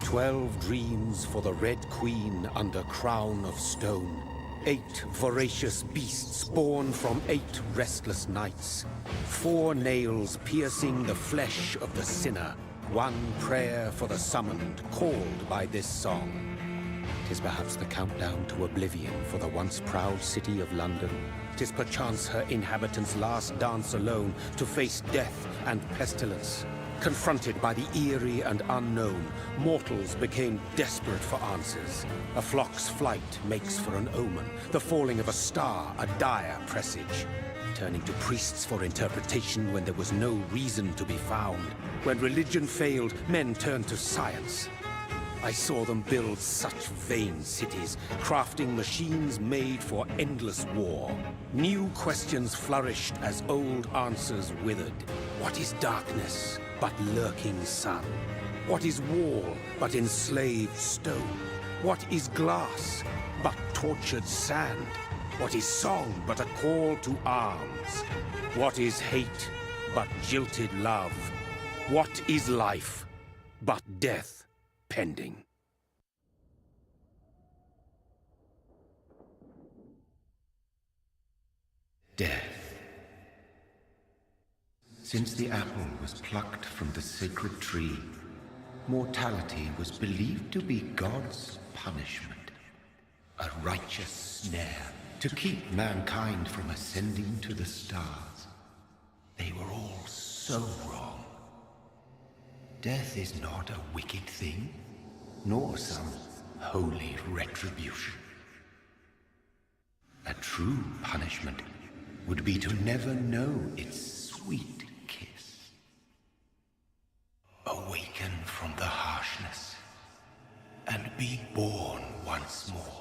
12 dreams for the Red Queen under crown of stone. 8 voracious beasts born from 8 restless nights. 4 nails piercing the flesh of the sinner. 1 prayer for the summoned, called by this song. 'Tis perhaps the countdown to oblivion for the once proud city of London. 'Tis perchance her inhabitants' last dance alone to face death and pestilence. Confronted by the eerie and unknown, mortals became desperate for answers. A flock's flight makes for an omen, the falling of a star a dire presage. Turning to priests for interpretation when there was no reason to be found. When religion failed, men turned to science. I saw them build such vain cities, crafting machines made for endless war. New questions flourished as old answers withered. What is darkness but lurking sun? What is wall but enslaved stone? What is glass but tortured sand? What is song but a call to arms? What is hate but jilted love? What is life but death pending? Death. Since the apple was plucked from the sacred tree, mortality was believed to be God's punishment. A righteous snare to keep mankind from ascending to the stars. They were all so wrong. Death is not a wicked thing, nor some holy retribution. A true punishment would be to never know its sweet kiss. Awaken from the harshness and be born once more.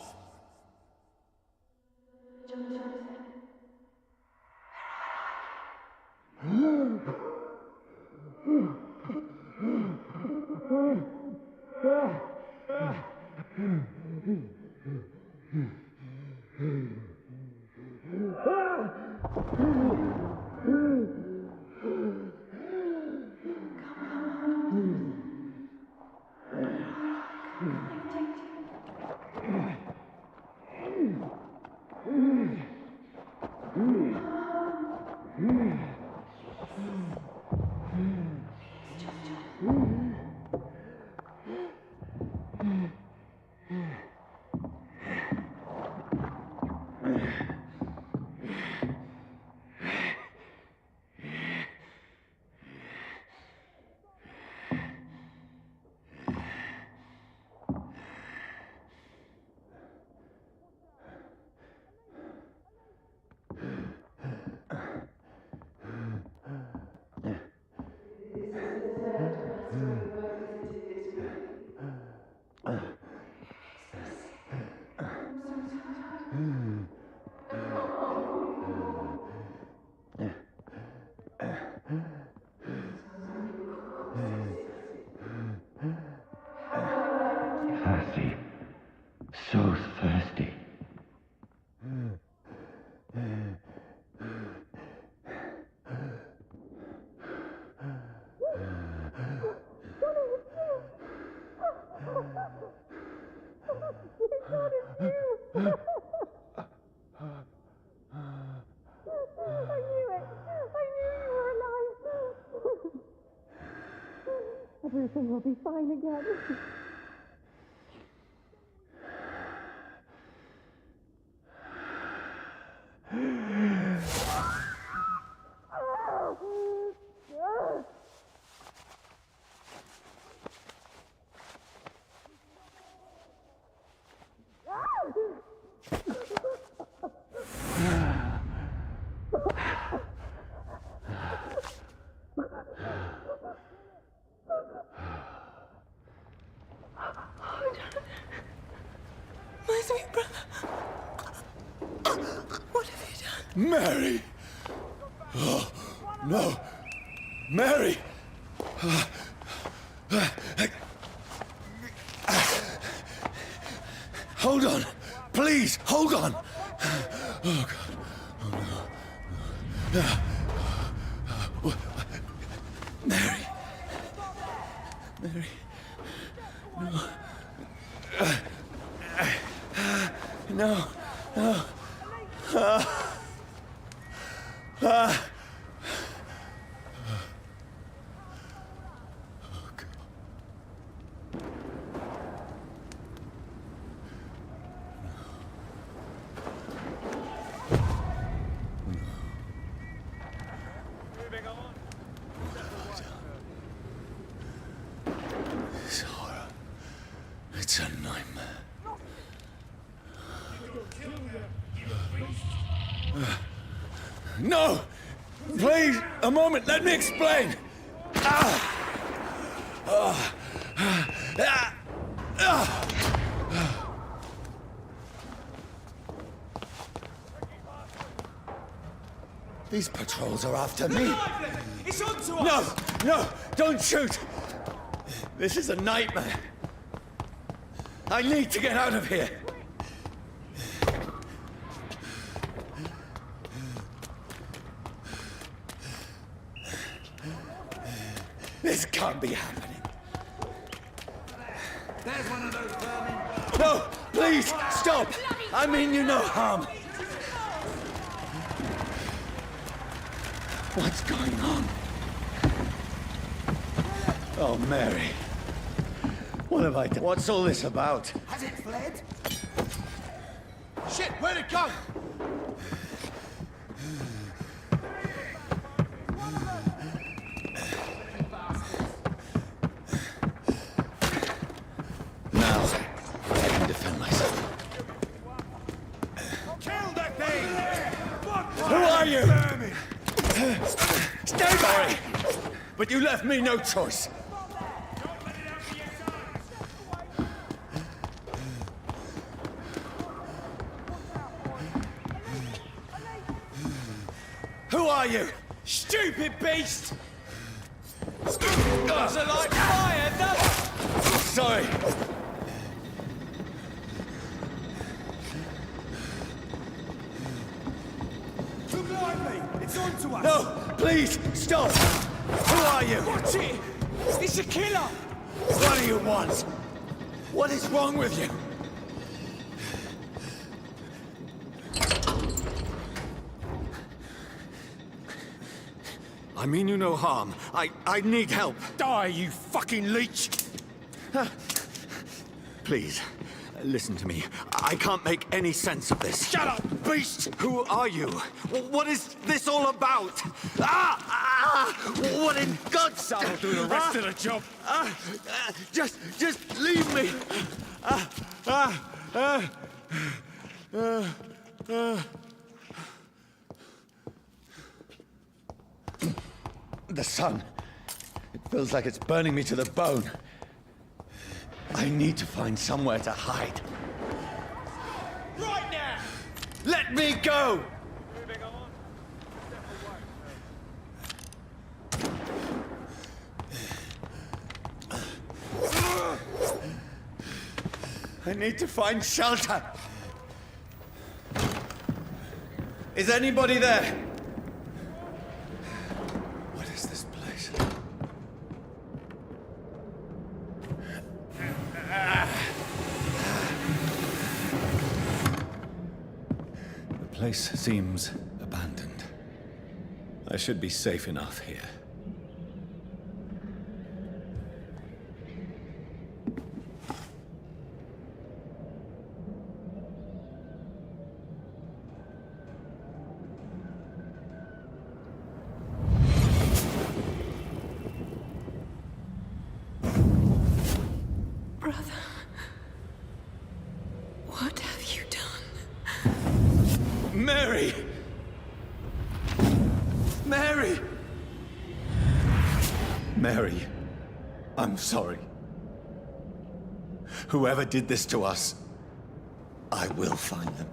Thirsty. So thirsty. Everything will be fine again. My sweet brother. What have you done? Mary! Oh, no! Mary! Hold on! Please, hold on! Oh, God. Oh, no. Mary! Mary! No. No. This horror. It's a nightmare. No! Please, a moment, let me explain! These patrols are after me. It's on to No! us! No! Don't shoot! This is a nightmare. I need to get out of here. This can't be happening. There's one of those vermin. No! Please! Stop! I mean you no harm. What's going on? Oh, Mary. What have I done? What's all this about? Has it fled? Shit, where'd it go? Now, I can defend myself. Kill that thing! Who are you? Stay back! But you left me no choice. Who are you? Stupid beast! Does it like fire, does it? Sorry. Look behind me! It's on to us! No! Please, stop! Who are you? Watch it! It's a killer! What do you want? What is wrong with you? I mean you no harm. I need help. Die, you fucking leech! Please, listen to me. I can't make any sense of this. Shut up, beast! Who are you? What is this all about? What in God's name? That'll do the rest of the job. Just leave me. The sun. It feels like it's burning me to the bone. I need to find somewhere to hide. Right now! Let me go! I need to find shelter. Is anybody there? What is this place? The place seems abandoned. I should be safe enough here. Brother, what have you done? Mary! Mary! Mary, I'm sorry. Whoever did this to us, I will find them.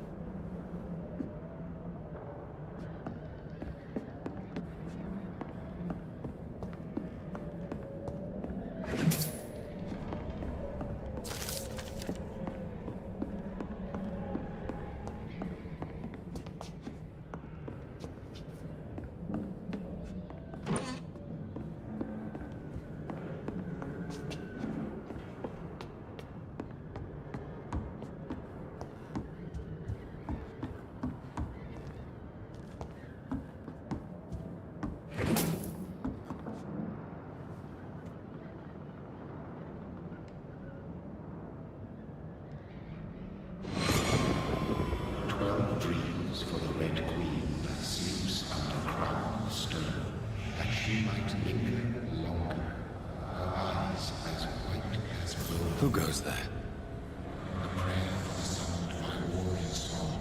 foul dreams for the Red Queen that sleeps under crown of stone, that she might linger longer, her eyes as white as gold. Who goes there? The prayer summoned by warrior song.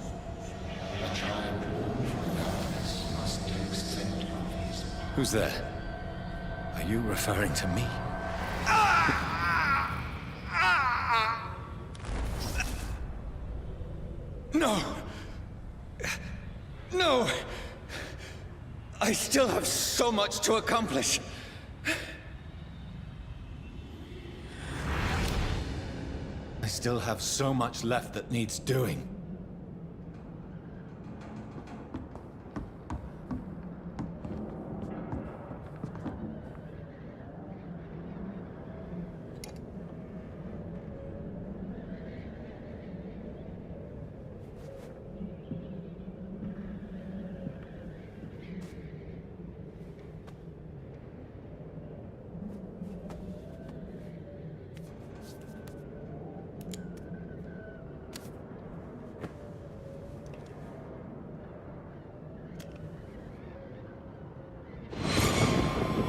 A child born from darkness must take scent of his power. Who's there? Are you referring to me? No! No! I still have so much to accomplish. I still have so much left that needs doing.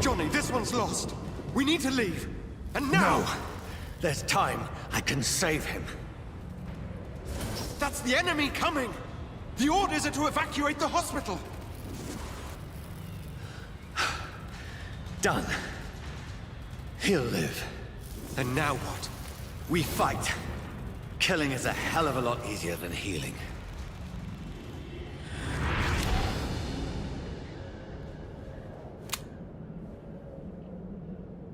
Johnny, this one's lost. We need to leave. And now! No! There's time. I can save him. That's the enemy coming! The orders are to evacuate the hospital! Done. He'll live. And now what? We fight. Killing is a hell of a lot easier than healing.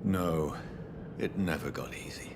No, it never got easy.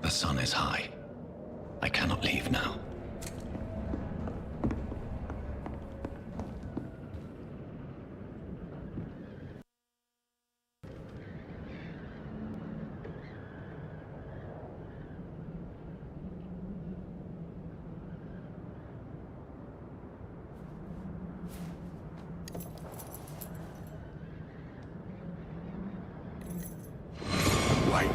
The sun is high. I cannot leave now. Wait.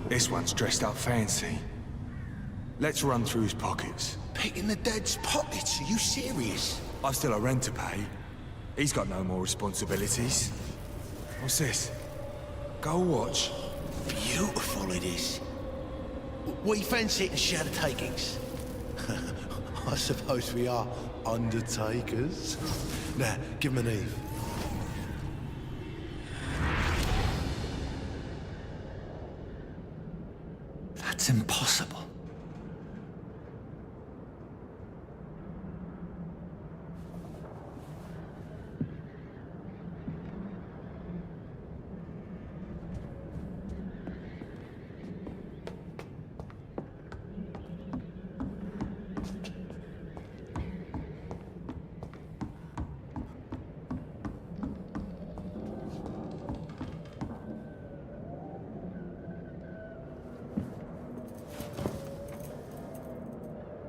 This one's dressed up fancy. Let's run through his pockets. Picking the dead's pockets? Are you serious? I've still a rent to pay. He's got no more responsibilities. What's this? Gold watch. Beautiful it is. We fancy it in shadow takings. I suppose we are undertakers. Now, give him an Eve. That's impossible.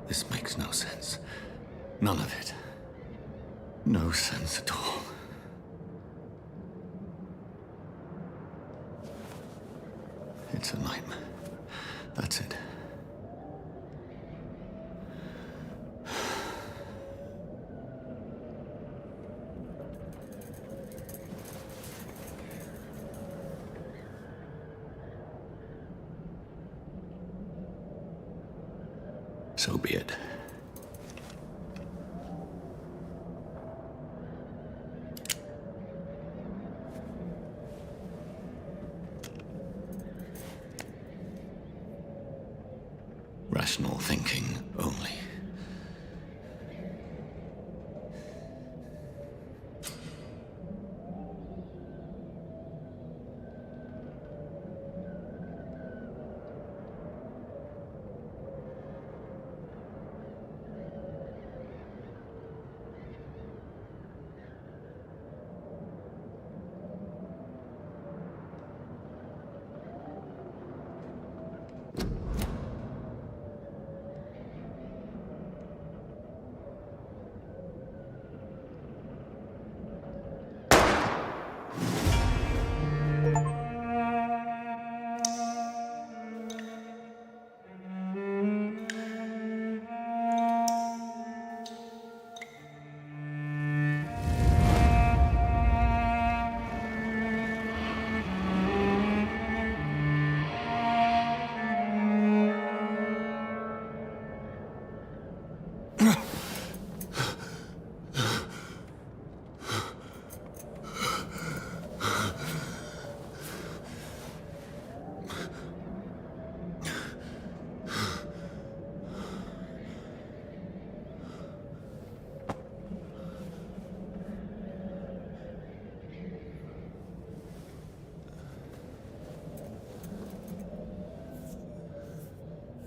This makes no sense. None of it. No sense at all. It's a nightmare. That's it. So be it. Rational thinking only.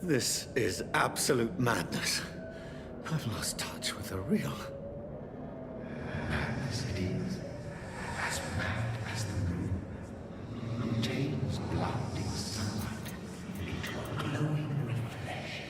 This is absolute madness. I've lost touch with the real. Madness it is. As mad as the moon. Obtains blinding sunlight into a glowing reflection.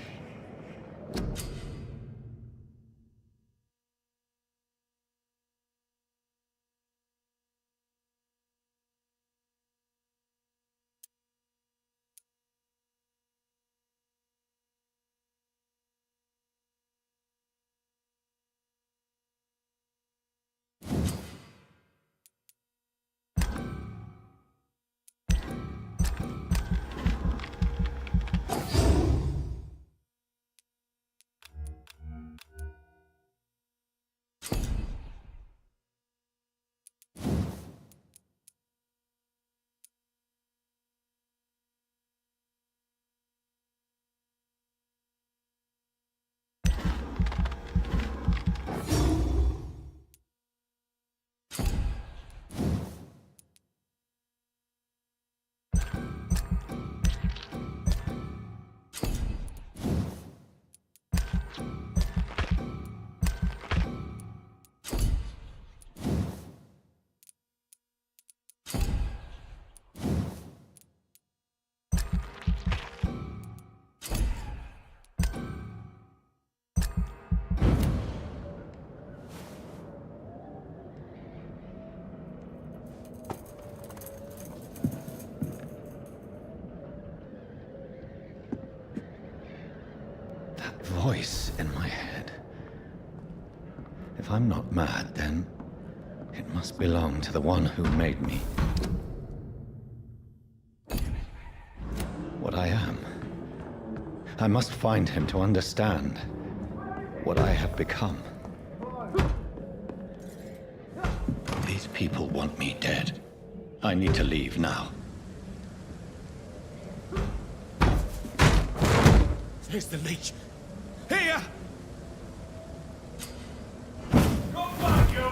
Voice in my head. If I'm not mad, then it must belong to the one who made me. What I am. I must find him to understand what I have become. These people want me dead. I need to leave now. Here's the leech. Here! Come back, you!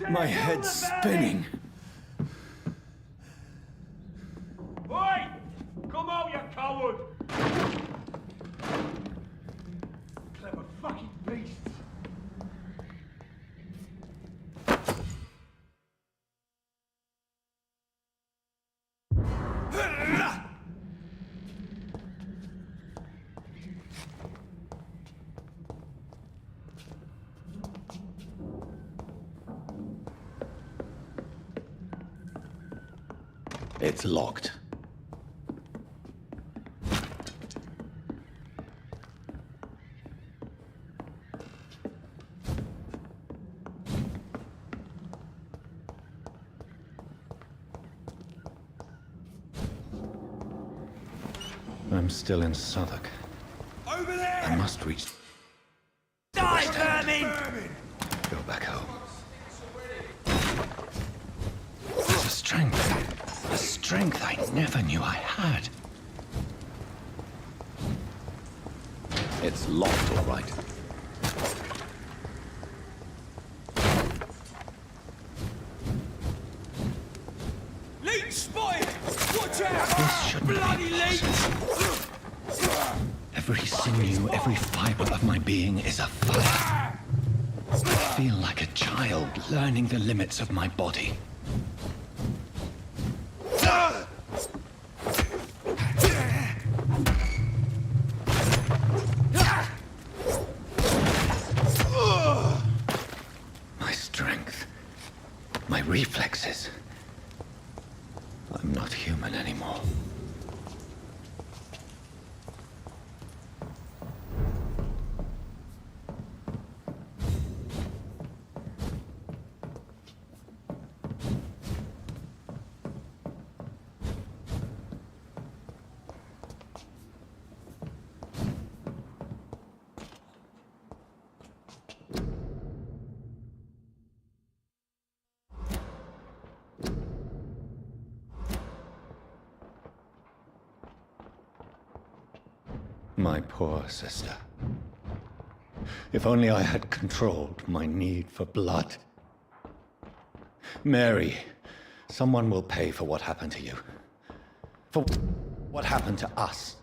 My head's spinning. Oi! Come out, you coward! Clever fucking beasts! It's locked. I'm still in Southwark. Over there! I must reach... Die, vermin! Go back home. There's a strength I never knew I had. It's locked, all right. Leech spotted! Watch out! This shouldn't Bloody be leech! Every sinew, every fiber of my being is afire. I feel like a child learning the limits of my body. My strength, my reflexes. I'm not human anymore. My poor sister. If only I had controlled my need for blood. Mary, Someone will pay for what happened to you. For what happened to us.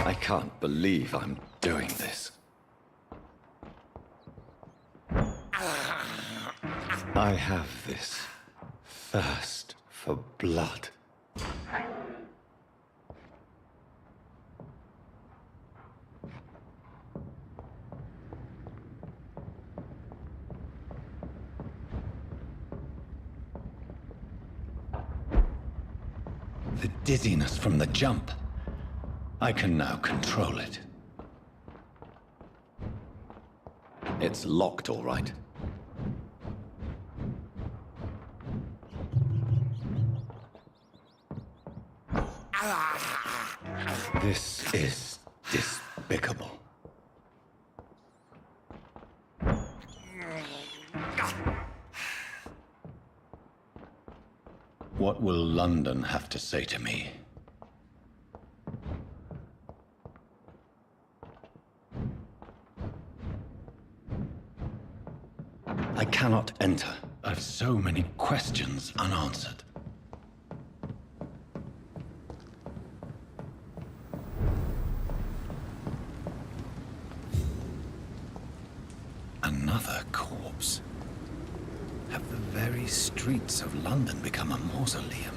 I can't believe I'm doing this. I have this thirst for blood. The dizziness from the jump. I can now control it. It's locked, all right. This is despicable. What will London have to say to me? I cannot enter. I've so many questions unanswered. Another corpse. Have the very streets of London become a mausoleum?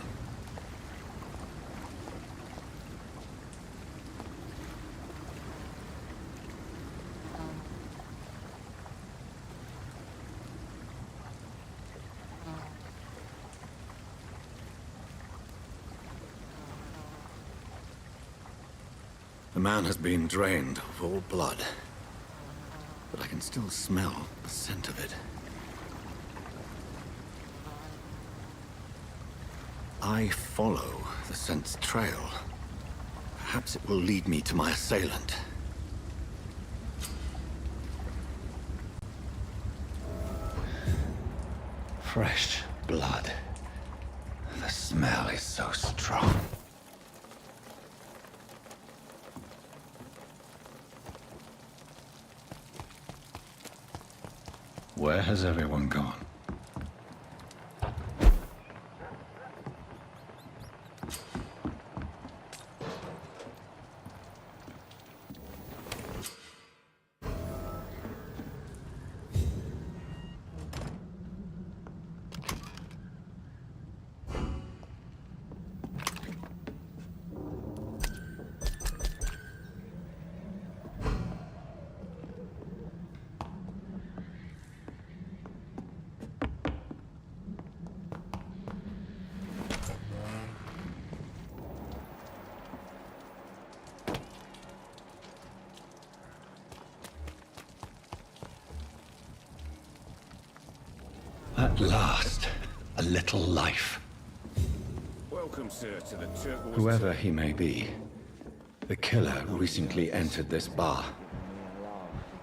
The man has been drained of all blood, but I can still smell the scent of it. I follow the scent's trail. Perhaps it will lead me to my assailant. Fresh blood. The smell is so strong. Where has everyone gone? At last, a little life. Welcome, sir, to the turquoise. Whoever he may be, the killer recently entered this bar.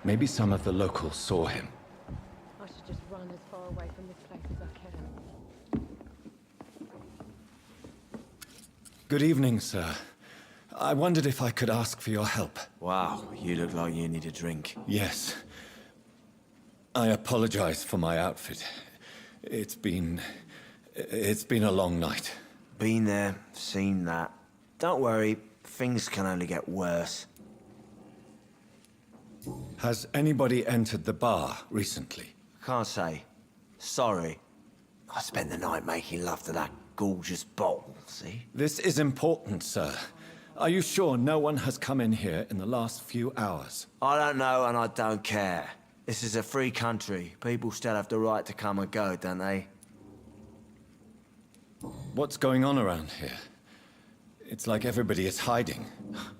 Maybe some of the locals saw him. I should just run as far away from this place as I can. Good evening, sir. I wondered if I could ask for your help. Wow, you look like you need a drink. Yes. I apologize for my outfit. It's been a long night. Been there, seen that. Don't worry, things can only get worse. Has anybody entered the bar recently? Can't say. Sorry. I spent the night making love to that gorgeous bottle, see? This is important, sir. Are you sure no one has come in here in the last few hours? I don't know and I don't care. This is a free country. People still have the right to come and go, don't they? What's going on around here? It's like everybody is hiding.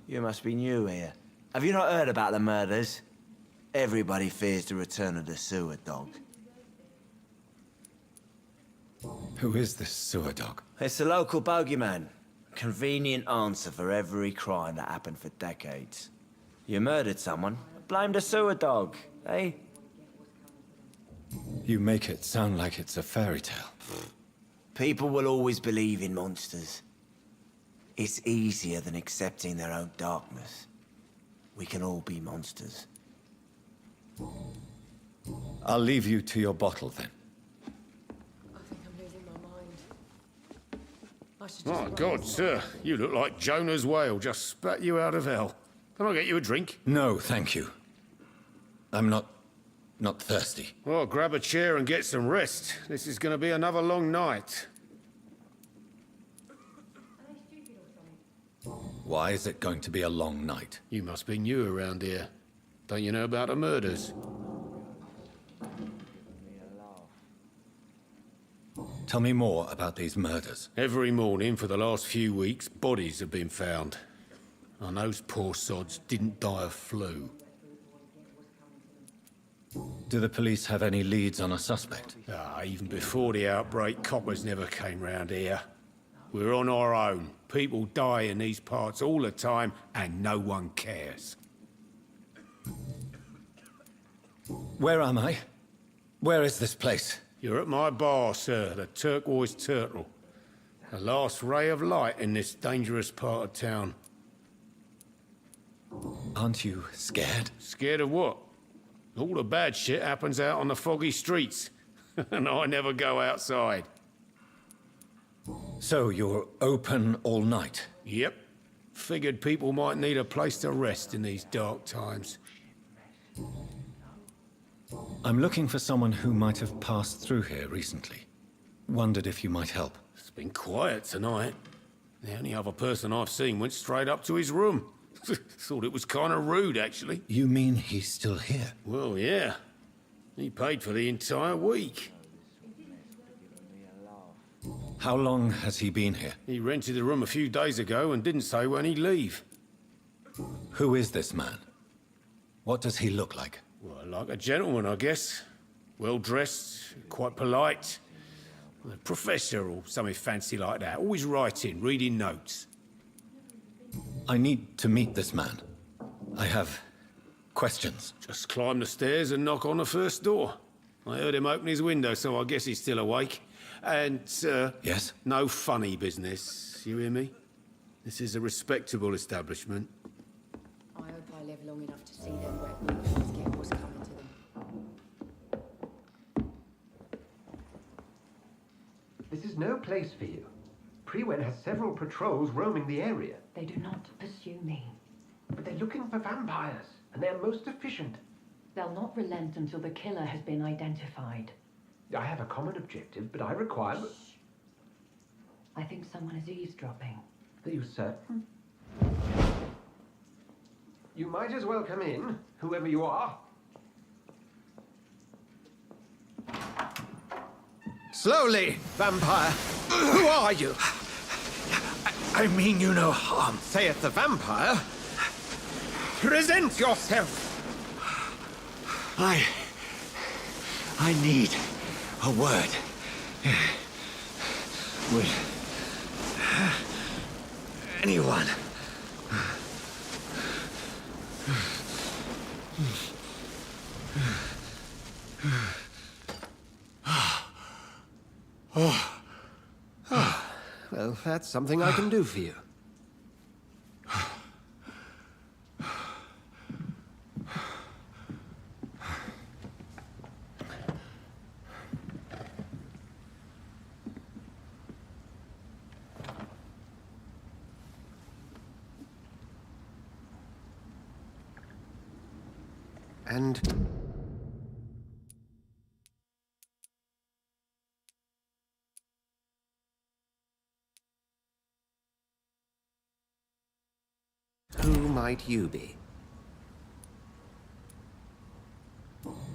You must be new here. Have you not heard about the murders? Everybody fears the return of the sewer dog. Who is this sewer dog? It's the local bogeyman. Convenient answer for every crime that happened for decades. You murdered someone, blame the sewer dog, eh? You make it sound like it's a fairy tale. People will always believe in monsters. It's easier than accepting their own darkness. We can all be monsters. I'll leave you to your bottle then. I think I'm losing my mind. I should just My run God, this sir, you look like Jonah's whale just spat you out of hell. Can I get you a drink? No, thank you. I'm not thirsty. Well, grab a chair and get some rest. This is going to be another long night. Why is it going to be a long night? You must be new around here. Don't you know about the murders? Tell me more about these murders. Every morning for the last few weeks, bodies have been found. And those poor sods didn't die of flu. Do the police have any leads on a suspect? Even before the outbreak, coppers never came round here. We're on our own. People die in these parts all the time, and no one cares. Where am I? Where is this place? You're at my bar, sir, the Turquoise Turtle. The last ray of light in this dangerous part of town. Aren't you scared? Scared of what? All the bad shit happens out on the foggy streets. And I never go outside. So you're open all night? Yep. Figured people might need a place to rest in these dark times. I'm looking for someone who might have passed through here recently. Wondered if you might help. It's been quiet tonight. The only other person I've seen went straight up to his room. Thought it was kind of rude, actually. You mean he's still here? Well, yeah. He paid for the entire week. How long has he been here? He rented the room a few days ago and didn't say when he'd leave. Who is this man? What does he look like? Well, like a gentleman, I guess. Well-dressed, quite polite. A professor or something fancy like that. Always writing, reading notes. I need to meet this man. I have questions. Just climb the stairs and knock on the first door. I heard him open his window, so I guess he's still awake. And, Yes? no funny business. You hear me? This is a respectable establishment. I hope I live long enough to see them weapons get what's coming to them. This is no place for you. Prewen has several patrols roaming the area. They do not pursue me. But they're looking for vampires, and they're most efficient. They'll not relent until the killer has been identified. I have a common objective, but I require... I think someone is eavesdropping. Are you certain? You might as well come in, whoever you are. Slowly, vampire! Who are you? I mean you no harm, saith the vampire. Present yourself! I need a word with anyone. Well, that's something I can do for you. And... who might you be?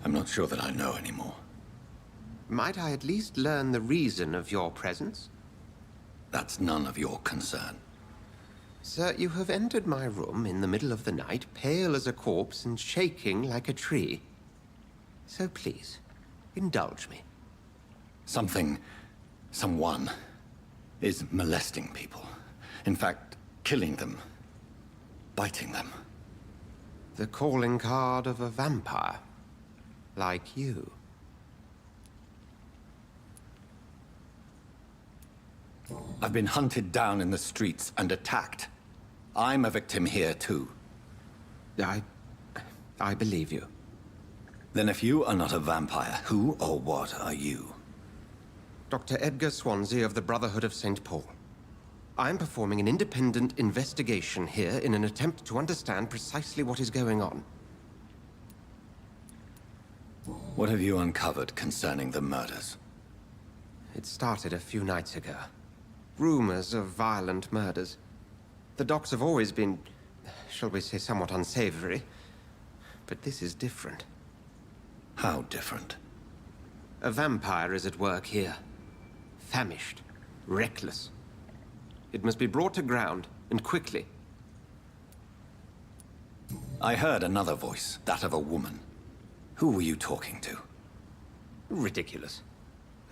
I'm not sure that I know anymore. Might I at least learn the reason of your presence? That's none of your concern. Sir, you have entered my room in the middle of the night, pale as a corpse and shaking like a tree. So please, indulge me. Someone is molesting people. In fact, killing them. Biting them. The calling card of a vampire. Like you. I've been hunted down in the streets and attacked. I'm a victim here, too. I believe you. Then if you are not a vampire, who or what are you? Dr. Edgar Swansea of the Brotherhood of St. Paul. I'm performing an independent investigation here in an attempt to understand precisely what is going on. What have you uncovered concerning the murders? It started a few nights ago. Rumors of violent murders. The docks have always been, shall we say, somewhat unsavory. But this is different. How different? A vampire is at work here. Famished. Reckless. It must be brought to ground, and quickly. I heard another voice, that of a woman. Who were you talking to? Ridiculous.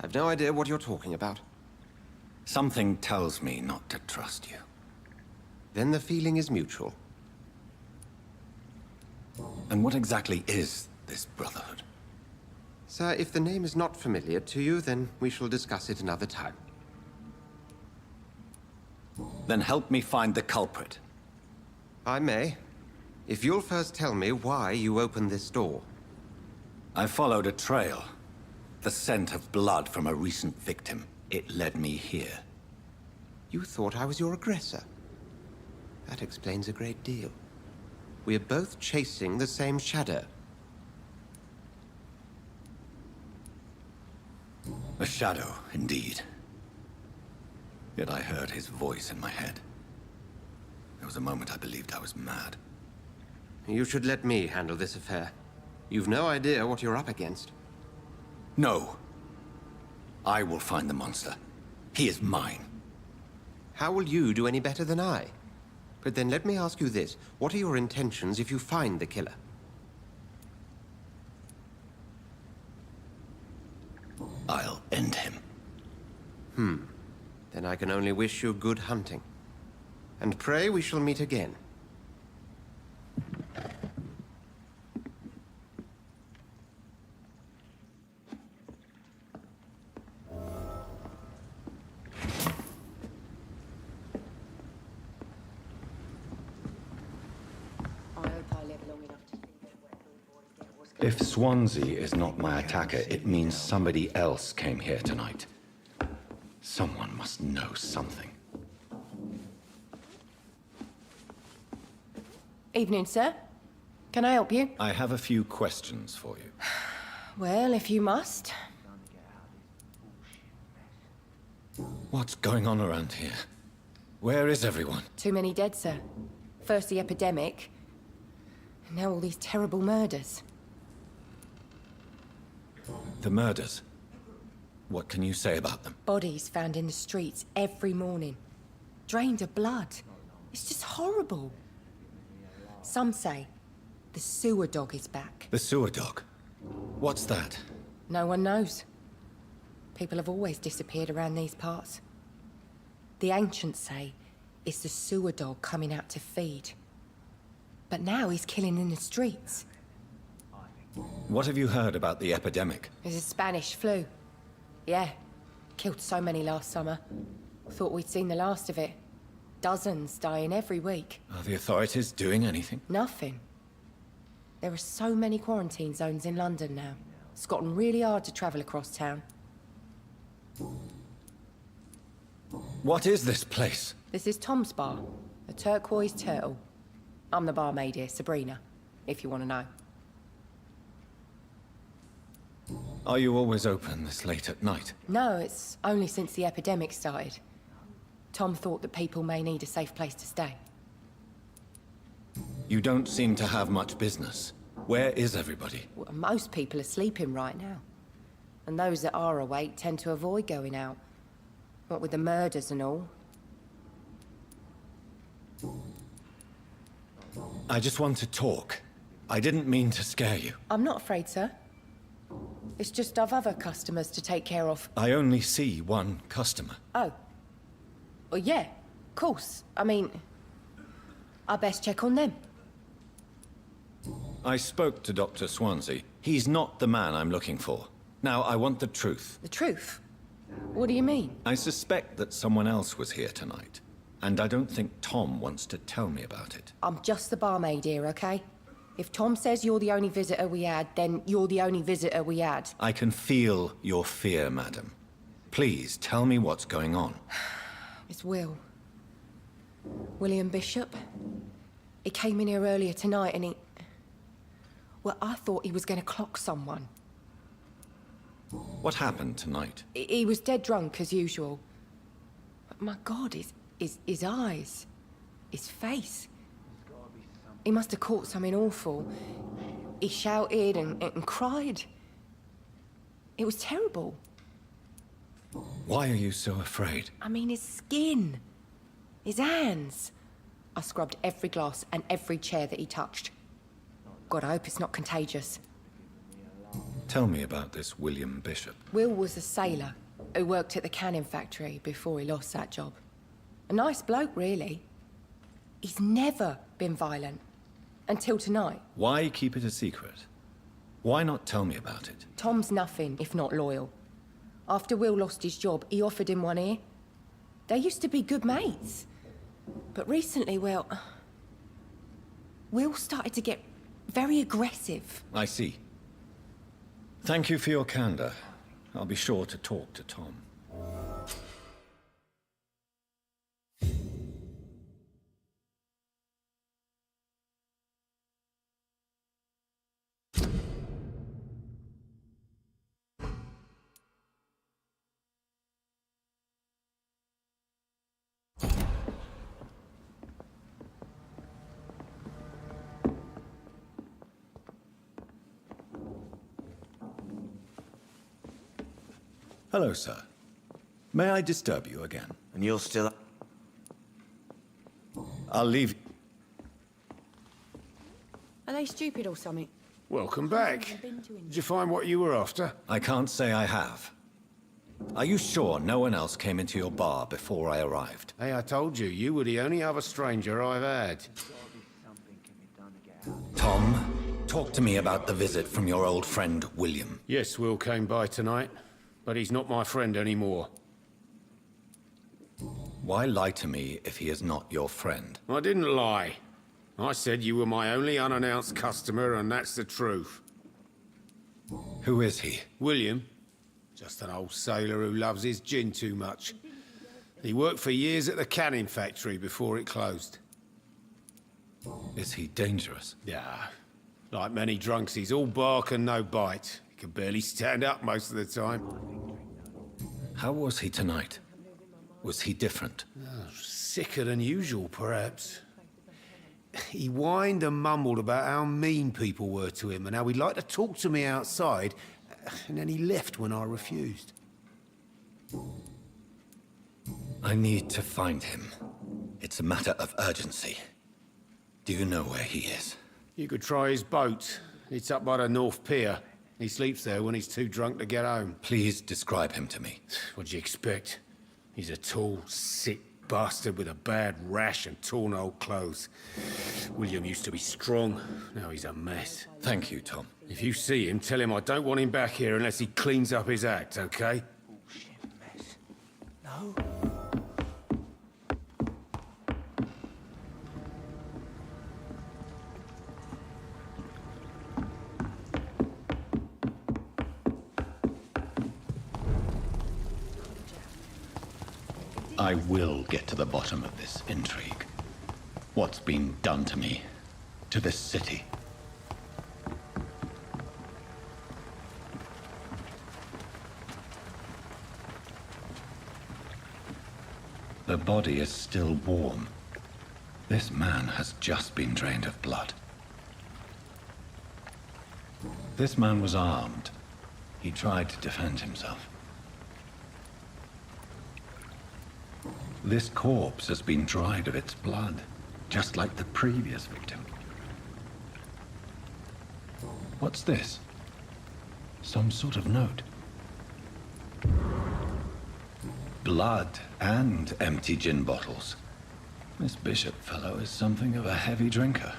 I've no idea what you're talking about. Something tells me not to trust you. Then the feeling is mutual. And what exactly is this Brotherhood? Sir, if the name is not familiar to you, then we shall discuss it another time. Then help me find the culprit. I may. If you'll first tell me why you opened this door. I followed a trail. The scent of blood from a recent victim. It led me here. You thought I was your aggressor. That explains a great deal. We are both chasing the same shadow. A shadow, indeed. Yet I heard his voice in my head. There was a moment I believed I was mad. You should let me handle this affair. You've no idea what you're up against. No. I will find the monster. He is mine. How will you do any better than I? But then let me ask you this. What are your intentions if you find the killer? I'll end him. Then I can only wish you good hunting. And pray we shall meet again. If Swansea is not my attacker, it means somebody else came here tonight. Someone must know something. Evening, sir. Can I help you? I have a few questions for you. Well, if you must. What's going on around here? Where is everyone? Too many dead, sir. First the epidemic, and now all these terrible murders. The murders. What can you say about them? Bodies found in the streets every morning. Drained of blood. It's just horrible. Some say the sewer dog is back. The sewer dog? What's that? No one knows. People have always disappeared around these parts. The ancients say it's the sewer dog coming out to feed. But now he's killing in the streets. What have you heard about the epidemic? There's a Spanish flu. Yeah. Killed so many last summer. Thought we'd seen the last of it. Dozens dying every week. Are the authorities doing anything? Nothing. There are so many quarantine zones in London now. It's gotten really hard to travel across town. What is this place? This is Tom's bar. A turquoise turtle. I'm the barmaid here, Sabrina, if you want to know. Are you always open this late at night? No, it's only since the epidemic started. Tom thought that people may need a safe place to stay. You don't seem to have much business. Where is everybody? Well, most people are sleeping right now. And those that are awake tend to avoid going out. What with the murders and all. I just want to talk. I didn't mean to scare you. I'm not afraid, sir. It's just I've other customers to take care of. I only see one customer. Oh. Well, yeah, of course. I mean, I best check on them. I spoke to Dr. Swansea. He's not the man I'm looking for. Now, I want the truth. The truth? What do you mean? I suspect that someone else was here tonight. And I don't think Tom wants to tell me about it. I'm just the barmaid here, okay? If Tom says you're the only visitor we had, then you're the only visitor we had. I can feel your fear, madam. Please, tell me what's going on. It's Will. William Bishop. He came in here earlier tonight and he... Well, I thought he was going to clock someone. What happened tonight? He was dead drunk, as usual. But my God, his eyes. His face. He must have caught something awful. He shouted and cried. It was terrible. Why are you so afraid? I mean, his skin. His hands. I scrubbed every glass and every chair that he touched. God, I hope it's not contagious. Tell me about this William Bishop. Will was a sailor who worked at the cannon factory before he lost that job. A nice bloke, really. He's never been violent. Until tonight. Why keep it a secret? Why not tell me about it? Tom's nothing if not loyal. After Will lost his job, he offered him one ear. They used to be good mates. But recently, well... Will started to get very aggressive. I see. Thank you for your candor. I'll be sure to talk to Tom. Hello, sir. May I disturb you again? And you're still... I'll leave... Are they stupid or something? Welcome back. Did you find what you were after? I can't say I have. Are you sure no one else came into your bar before I arrived? Hey, I told you, you were the only other stranger I've had. Tom, talk to me about the visit from your old friend, William. Yes, Will came by tonight, but he's not my friend anymore. Why lie to me if he is not your friend? I didn't lie. I said you were my only unannounced customer, and that's the truth. Who is he? William. Just an old sailor who loves his gin too much. He worked for years at the canning factory before it closed. Is he dangerous? Yeah. Like many drunks, he's all bark and no bite. He can barely stand up most of the time. How was he tonight? Was he different? Sicker than usual, perhaps. He whined and mumbled about how mean people were to him and how he'd like to talk to me outside, and then he left when I refused. I need to find him. It's a matter of urgency. Do you know where he is? You could try his boat. It's up by the North Pier. He sleeps there when he's too drunk to get home. Please describe him to me. What'd you expect? He's a tall, sick bastard with a bad rash and torn old clothes. William used to be strong. Now he's a mess. Thank you, Tom. If you see him, tell him I don't want him back here unless he cleans up his act, okay? Bullshit mess. No? I will get to the bottom of this intrigue. What's been done to me, to this city. The body is still warm. This man has just been drained of blood. This man was armed. He tried to defend himself. This corpse has been dried of its blood, just like the previous victim. What's this? Some sort of note. Blood and empty gin bottles. This Bishop fellow is something of a heavy drinker.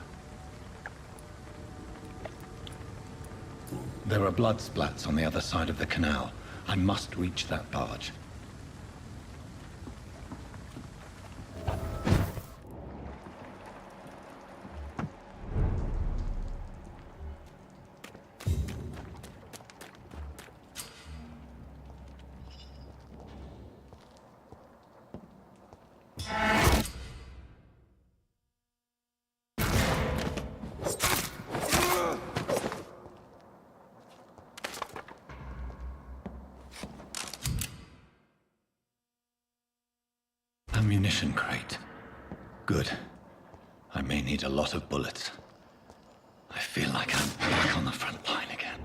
There are blood splats on the other side of the canal. I must reach that barge. ammunition crate. Good. I may need a lot of bullets. I feel like I'm back on the front line again.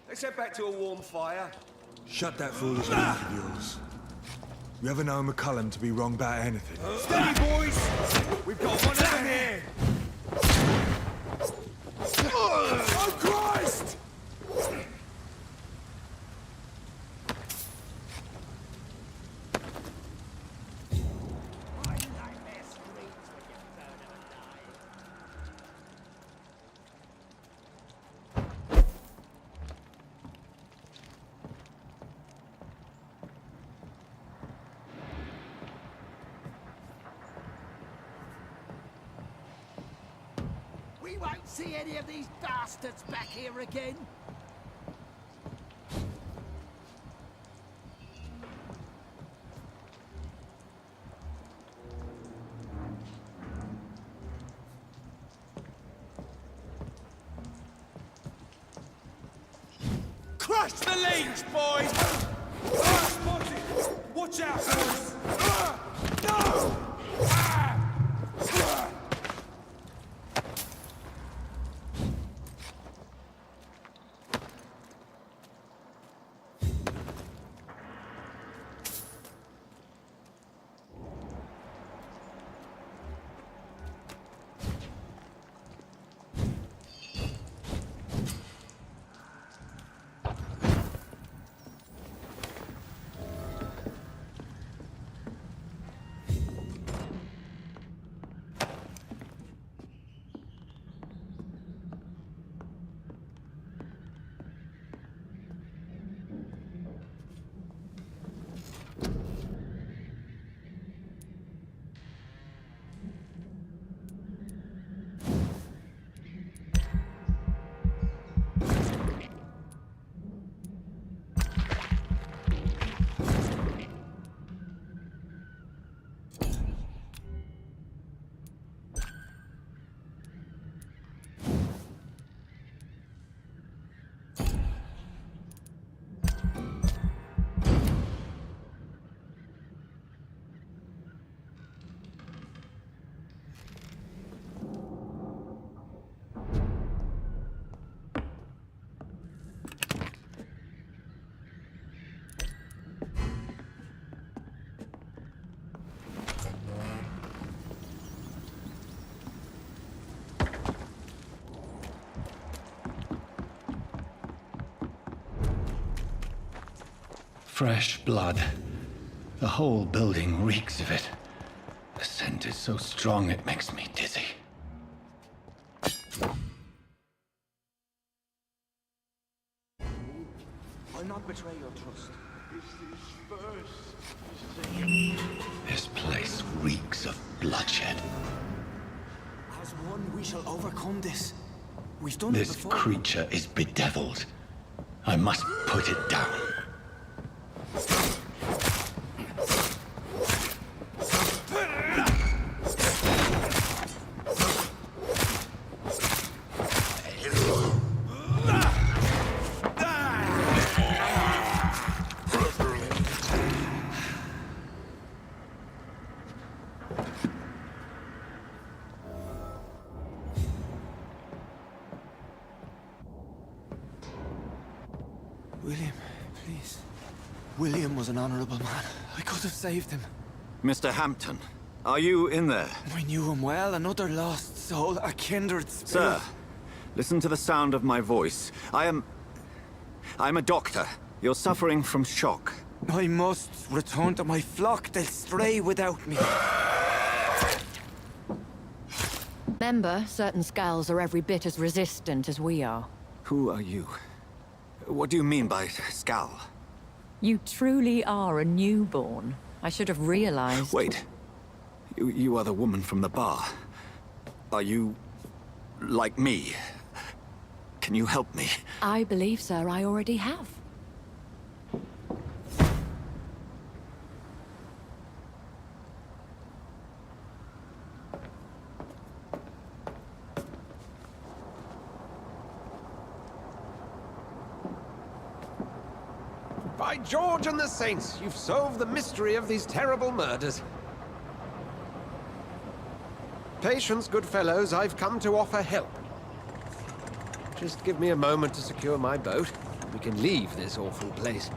Let's head back to a warm fire. Shut that foolish mouth of yours. You ever know McCullum to be wrong about anything? Steady, boys! We've got one of them here! Oh, Christ! We won't see any of these bastards back here again. Crush the lanes, boys! Spotted! Watch out, boys! No! Fresh blood. The whole building reeks of it. The scent is so strong it makes me dizzy. I'll not betray your trust. This place reeks of bloodshed. As one, we shall overcome this. We've done This it before. creature is bedeviled. I must put it down. William, please. William was an honorable man. I could have saved him. Mr. Hampton, are you in there? I knew him well, another lost soul, a kindred spirit. Sir, listen to the sound of my voice. I'm a doctor. You're suffering from shock. I must return to my flock. They'll stray without me. Remember, certain skulls are every bit as resistant as we are. Who are you? What do you mean by Skal? You truly are a newborn. I should have realized. Wait. You are the woman from the bar. Are you... like me? Can you help me? I believe, sir, I already have. By George and the Saints, you've solved the mystery of these terrible murders. Patience, good fellows, I've come to offer help. Just give me a moment to secure my boat. We can leave this awful place.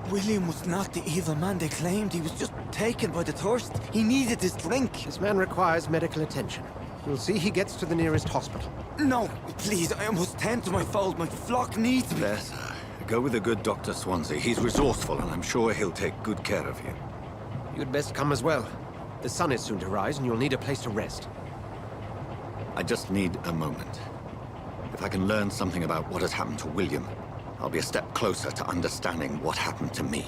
William was not the evil man they claimed. He was just taken by the thirst. He needed his drink. This man requires medical attention. You'll see he gets to the nearest hospital. No, please, I must tend to my fold. My flock needs me. There, sir. Go with the good Dr. Swansea. He's resourceful, and I'm sure he'll take good care of you. You'd best come as well. The sun is soon to rise, and you'll need a place to rest. I just need a moment. If I can learn something about what has happened to William, I'll be a step closer to understanding what happened to me.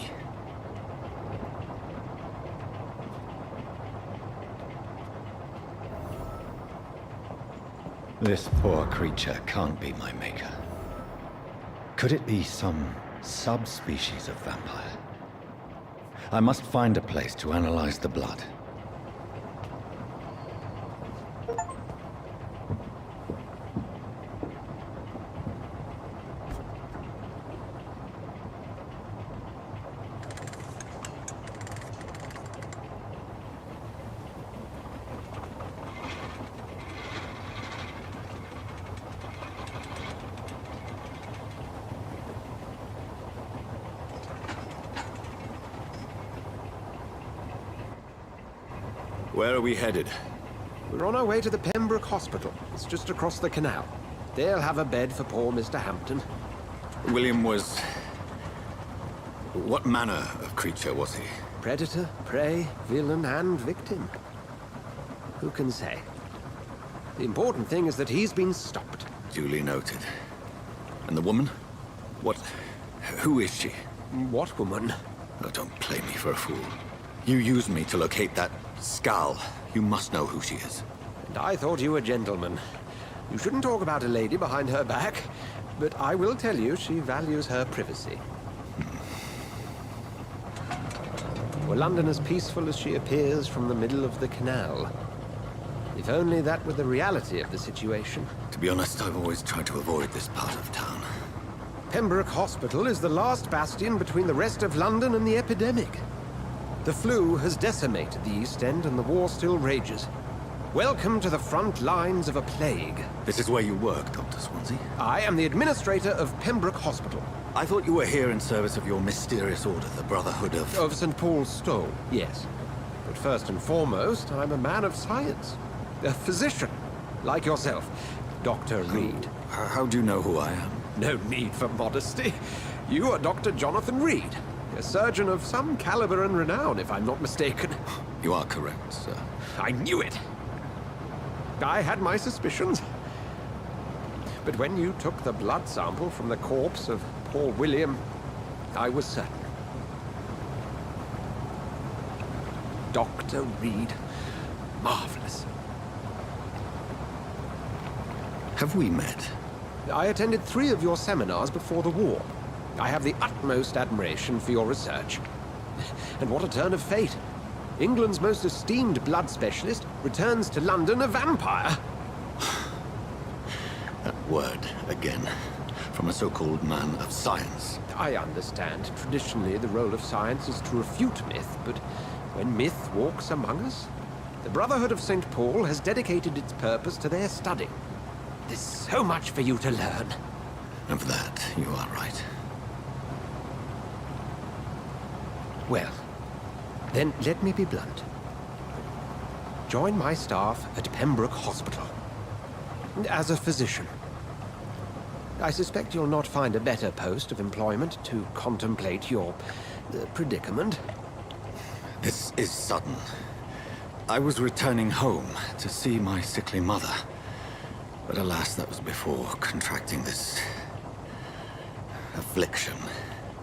This poor creature can't be my maker. Could it be some subspecies of vampire? I must find a place to analyze the blood. Where are we headed? We're on our way to the Pembroke Hospital. It's just across the canal. They'll have a bed for poor Mr. Hampton. William was... what manner of creature was he? Predator, prey, villain, and victim. Who can say? The important thing is that he's been stopped. Duly noted. And the woman? What... who is she? What woman? Oh, don't play me for a fool. You used me to locate that skull. You must know who she is. And I thought you a gentleman. You shouldn't talk about a lady behind her back, but I will tell you she values her privacy. Were London as peaceful as she appears from the middle of the canal? If only that were the reality of the situation. To be honest, I've always tried to avoid this part of town. Pembroke Hospital is the last bastion between the rest of London and the epidemic. The flu has decimated the East End and the war still rages. Welcome to the front lines of a plague. This is where you work, Dr. Swansea? I am the administrator of Pembroke Hospital. I thought you were here in service of your mysterious order, the Brotherhood of... Of St. Paul's Stole, yes. But first and foremost, I'm a man of science. A physician, like yourself, Dr. Reid. How do you know who I am? No need for modesty. You are Dr. Jonathan Reid. A surgeon of some caliber and renown, if I'm not mistaken. You are correct, sir. I knew it! I had my suspicions. But when you took the blood sample from the corpse of poor William, I was certain. Dr. Reid. Marvelous. Have we met? I attended 3 of your seminars before the war. I have the utmost admiration for your research. And what a turn of fate. England's most esteemed blood specialist returns to London a vampire. That word, again. From a so-called man of science. I understand. Traditionally, the role of science is to refute myth, but when myth walks among us, the Brotherhood of St. Paul has dedicated its purpose to their study. There's so much for you to learn. Of that, you are right. Well, then let me be blunt. Join my staff at Pembroke Hospital. As a physician. I suspect you'll not find a better post of employment to contemplate your predicament. This is sudden. I was returning home to see my sickly mother. But alas, that was before contracting this... affliction.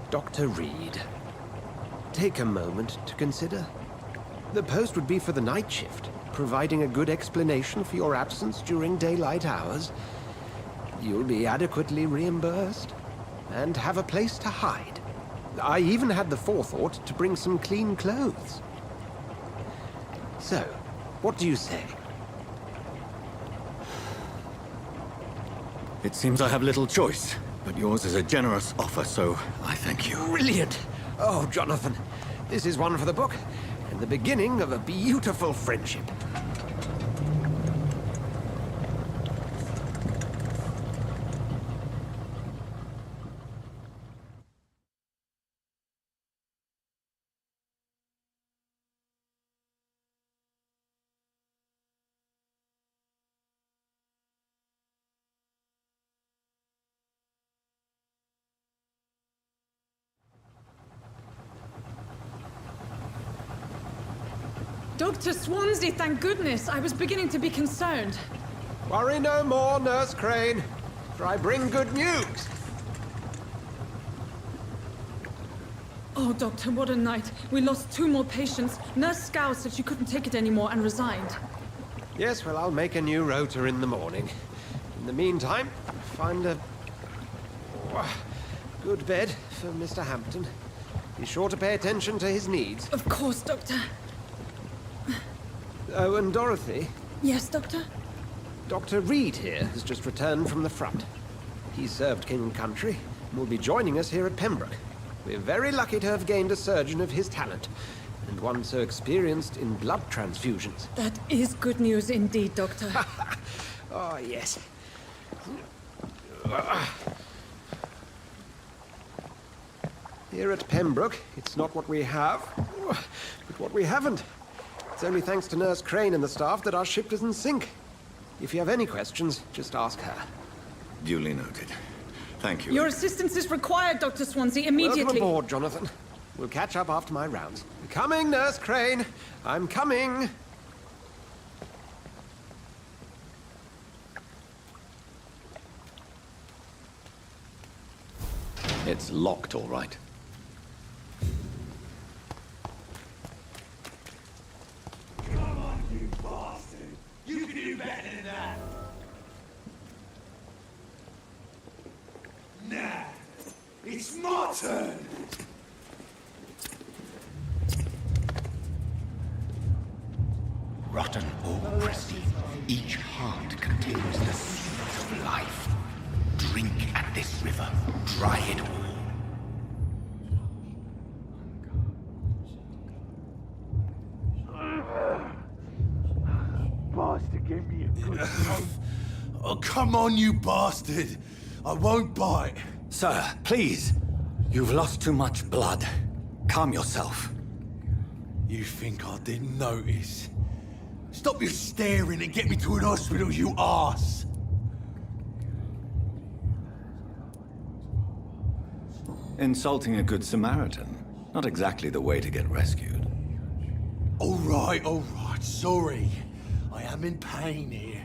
Dr. Reid. Take a moment to consider. The post would be for the night shift, providing a good explanation for your absence during daylight hours. You'll be adequately reimbursed, and have a place to hide. I even had the forethought to bring some clean clothes. So, what do you say? It seems I have little choice. But yours is a generous offer, so I thank you. Brilliant! Oh, Jonathan, this is one for the book, and the beginning of a beautiful friendship. Dr. Swansea, thank goodness. I was beginning to be concerned. Worry no more, Nurse Crane, for I bring good news. Oh, Doctor, what a night. We lost 2 more patients. Nurse Scow said she couldn't take it anymore and resigned. Yes, well, I'll make a new rota in the morning. In the meantime, find a good bed for Mr. Hampton. Be sure to pay attention to his needs. Of course, Doctor. Oh, and Dorothy? Yes, Doctor? Dr. Reid here has just returned from the front. He served King and Country and will be joining us here at Pembroke. We're very lucky to have gained a surgeon of his talent, and one so experienced in blood transfusions. That is good news indeed, Doctor. Oh, yes. Here at Pembroke, it's not what we have, but what we haven't. It's only thanks to Nurse Crane and the staff that our ship doesn't sink. If you have any questions, just ask her. Duly noted. Thank you. Your assistance is required, Dr. Swansea, immediately. Welcome aboard, Jonathan. We'll catch up after my rounds. Coming, Nurse Crane. I'm coming. It's locked, all right. Come on, you bastard! You can do better than that! Nah, it's my turn! Rotten or crusty, each heart contains the seeds of life. Drink at this river, dry it all. Bastard gave me a good time. Oh, come on, you bastard! I won't bite. Sir, please. You've lost too much blood. Calm yourself. You think I didn't notice? Stop your staring and get me to an hospital, you arse! Insulting a good Samaritan. Not exactly the way to get rescued. All right, sorry. I am in pain here.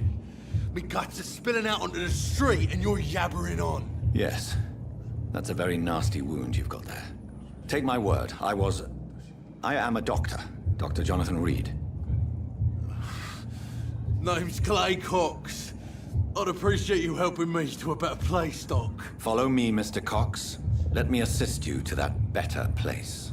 Me guts are spilling out onto the street and you're yabbering on. Yes. That's a very nasty wound you've got there. Take my word, I am a doctor. Dr. Jonathan Reid. Name's Clay Cox. I'd appreciate you helping me to a better place, Doc. Follow me, Mr. Cox. Let me assist you to that better place.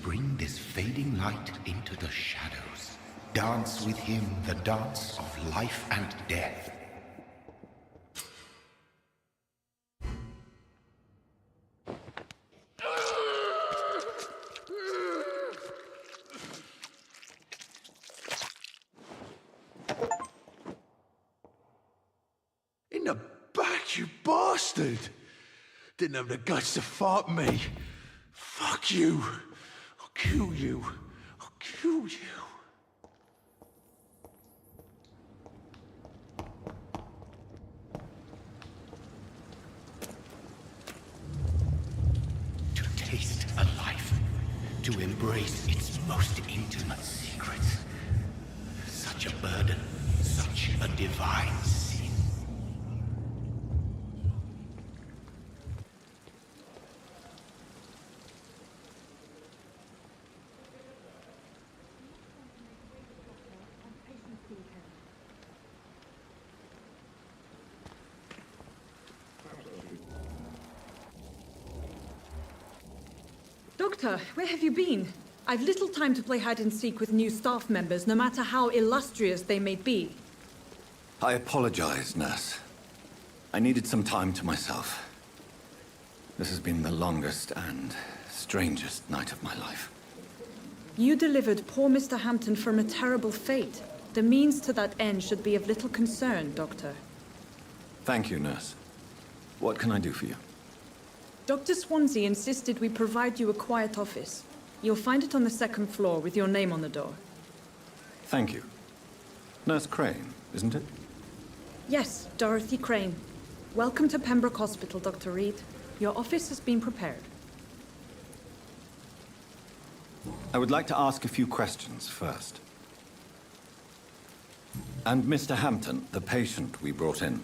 Bring this fading light into the shadows. Dance with him the dance of life and death. In the back, you bastard! Didn't have the guts to fight me. Fuck you. I'll kill you. I'll kill you. to embrace its most intimate secrets. Such a burden, such a divine sin. Doctor, where have you been? I've little time to play hide and seek with new staff members, no matter how illustrious they may be. I apologize, nurse. I needed some time to myself. This has been the longest and strangest night of my life. You delivered poor Mr. Hampton from a terrible fate. The means to that end should be of little concern, Doctor. Thank you, nurse. What can I do for you? Dr. Swansea insisted we provide you a quiet office. You'll find it on the second floor with your name on the door. Thank you. Nurse Crane, isn't it? Yes, Dorothy Crane. Welcome to Pembroke Hospital, Dr. Reid. Your office has been prepared. I would like to ask a few questions first. And Mr. Hampton, the patient we brought in,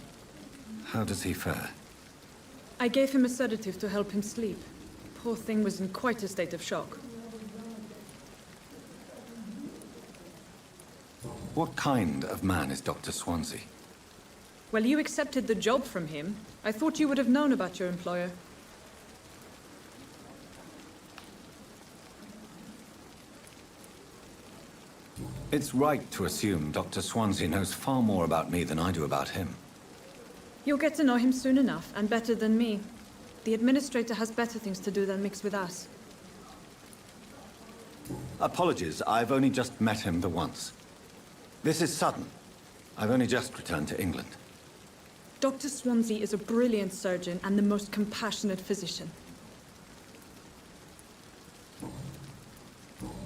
how does he fare? I gave him a sedative to help him sleep. Poor thing was in quite a state of shock. What kind of man is Dr. Swansea? Well, you accepted the job from him. I thought you would have known about your employer. It's right to assume Dr. Swansea knows far more about me than I do about him. You'll get to know him soon enough, and better than me. The administrator has better things to do than mix with us. Apologies, I've only just met him the once. This is sudden. I've only just returned to England. Dr. Swansea is a brilliant surgeon and the most compassionate physician.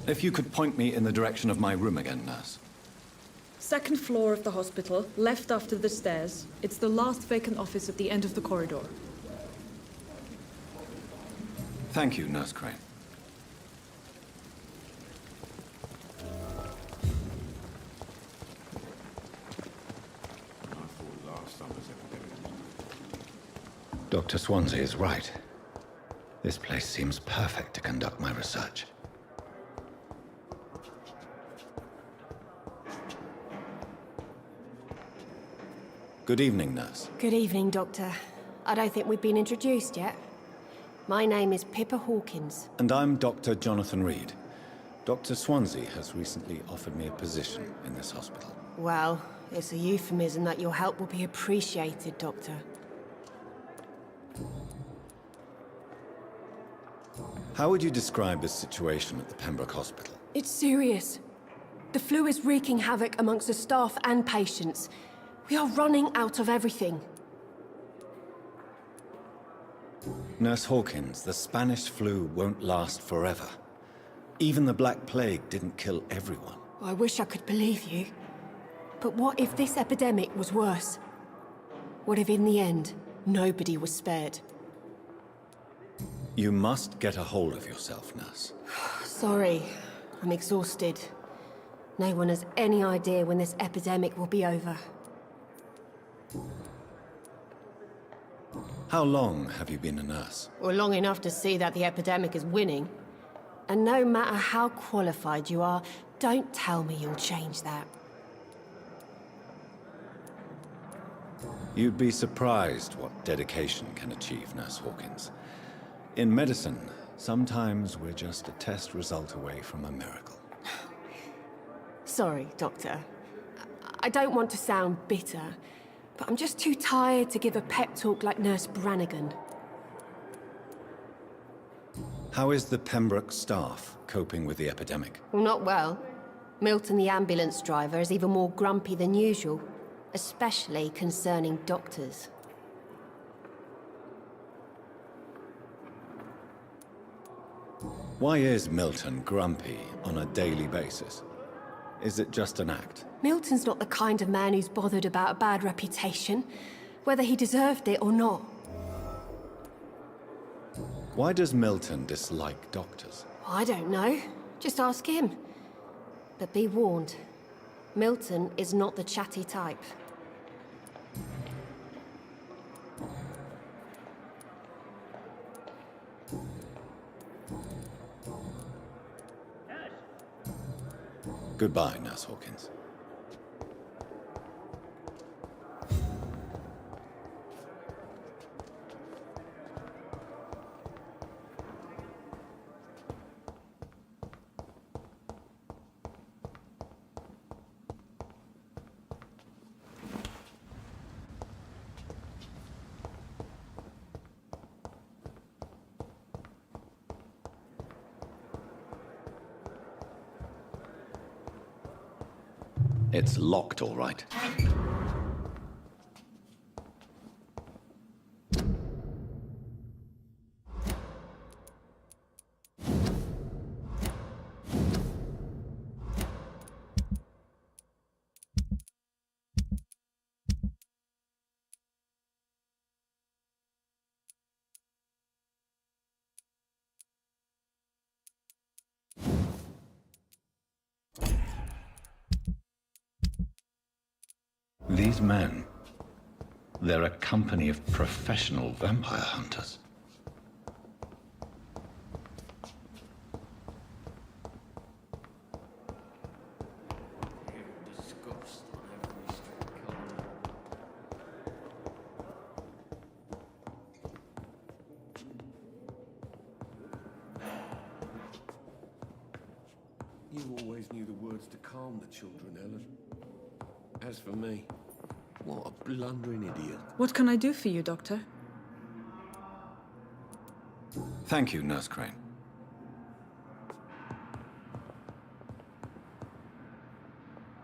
If you could point me in the direction of my room again, nurse. Second floor of the hospital, left after the stairs. It's the last vacant office at the end of the corridor. Thank you, Nurse Crane. Dr. Swansea is right. This place seems perfect to conduct my research. Good evening, nurse. Good evening, Doctor. I don't think we've been introduced yet. My name is Pippa Hawkins. And I'm Dr. Jonathan Reid. Dr. Swansea has recently offered me a position in this hospital. Well, it's a euphemism that your help will be appreciated, Doctor. How would you describe the situation at the Pembroke Hospital? It's serious. The flu is wreaking havoc amongst the staff and patients. We are running out of everything. Nurse Hawkins, the Spanish flu won't last forever. Even the Black Plague didn't kill everyone. I wish I could believe you. But what if this epidemic was worse? What if in the end, nobody was spared? You must get a hold of yourself, nurse. Sorry, I'm exhausted. No one has any idea when this epidemic will be over. How long have you been a nurse? Well, long enough to see that the epidemic is winning. And no matter how qualified you are, don't tell me you'll change that. You'd be surprised what dedication can achieve, Nurse Hawkins. In medicine, sometimes we're just a test result away from a miracle. Sorry, Doctor. I don't want to sound bitter, but I'm just too tired to give a pep talk like Nurse Brannigan. How is the Pembroke staff coping with the epidemic? Well, not well. Milton, the ambulance driver, is even more grumpy than usual, especially concerning doctors. Why is Milton grumpy on a daily basis? Is it just an act? Milton's not the kind of man who's bothered about a bad reputation, whether he deserved it or not. Why does Milton dislike doctors? I don't know. Just ask him. But be warned. Milton is not the chatty type. Goodbye, Nurse Hawkins. It's locked, all right. These men, they're a company of professional vampire hunters. You always knew the words to calm the children, Ellen. As for me, what a blundering idiot. What can I do for you, Doctor? Thank you, Nurse Crane.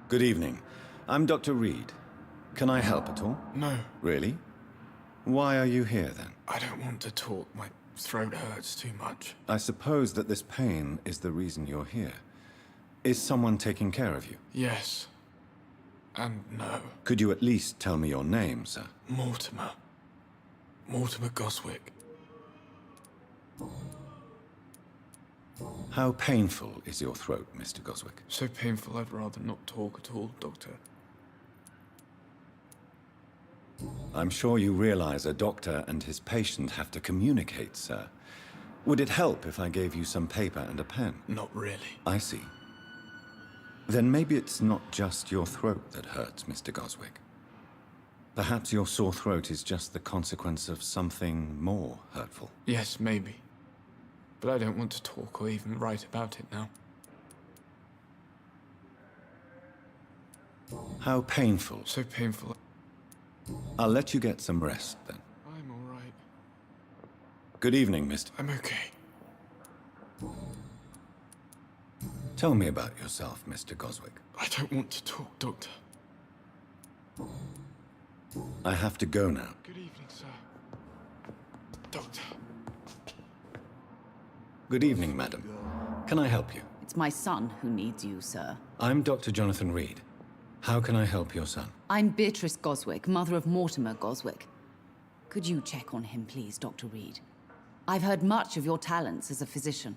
Good evening. I'm Dr. Reid. Can I help at all? No. Really? Why are you here, then? I don't want to talk. My throat hurts too much. I suppose that this pain is the reason you're here. Is someone taking care of you? Yes. And no. Could you at least tell me your name, sir? Mortimer. Mortimer Goswick. How painful is your throat, Mr. Goswick? So painful I'd rather not talk at all, Doctor. I'm sure you realize a doctor and his patient have to communicate, sir. Would it help if I gave you some paper and a pen? Not really. I see. Then maybe it's not just your throat that hurts, Mr. Goswick. Perhaps your sore throat is just the consequence of something more hurtful. Yes, maybe. But I don't want to talk or even write about it now. How painful. So painful. I'll let you get some rest, then. I'm all right. Good evening, Mr. I'm okay. Tell me about yourself, Mr. Goswick. I don't want to talk, Doctor. I have to go now. Good evening, sir. Doctor. Good evening, madam. Can I help you? It's my son who needs you, sir. I'm Dr. Jonathan Reid. How can I help your son? I'm Beatrice Goswick, mother of Mortimer Goswick. Could you check on him, please, Dr. Reid? I've heard much of your talents as a physician.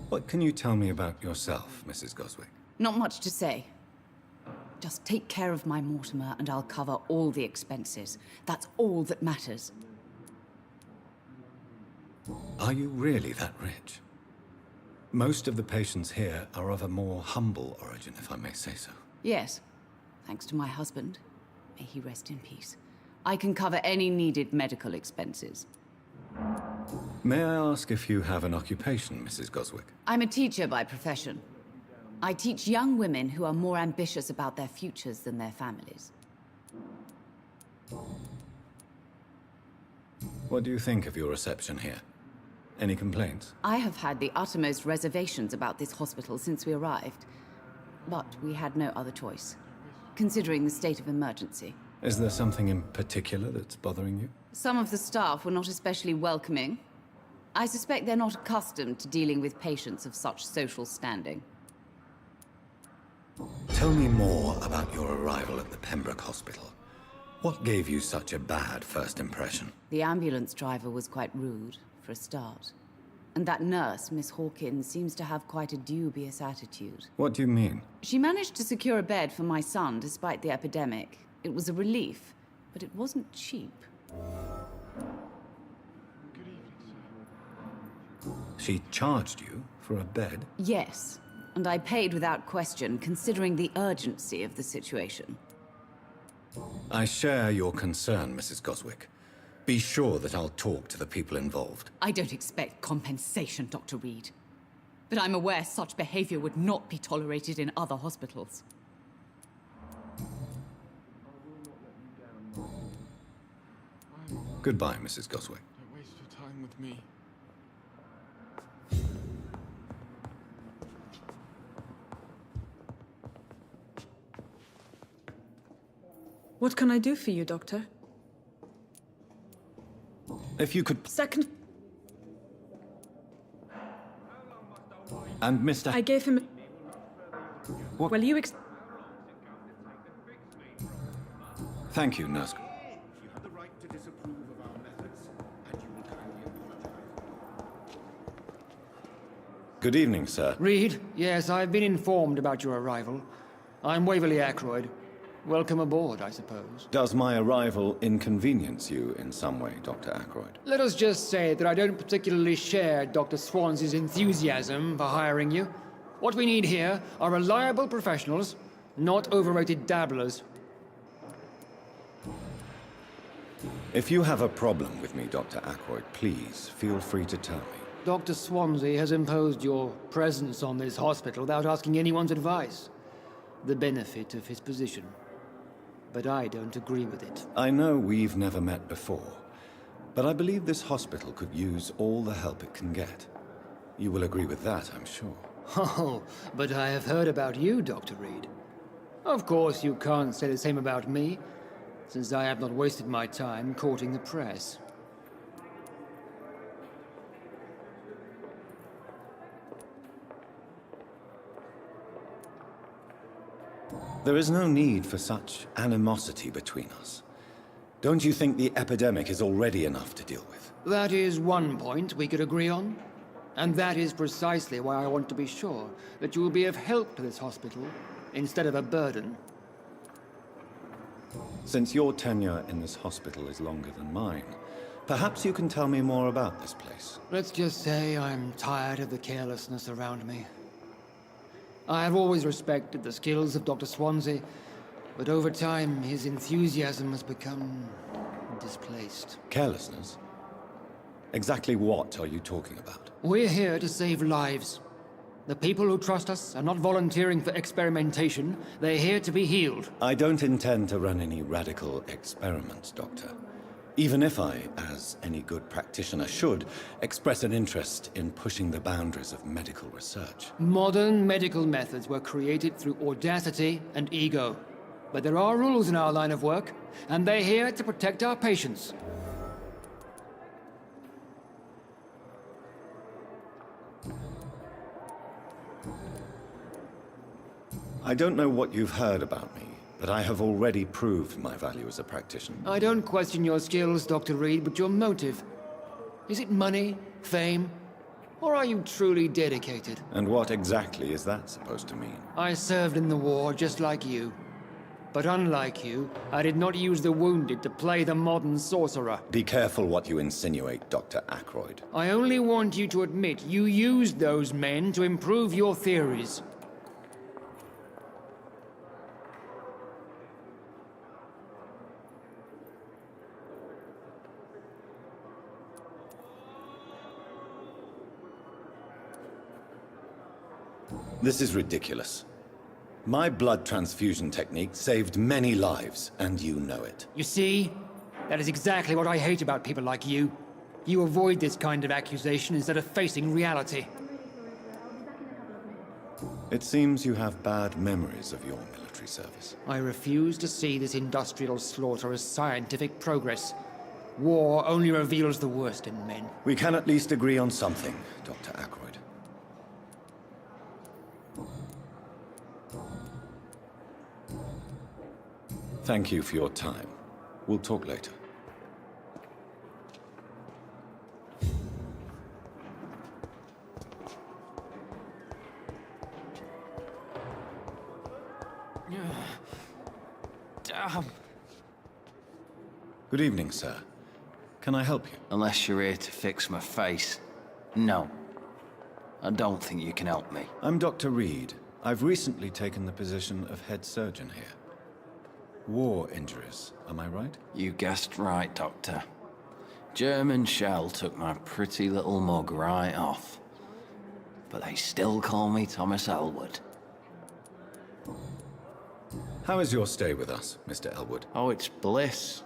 What can you tell me about yourself, Mrs. Goswick? Not much to say. Just take care of my Mortimer and I'll cover all the expenses. That's all that matters. Are you really that rich? Most of the patients here are of a more humble origin, if I may say so. Yes, thanks to my husband. May he rest in peace. I can cover any needed medical expenses. May I ask if you have an occupation, Mrs. Goswick? I'm a teacher by profession. I teach young women who are more ambitious about their futures than their families. What do you think of your reception here? Any complaints? I have had the uttermost reservations about this hospital since we arrived. But we had no other choice, considering the state of emergency. Is there something in particular that's bothering you? Some of the staff were not especially welcoming. I suspect they're not accustomed to dealing with patients of such social standing. Tell me more about your arrival at the Pembroke Hospital. What gave you such a bad first impression? The ambulance driver was quite rude, for a start. And that nurse, Miss Hawkins, seems to have quite a dubious attitude. What do you mean? She managed to secure a bed for my son despite the epidemic. It was a relief, but it wasn't cheap. She charged you for a bed? Yes, and I paid without question, considering the urgency of the situation. I share your concern, Mrs. Goswick. Be sure that I'll talk to the people involved. I don't expect compensation, Dr. Reid. But I'm aware such behavior would not be tolerated in other hospitals. Goodbye, Mrs. Goswick. Don't waste your time with me. What can I do for you, Doctor? If you could... Second... And Mr... I gave him... What? Well, you Thank you, Nurse. You have the right to disapprove of our methods, and you will kindly apologize. Good evening, sir. Reid, yes, I've been informed about your arrival. I'm Waverly Ackroyd. Welcome aboard, I suppose. Does my arrival inconvenience you in some way, Dr. Ackroyd? Let us just say that I don't particularly share Dr. Swansea's enthusiasm for hiring you. What we need here are reliable professionals, not overrated dabblers. If you have a problem with me, Dr. Ackroyd, please feel free to tell me. Dr. Swansea has imposed your presence on this hospital without asking anyone's advice. The benefit of his position. But I don't agree with it. I know we've never met before, but I believe this hospital could use all the help it can get. You will agree with that, I'm sure. Oh, but I have heard about you, Dr. Reid. Of course, you can't say the same about me, since I have not wasted my time courting the press. There is no need for such animosity between us. Don't you think the epidemic is already enough to deal with? That is one point we could agree on. And that is precisely why I want to be sure that you will be of help to this hospital, instead of a burden. Since your tenure in this hospital is longer than mine, perhaps you can tell me more about this place. Let's just say I'm tired of the carelessness around me. I have always respected the skills of Dr. Swansea, but over time his enthusiasm has become displaced. Carelessness? Exactly what are you talking about? We're here to save lives. The people who trust us are not volunteering for experimentation. They're here to be healed. I don't intend to run any radical experiments, Doctor. Even if I, as any good practitioner should, express an interest in pushing the boundaries of medical research. Modern medical methods were created through audacity and ego. But there are rules in our line of work, and they're here to protect our patients. I don't know what you've heard about me, but I have already proved my value as a practitioner. I don't question your skills, Dr. Reid, but your motive. Is it money, fame, or are you truly dedicated? And what exactly is that supposed to mean? I served in the war just like you. But unlike you, I did not use the wounded to play the modern sorcerer. Be careful what you insinuate, Dr. Ackroyd. I only want you to admit you used those men to improve your theories. This is ridiculous. My blood transfusion technique saved many lives, and you know it. You see? That is exactly what I hate about people like you. You avoid this kind of accusation instead of facing reality. It seems you have bad memories of your military service. I refuse to see this industrial slaughter as scientific progress. War only reveals the worst in men. We can at least agree on something, Dr. Ackroyd. Thank you for your time. We'll talk later. Damn. Good evening, sir. Can I help you? Unless you're here to fix my face. No. I don't think you can help me. I'm Dr. Reid. I've recently taken the position of head surgeon here. War injuries, am I right? You guessed right, Doctor. German shell took my pretty little mug right off. But they still call me Thomas Elwood. How is your stay with us, Mr. Elwood? Oh, it's bliss.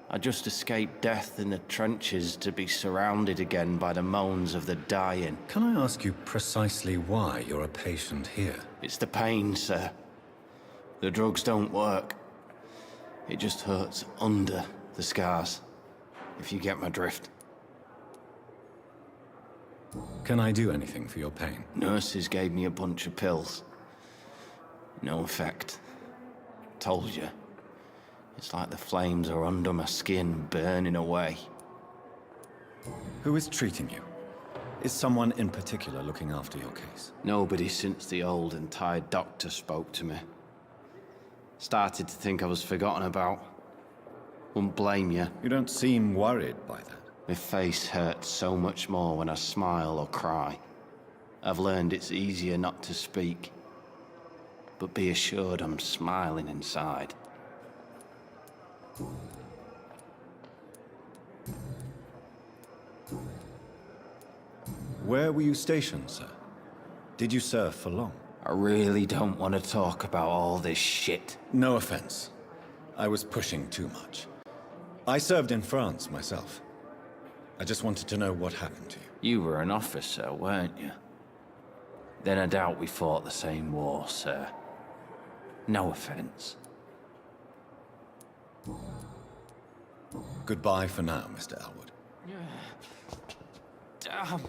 I just escaped death in the trenches to be surrounded again by the moans of the dying. Can I ask you precisely why you're a patient here? It's the pain, sir. The drugs don't work. It just hurts under the scars, if you get my drift. Can I do anything for your pain? Nurses gave me a bunch of pills. No effect. Told you. It's like the flames are under my skin, burning away. Who is treating you? Is someone in particular looking after your case? Nobody since the old and tired doctor spoke to me. Started to think I was forgotten about. Wouldn't blame you. You don't seem worried by that. My face hurts so much more when I smile or cry. I've learned it's easier not to speak. But be assured I'm smiling inside. Where were you stationed, sir? Did you serve for long? I really don't want to talk about all this shit. No offense. I was pushing too much. I served in France myself. I just wanted to know what happened to you. You were an officer, weren't you? Then I doubt we fought the same war, sir. No offense. Goodbye for now, Mr. Elwood. Damn.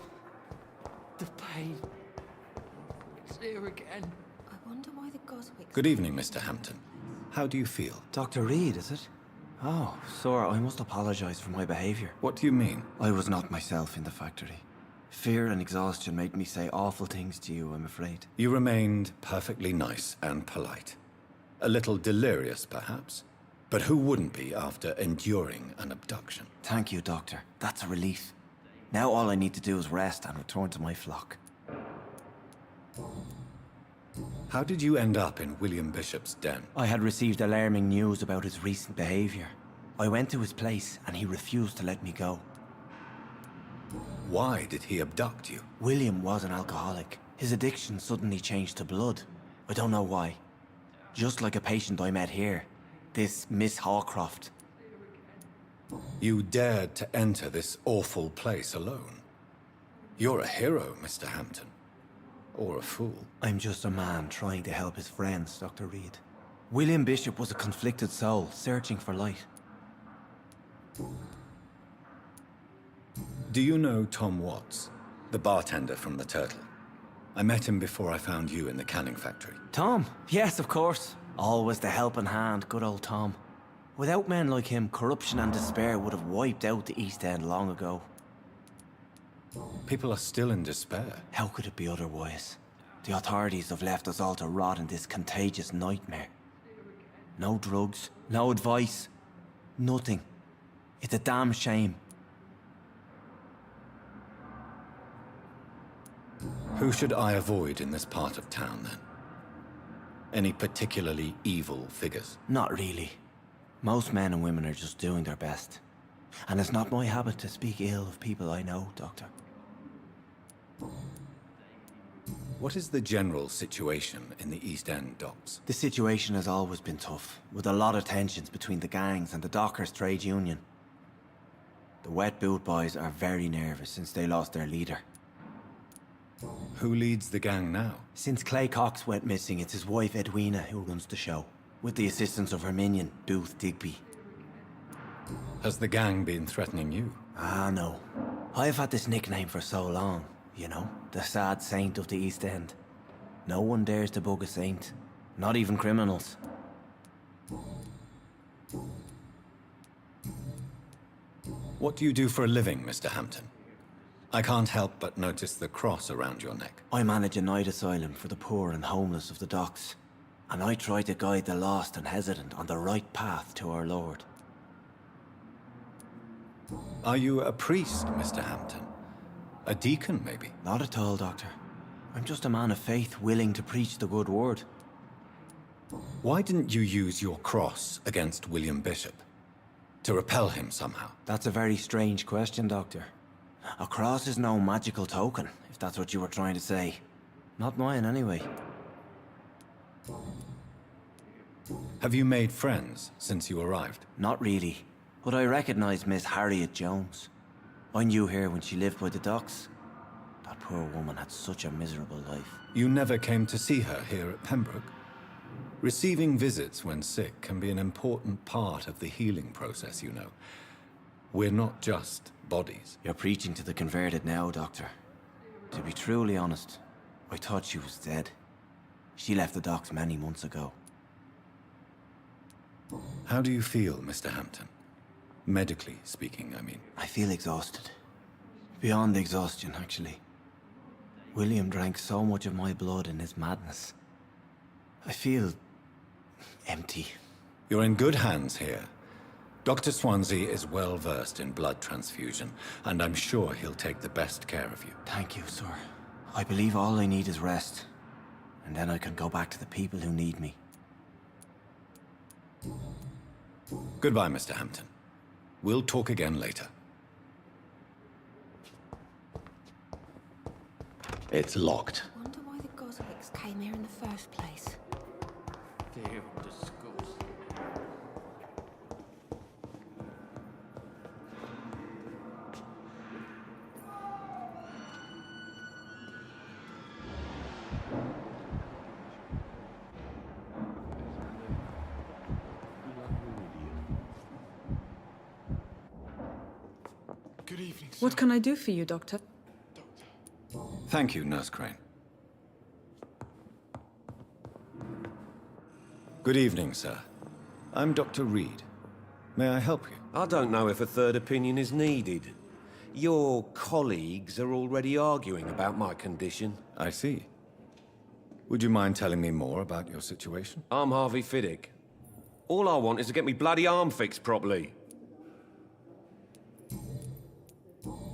The pain. It's here again. I wonder why the Goswicks... Good evening, Mr. Hampton. How do you feel? Dr. Reid, is it? Oh, Sora, I must apologize for my behavior. What do you mean? I was not myself in the factory. Fear and exhaustion made me say awful things to you, I'm afraid. You remained perfectly nice and polite. A little delirious, perhaps. But who wouldn't be after enduring an abduction? Thank you, Doctor. That's a relief. Now all I need to do is rest and return to my flock. How did you end up in William Bishop's den? I had received alarming news about his recent behavior. I went to his place and he refused to let me go. Why did he abduct you? William was an alcoholic. His addiction suddenly changed to blood. I don't know why. Just like a patient I met here. This Miss Hawcroft. You dared to enter this awful place alone. You're a hero, Mr. Hampton. Or a fool. I'm just a man trying to help his friends, Dr. Reid. William Bishop was a conflicted soul, searching for light. Do you know Tom Watts, the bartender from the Turtle? I met him before I found you in the canning factory. Tom? Yes, of course. Always the helping hand, good old Tom. Without men like him, corruption and despair would have wiped out the East End long ago. People are still in despair. How could it be otherwise? The authorities have left us all to rot in this contagious nightmare. No drugs, no advice, nothing. It's a damn shame. Who should I avoid in this part of town, then? Any particularly evil figures? Not really. Most men and women are just doing their best. And it's not my habit to speak ill of people I know, Doctor. What is the general situation in the East End docks? The situation has always been tough, with a lot of tensions between the gangs and the Dockers' trade union. The Wet Boot Boys are very nervous since they lost their leader. Who leads the gang now? Since Clay Cox went missing, it's his wife Edwina who runs the show, with the assistance of her minion, Booth Digby. Has the gang been threatening you? Ah, no. I've had this nickname for so long, you know, the sad saint of the East End. No one dares to bug a saint, not even criminals. What do you do for a living, Mr. Hampton? I can't help but notice the cross around your neck. I manage a night asylum for the poor and homeless of the docks. And I try to guide the lost and hesitant on the right path to our Lord. Are you a priest, Mr. Hampton? A deacon, maybe? Not at all, Doctor. I'm just a man of faith willing to preach the good word. Why didn't you use your cross against William Bishop? To repel him somehow? That's a very strange question, Doctor. A cross is no magical token, if that's what you were trying to say. Not mine, anyway. Have you made friends since you arrived? Not really, but I recognize Miss Harriet Jones. I knew her when she lived by the docks. That poor woman had such a miserable life. You never came to see her here at Pembroke? Receiving visits when sick can be an important part of the healing process, you know. We're not just bodies. You're preaching to the converted now, Doctor. To be truly honest, I thought she was dead. She left the docks many months ago. How do you feel, Mr. Hampton? Medically speaking, I mean. I feel exhausted. Beyond exhaustion, actually. William drank so much of my blood in his madness. I feel empty. You're in good hands here. Dr. Swansea is well versed in blood transfusion, and I'm sure he'll take the best care of you. Thank you, sir. I believe all I need is rest. And then I can go back to the people who need me. Goodbye, Mr. Hampton. We'll talk again later. It's locked. I wonder why the Goswicks came here in the first place. They're disgusting. Good evening, sir. What can I do for you, Doctor? Thank you, Nurse Crane. Good evening, sir. I'm Dr. Reid. May I help you? I don't know if a third opinion is needed. Your colleagues are already arguing about my condition. I see. Would you mind telling me more about your situation? I'm Harvey Fiddick. All I want is to get me bloody arm fixed properly.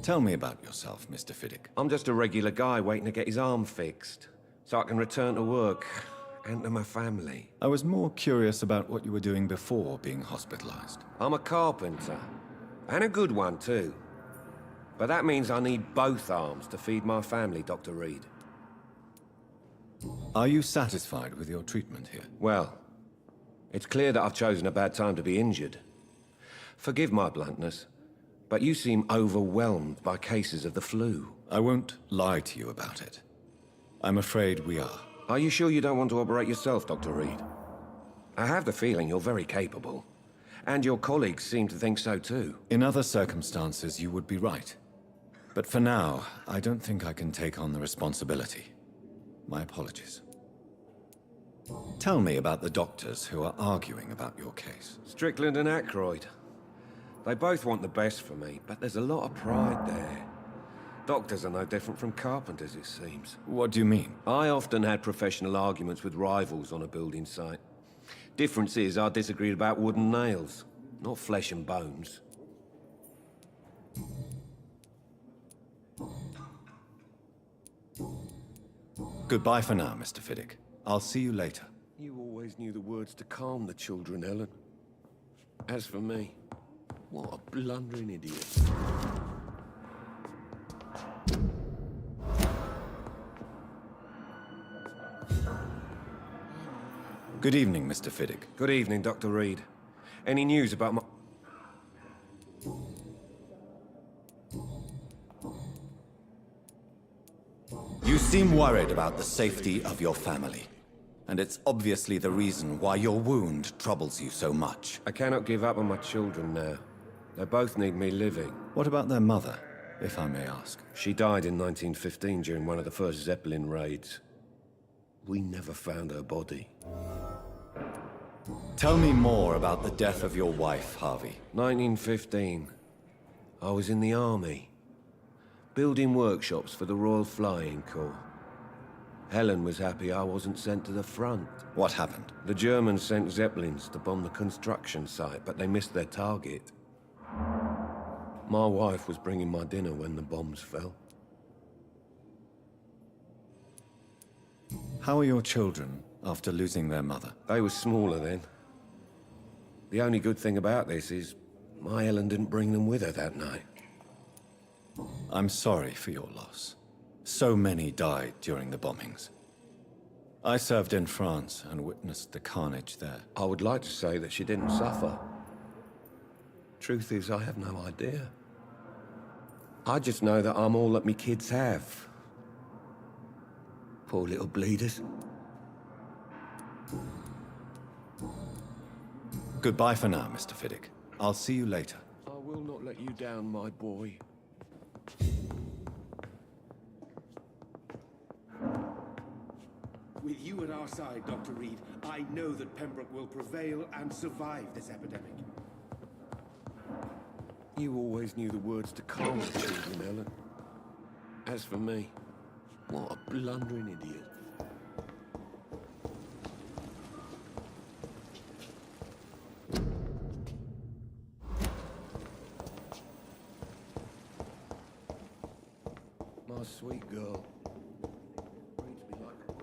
Tell me about yourself, Mr. Fiddick. I'm just a regular guy waiting to get his arm fixed, so I can return to work and to my family. I was more curious about what you were doing before being hospitalized. I'm a carpenter, and a good one too. But that means I need both arms to feed my family, Dr. Reid. Are you satisfied with your treatment here? Well, it's clear that I've chosen a bad time to be injured. Forgive my bluntness, but you seem overwhelmed by cases of the flu. I won't lie to you about it. I'm afraid we are. Are you sure you don't want to operate yourself, Dr. Reid? I have the feeling you're very capable. And your colleagues seem to think so too. In other circumstances, you would be right. But for now, I don't think I can take on the responsibility. My apologies. Tell me about the doctors who are arguing about your case. Strickland and Aykroyd. They both want the best for me, but there's a lot of pride there. Doctors are no different from carpenters, it seems. What do you mean? I often had professional arguments with rivals on a building site. Difference is, I disagreed about wooden nails, not flesh and bones. Goodbye for now, Mr. Fiddick. I'll see you later. You always knew the words to calm the children, Helen. As for me, what a blundering idiot. Good evening, Mr. Fiddick. Good evening, Dr. Reid. Any news about my... You seem worried about the safety of your family. And it's obviously the reason why your wound troubles you so much. I cannot give up on my children now. They both need me living. What about their mother, if I may ask? She died in 1915 during one of the first Zeppelin raids. We never found her body. Tell me more about the death of your wife, Harvey. 1915. I was in the army, building workshops for the Royal Flying Corps. Helen was happy I wasn't sent to the front. What happened? The Germans sent Zeppelins to bomb the construction site, but they missed their target. My wife was bringing my dinner when the bombs fell. How are your children after losing their mother? They were smaller then. The only good thing about this is my Helen didn't bring them with her that night. I'm sorry for your loss. So many died during the bombings. I served in France and witnessed the carnage there. I would like to say that she didn't suffer. Truth is, I have no idea. I just know that I'm all that me kids have. Poor little bleeders. Goodbye for now, Mr. Fiddick. I'll see you later. I will not let you down, my boy. With you at our side, Dr. Reid, I know that Pembroke will prevail and survive this epidemic. You always knew the words to calm the children, Helen. As for me, what a blundering idiot. My sweet girl. Brings me like a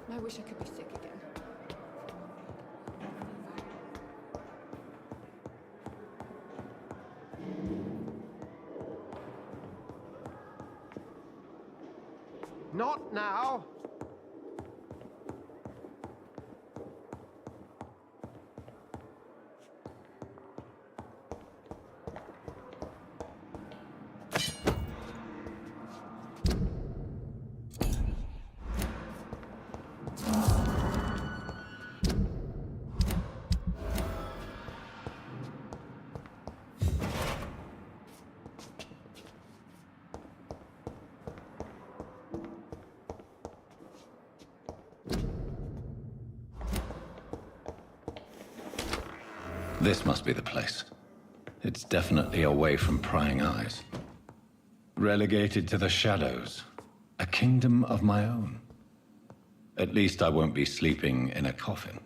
I wish I could be sick again. Not now! This must be the place. It's definitely away from prying eyes. Relegated to the shadows. A kingdom of my own. At least I won't be sleeping in a coffin.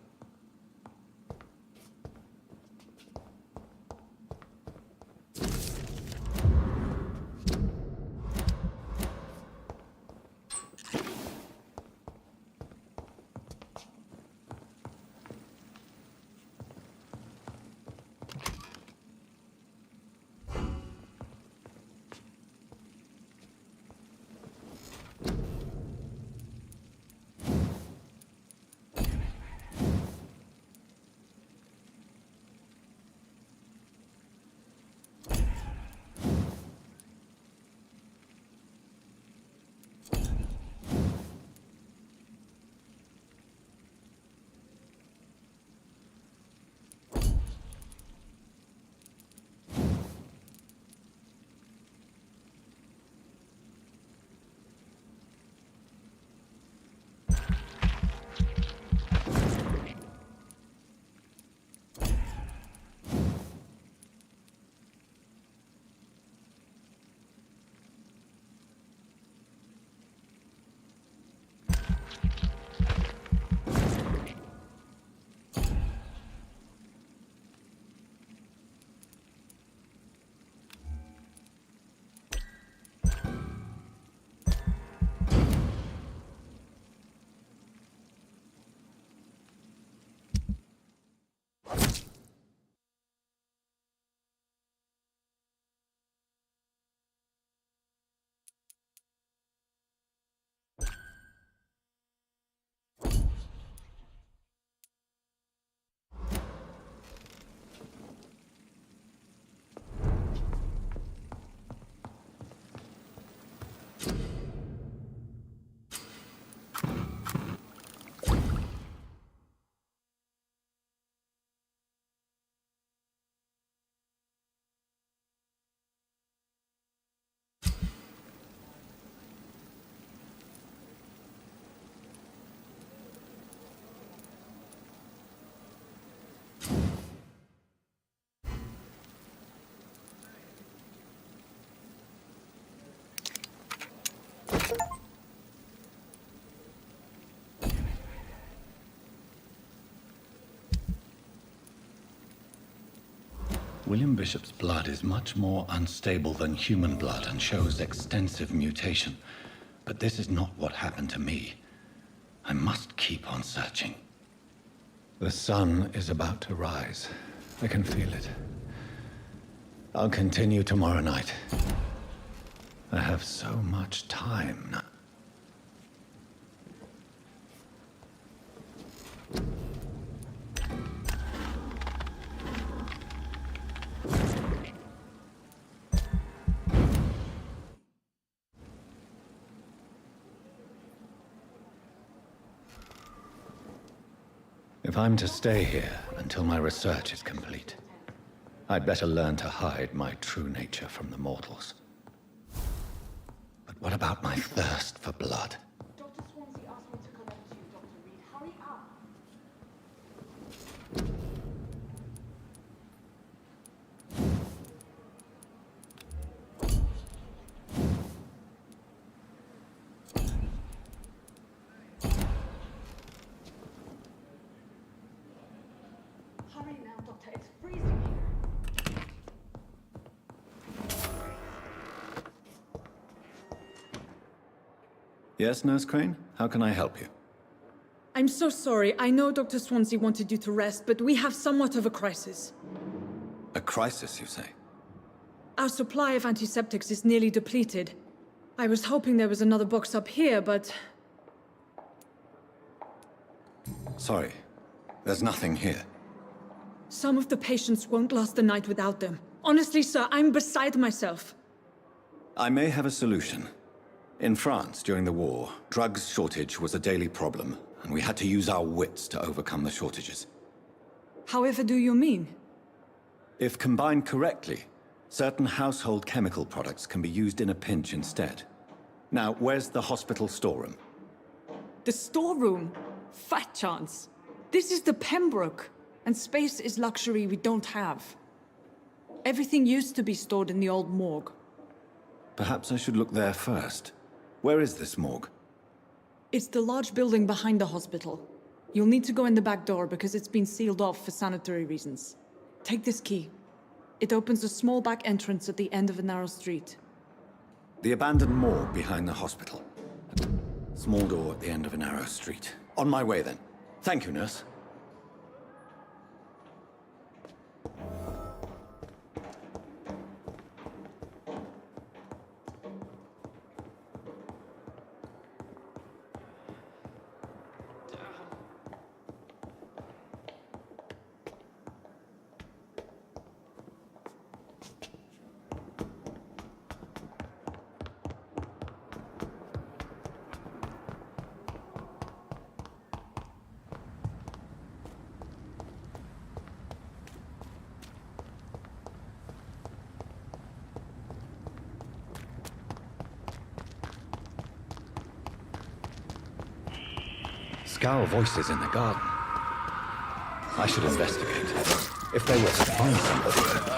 William Bishop's blood is much more unstable than human blood and shows extensive mutation. But this is not what happened to me. I must keep on searching. The sun is about to rise. I can feel it. I'll continue tomorrow night. I have so much time now. If I'm to stay here until my research is complete, I'd better learn to hide my true nature from the mortals. But what about my thirst for blood? Dr. Swansea asked me to connect you, Dr. Reid. Hurry up! Hurry now, Doctor. It's freezing here. Yes, Nurse Crane? How can I help you? I'm so sorry. I know Dr. Swansea wanted you to rest, but we have somewhat of a crisis. A crisis, you say? Our supply of antiseptics is nearly depleted. I was hoping there was another box up here, but... Sorry. There's nothing here. some of the patients won't last the night without them. Honestly, sir, I'm beside myself. I may have a solution. In France, during the war, drugs shortage was a daily problem, and we had to use our wits to overcome the shortages. However do you mean? If combined correctly, certain household chemical products can be used in a pinch instead. Now, where's the hospital storeroom? The storeroom? Fat chance. This is the Pembroke, and space is luxury we don't have. Everything used to be stored in the old morgue. Perhaps I should look there first. Where is this morgue? It's the large building behind the hospital. You'll need to go in the back door because it's been sealed off for sanitary reasons. Take this key. It opens a small back entrance at the end of a narrow street. The abandoned morgue behind the hospital. Small door at the end of a narrow street. On my way then. Thank you, nurse. Scowl voices in the garden. I should investigate. If they were to find somebody.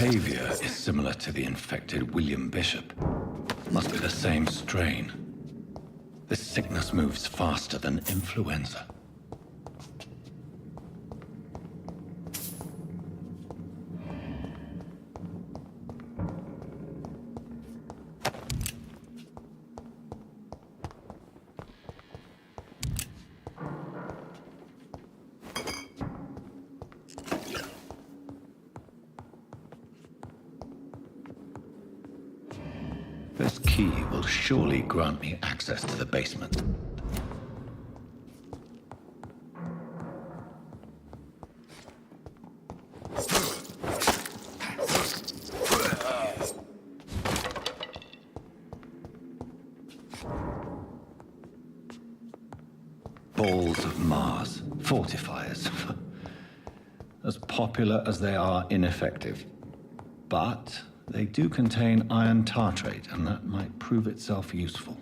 behavior is similar to the infected William Bishop. Must be the same strain. This sickness moves faster than influenza. This key will surely grant me access to the basement. Balls of Mars, fortifiers. As popular as they are ineffective. But they do contain iron tartrate, and that might prove itself useful.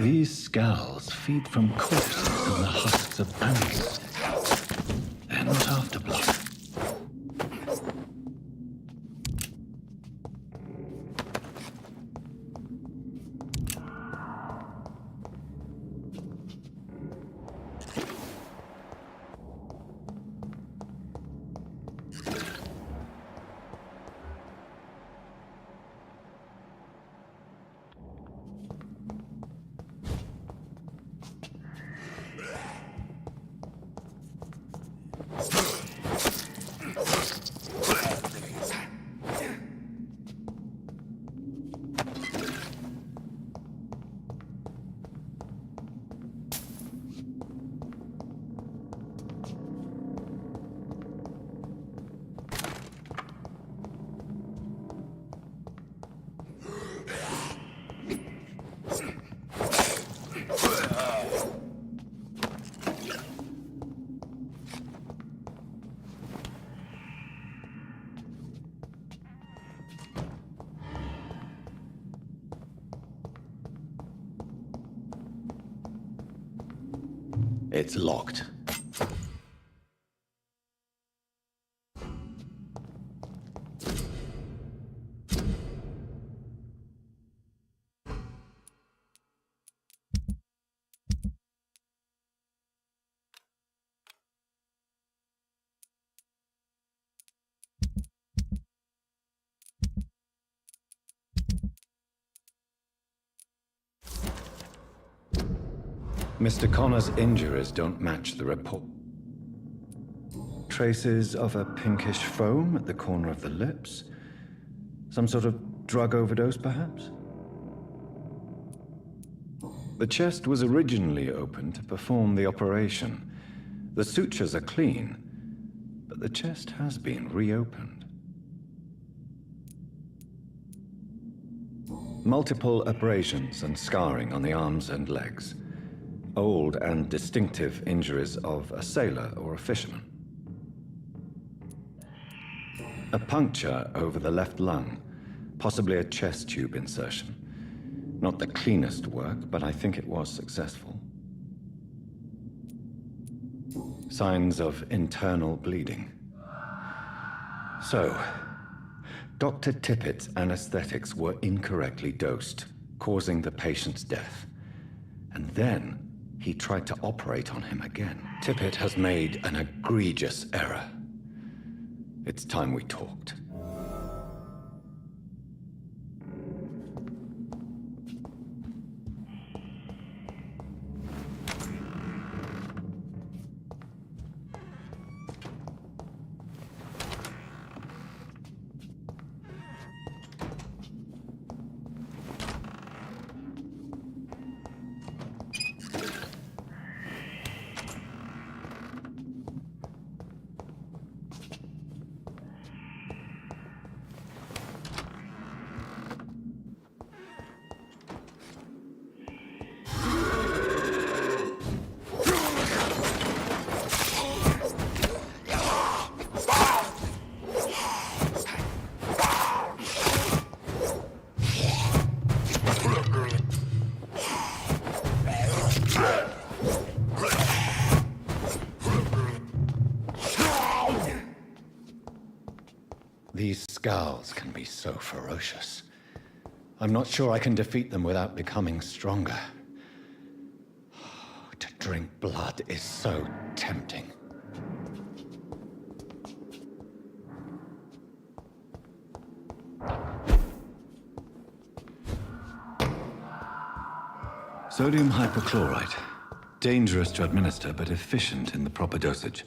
These scowls feed from corpses and the husks of animals. They're not after blood. It's locked. Mr. Connor's injuries don't match the report. Traces of a pinkish foam at the corner of the lips. Some sort of drug overdose, perhaps? The chest was originally opened to perform the operation. The sutures are clean, but the chest has been reopened. Multiple abrasions and scarring on the arms and legs. Old and distinctive injuries of a sailor or a fisherman. A puncture over the left lung, possibly a chest tube insertion. Not the cleanest work, but I think it was successful. Signs of internal bleeding. So, Dr. Tippett's anesthetics were incorrectly dosed, causing the patient's death. And then he tried to operate on him again. Tippett has made an egregious error. It's time we talked. Scowls can be so ferocious. I'm not sure I can defeat them without becoming stronger. To drink blood is so tempting. Sodium hypochlorite. Dangerous to administer, but efficient in the proper dosage.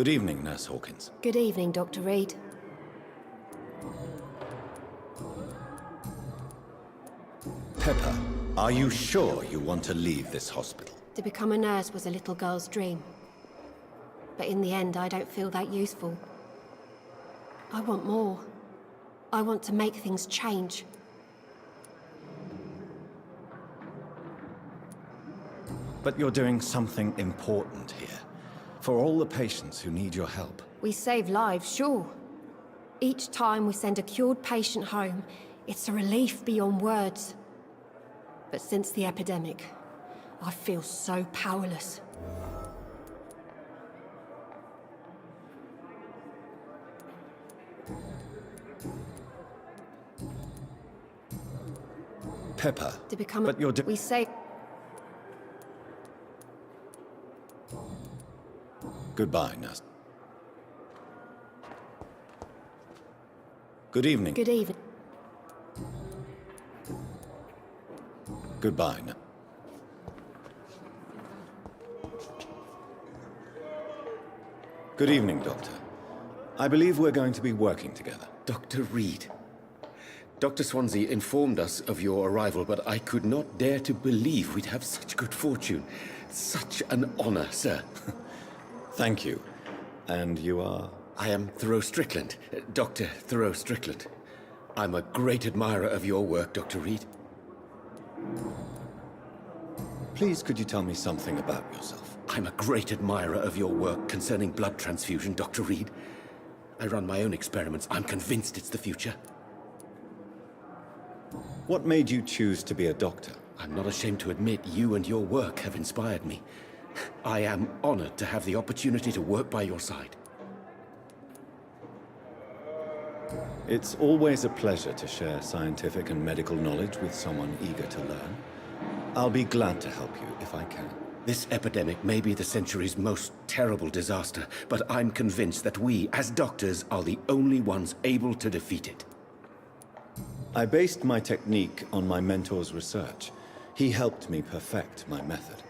Good evening, Nurse Hawkins. Good evening, Dr. Reid. Pepper, are you sure you want to leave this hospital? To become a nurse was a little girl's dream. But in the end, I don't feel that useful. I want more. I want to make things change. But you're doing something important here. For all the patients who need your help. We save lives, sure. Each time we send a cured patient home, it's a relief beyond words. But since the epidemic, I feel so powerless. Pepper, To become but you're we save... Goodbye, nurse. Good evening. Good evening. Goodbye, nurse. Good evening, Doctor. I believe we're going to be working together. Dr. Reid. Dr. Swansea informed us of your arrival, but I could not dare to believe we'd have such good fortune. Such an honor, sir. Thank you. And you are? I am Thoreau Strickland, Dr. Thoreau Strickland. I'm a great admirer of your work, Dr. Reid. Please, could you tell me something about yourself? I'm a great admirer of your work concerning blood transfusion, Dr. Reid. I run my own experiments. I'm convinced it's the future. What made you choose to be a doctor? I'm not ashamed to admit you and your work have inspired me. I am honored to have the opportunity to work by your side. It's always a pleasure to share scientific and medical knowledge with someone eager to learn. I'll be glad to help you if I can. This epidemic may be the century's most terrible disaster, but I'm convinced that we, as doctors, are the only ones able to defeat it. I based my technique on my mentor's research. He helped me perfect my method.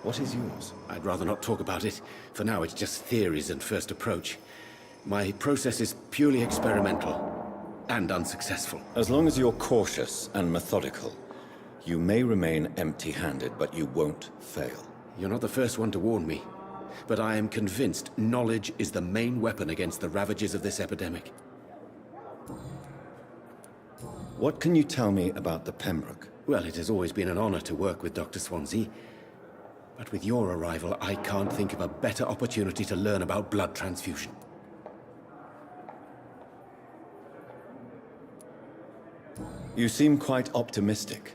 What is yours? I'd rather not talk about it. For now, it's just theories and first approach. My process is purely experimental and unsuccessful. As long as you're cautious and methodical, you may remain empty-handed, but you won't fail. You're not the first one to warn me, but I am convinced knowledge is the main weapon against the ravages of this epidemic. What can you tell me about the Pembroke? Well, it has always been an honor to work with Dr. Swansea. But with your arrival, I can't think of a better opportunity to learn about blood transfusion. You seem quite optimistic.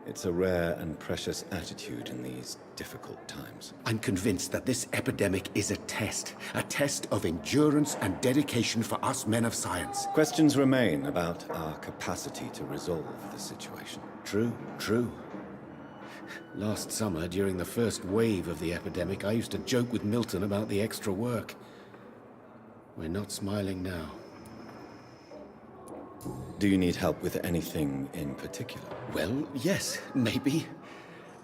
It's a rare and precious attitude in these difficult times. I'm convinced that this epidemic is a test of endurance and dedication for us men of science. Questions remain about our capacity to resolve the situation. True, true. Last summer, during the first wave of the epidemic, I used to joke with Milton about the extra work. We're not smiling now. Do you need help with anything in particular? Well, yes, maybe.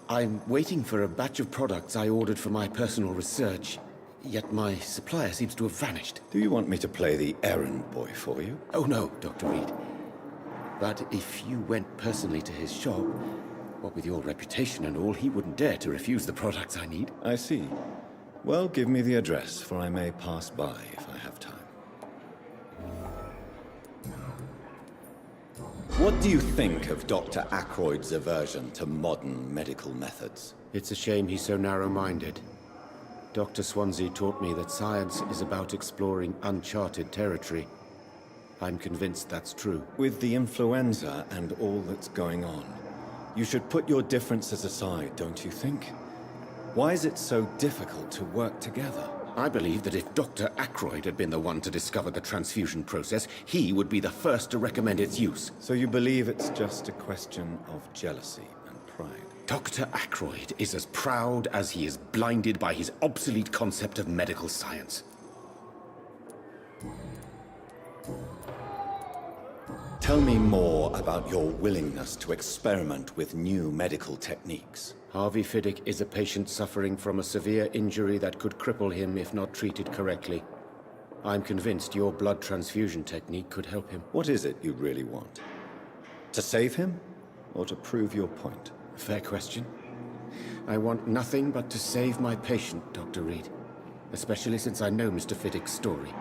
I'm waiting for a batch of products I ordered for my personal research, yet my supplier seems to have vanished. Do you want me to play the errand boy for you? Oh no, Dr. Reid. But if you went personally to his shop, what with your reputation and all, he wouldn't dare to refuse the products I need. I see. Well, give me the address, for I may pass by if I have time. What do you think of Dr. Ackroyd's aversion to modern medical methods? It's a shame he's so narrow-minded. Dr. Swansea taught me that science is about exploring uncharted territory. I'm convinced that's true. With the influenza and all that's going on, you should put your differences aside, don't you think? Why is it so difficult to work together? I believe that if Dr. Ackroyd had been the one to discover the transfusion process, he would be the first to recommend its use. So you believe it's just a question of jealousy and pride? Dr. Ackroyd is as proud as he is blinded by his obsolete concept of medical science. Tell me more about your willingness to experiment with new medical techniques. Harvey Fiddick is a patient suffering from a severe injury that could cripple him if not treated correctly. I'm convinced your blood transfusion technique could help him. What is it you really want? To save him, or to prove your point? Fair question. I want nothing but to save my patient, Dr. Reid. Especially since I know Mr. Fiddick's story.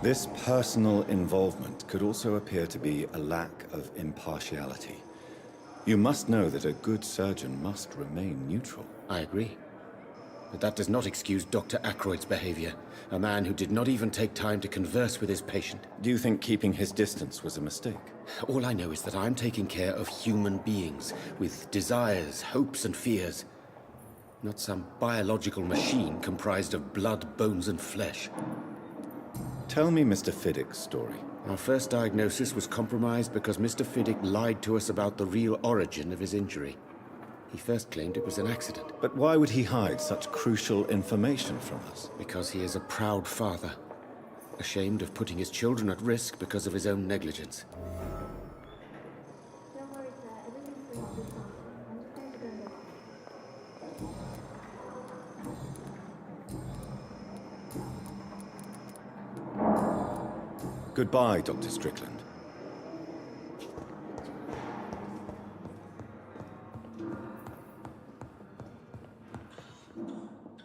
This personal involvement could also appear to be a lack of impartiality. You must know that a good surgeon must remain neutral. I agree. But that does not excuse Dr. Ackroyd's behavior. A man who did not even take time to converse with his patient. Do you think keeping his distance was a mistake? All I know is that I'm taking care of human beings with desires, hopes, and fears. Not some biological machine comprised of blood, bones, and flesh. Tell me Mr. Fiddick's story. Our first diagnosis was compromised because Mr. Fiddick lied to us about the real origin of his injury. He first claimed it was an accident. But why would he hide such crucial information from us? Because he is a proud father, ashamed of putting his children at risk because of his own negligence. Goodbye, Dr. Strickland.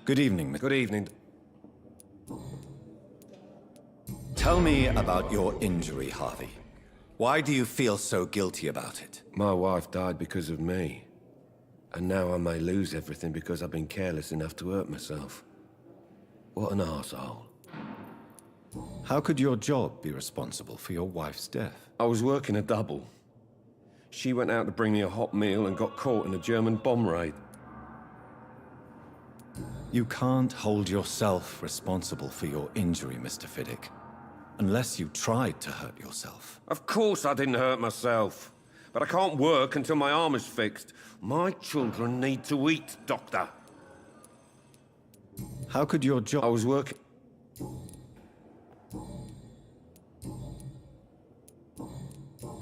Good evening, Mr. Good evening. Tell me about your injury, Harvey. Why do you feel so guilty about it? My wife died because of me. And now I may lose everything because I've been careless enough to hurt myself. What an arsehole. How could your job be responsible for your wife's death? I was working a double. She went out to bring me a hot meal and got caught in a German bomb raid. You can't hold yourself responsible for your injury, Mr. Fiddick. Unless you tried to hurt yourself. Of course I didn't hurt myself. But I can't work until my arm is fixed. My children need to eat, Doctor. How could your job... I was working...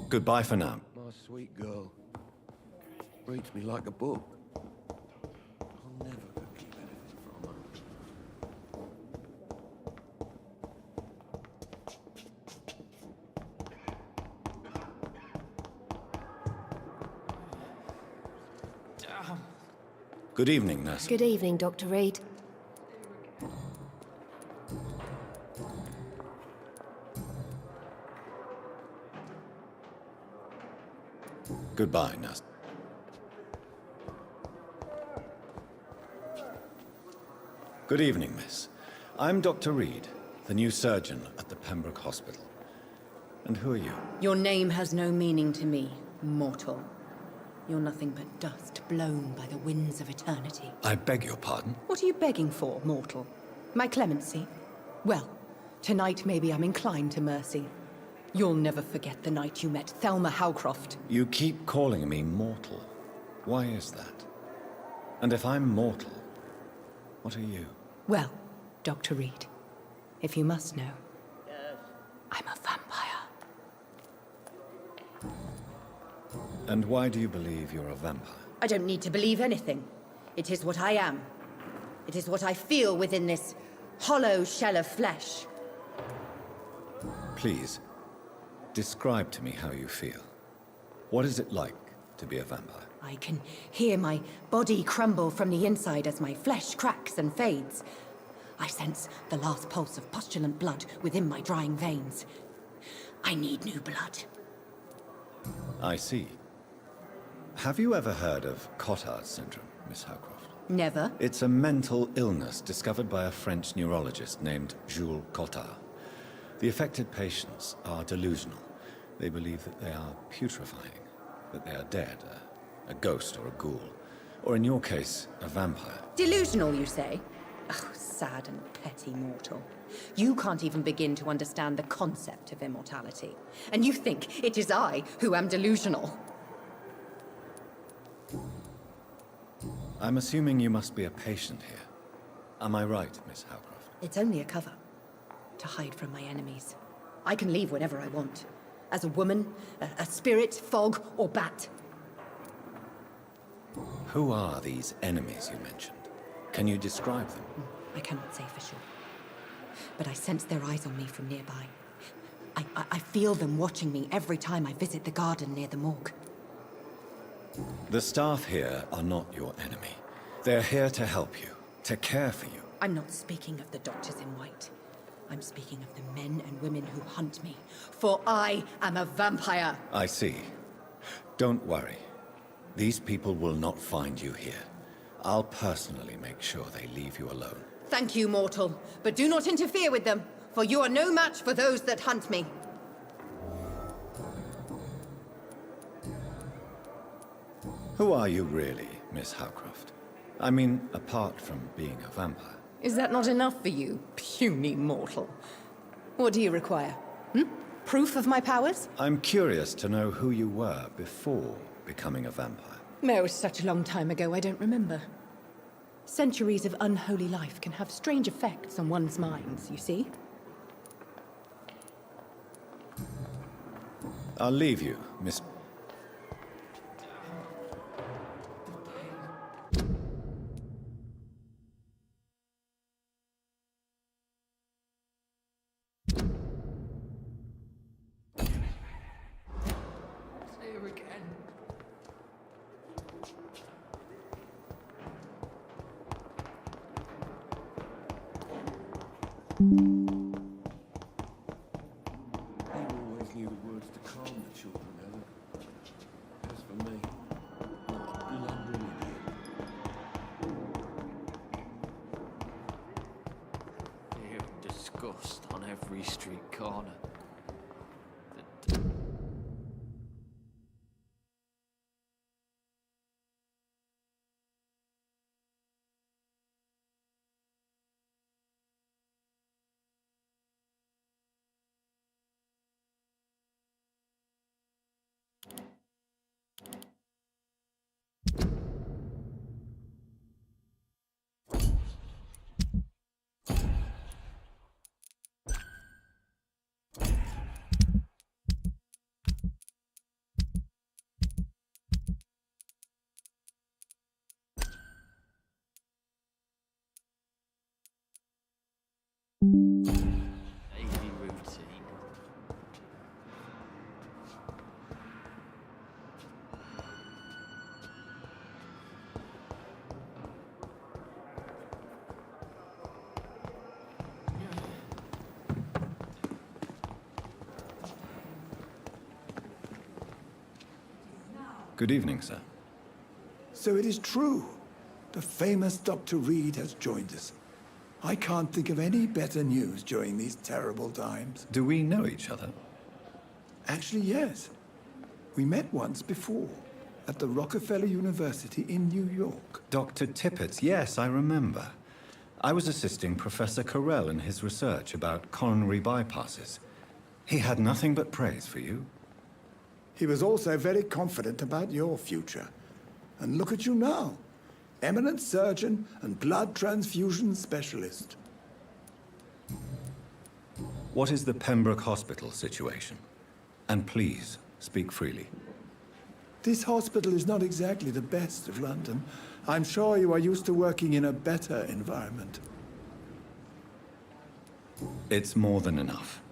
Goodbye for now. My sweet girl reads me like a book. I'll never keep anything from her. Good evening, nurse. Good evening, Dr. Reid. Goodbye, nurse. Good evening, miss. I'm Dr. Reid, the new surgeon at the Pembroke Hospital. And who are you? Your name has no meaning to me, mortal. You're nothing but dust blown by the winds of eternity. I beg your pardon? What are you begging for, mortal? My clemency? Well, tonight maybe I'm inclined to mercy. You'll never forget the night you met Thelma Howcroft. You keep calling me mortal. Why is that? And if I'm mortal, what are you? Well, Dr. Reid, if you must know, I'm a vampire. And why do you believe you're a vampire? I don't need to believe anything. It is what I am. It is what I feel within this hollow shell of flesh. Please, describe to me how you feel. What is it like to be a vampire? I can hear my body crumble from the inside as my flesh cracks and fades. I sense the last pulse of postulant blood within my drying veins. I need new blood. I see. Have you ever heard of Cotard syndrome, Miss Howcroft? Never. It's a mental illness discovered by a French neurologist named Jules Cotard. The affected patients are delusional. They believe that they are putrefying, that they are dead, a ghost or a ghoul, or in your case, a vampire. Delusional, you say? Oh, sad and petty mortal. You can't even begin to understand the concept of immortality. And you think it is I who am delusional. I'm assuming you must be a patient here. Am I right, Miss Howcroft? It's only a cover. To hide from my enemies. I can leave whenever I want. As a woman, a spirit, fog, or bat. Who are these enemies you mentioned? Can you describe them? I cannot say for sure. But I sense their eyes on me from nearby. I feel them watching me every time I visit the garden near the morgue. The staff here are not your enemy. They're here to help you, to care for you. I'm not speaking of the doctors in white. I'm speaking of the men and women who hunt me. For I am a vampire. I see. Don't worry. These people will not find you here. I'll personally make sure they leave you alone. Thank you, mortal, but do not interfere with them, for you are no match for those that hunt me. Who are you really, Miss Howcroft? I mean, apart from being a vampire. Is that not enough for you, puny mortal? What do you require? Hmm? Proof of my powers? I'm curious to know who you were before becoming a vampire. No, it's such a long time ago, I don't remember. Centuries of unholy life can have strange effects on one's minds, you see? I'll leave you, Miss... On every street corner. Daily routine. Good evening, sir. So it is true. The famous Dr. Reid has joined us. I can't think of any better news during these terrible times. Do we know each other? Actually, yes. We met once before, at the Rockefeller University in New York. Dr. Tippett, yes, I remember. I was assisting Professor Carell in his research about coronary bypasses. He had nothing but praise for you. He was also very confident about your future. And look at you now. Eminent surgeon and blood transfusion specialist. What is the Pembroke Hospital situation? And please, speak freely. This hospital is not exactly the best of London. I'm sure you are used to working in a better environment. It's more than enough.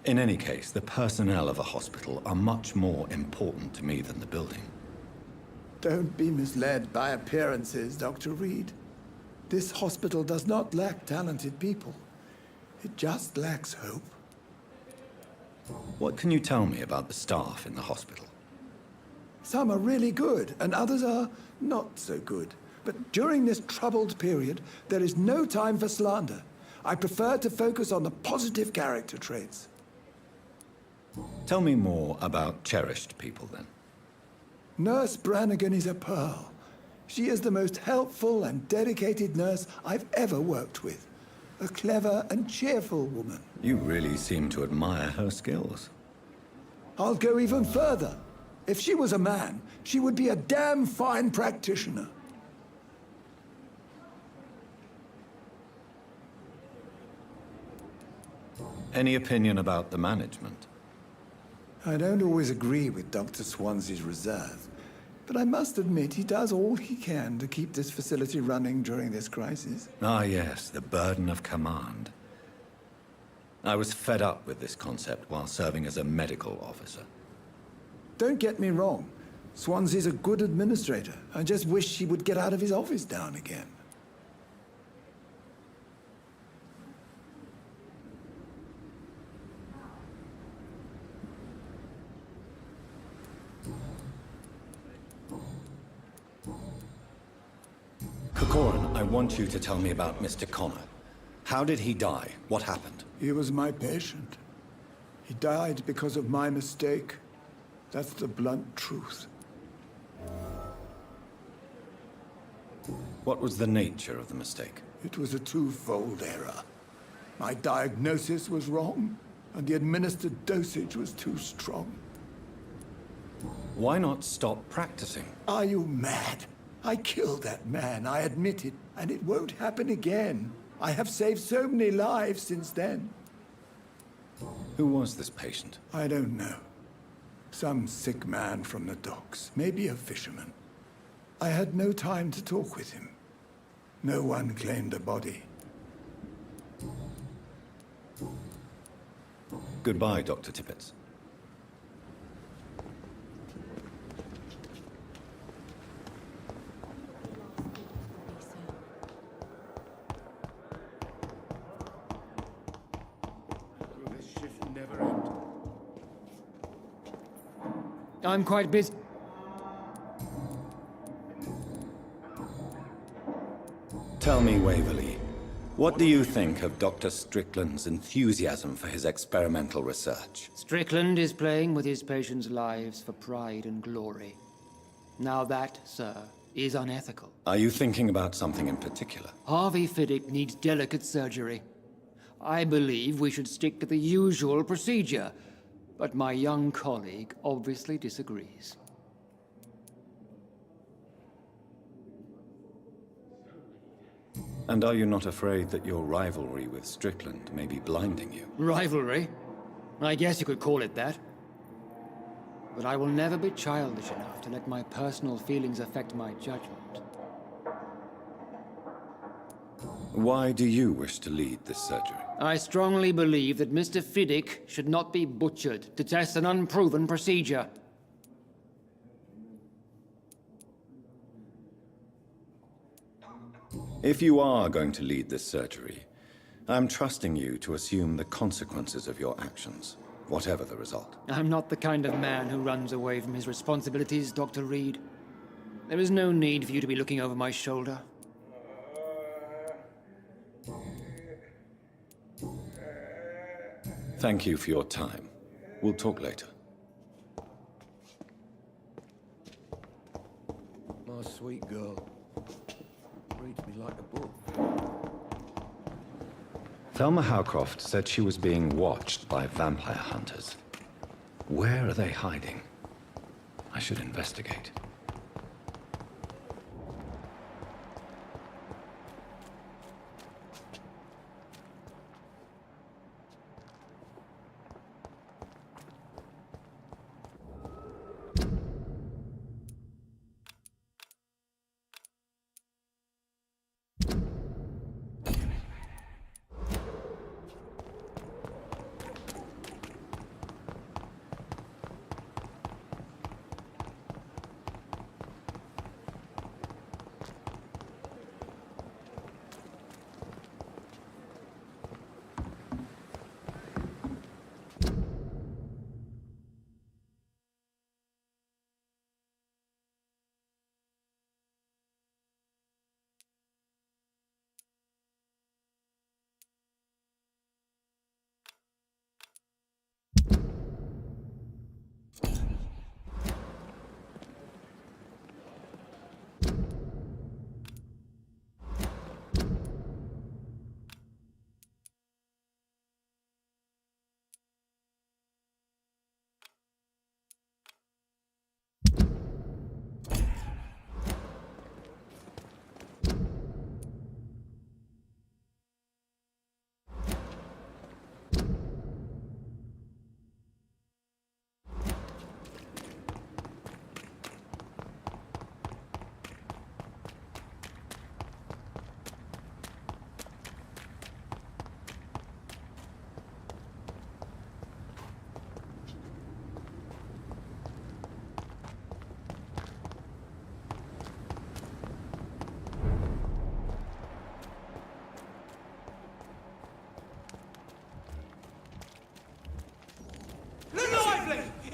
In any case, the personnel of a hospital are much more important to me than the building. Don't be misled by appearances, Dr. Reid. This hospital does not lack talented people. It just lacks hope. What can you tell me about the staff in the hospital? Some are really good, and others are not so good. But during this troubled period, there is no time for slander. I prefer to focus on the positive character traits. Tell me more about cherished people, then. Nurse Brannigan is a pearl. She is the most helpful and dedicated nurse I've ever worked with. A clever and cheerful woman. You really seem to admire her skills. I'll go even further. If she was a man, she would be a damn fine practitioner. Any opinion about the management? I don't always agree with Dr. Swansea's reserve, but I must admit he does all he can to keep this facility running during this crisis. Ah, yes, the burden of command. I was fed up with this concept while serving as a medical officer. Don't get me wrong. Swansea's a good administrator. I just wish he would get out of his office now and again. Corin, I want you to tell me about Mr. Connor. How did he die? What happened? He was my patient. He died because of my mistake. That's the blunt truth. What was the nature of the mistake? It was a twofold error. My diagnosis was wrong, and the administered dosage was too strong. Why not stop practicing? Are you mad? I killed that man, I admit it, and it won't happen again. I have saved so many lives since then. Who was this patient? I don't know. Some sick man from the docks, maybe a fisherman. I had no time to talk with him. No one claimed a body. Goodbye, Dr. Tippett. I'm quite busy. Tell me, Waverly, what do you think of Dr. Strickland's enthusiasm for his experimental research? Strickland is playing with his patients' lives for pride and glory. Now that, sir, is unethical. Are you thinking about something in particular? Harvey Fiddick needs delicate surgery. I believe we should stick to the usual procedure, but my young colleague obviously disagrees. And are you not afraid that your rivalry with Strickland may be blinding you? Rivalry? I guess you could call it that. But I will never be childish enough to let my personal feelings affect my judgment. Why do you wish to lead this surgery? I strongly believe that Mr. Fiddick should not be butchered to test an unproven procedure. If you are going to lead this surgery, I'm trusting you to assume the consequences of your actions, whatever the result. I'm not the kind of man who runs away from his responsibilities, Dr. Reid. There is no need for you to be looking over my shoulder. Thank you for your time. We'll talk later. My sweet girl. Reads me like a book. Thelma Howcroft said she was being watched by vampire hunters. Where are they hiding? I should investigate.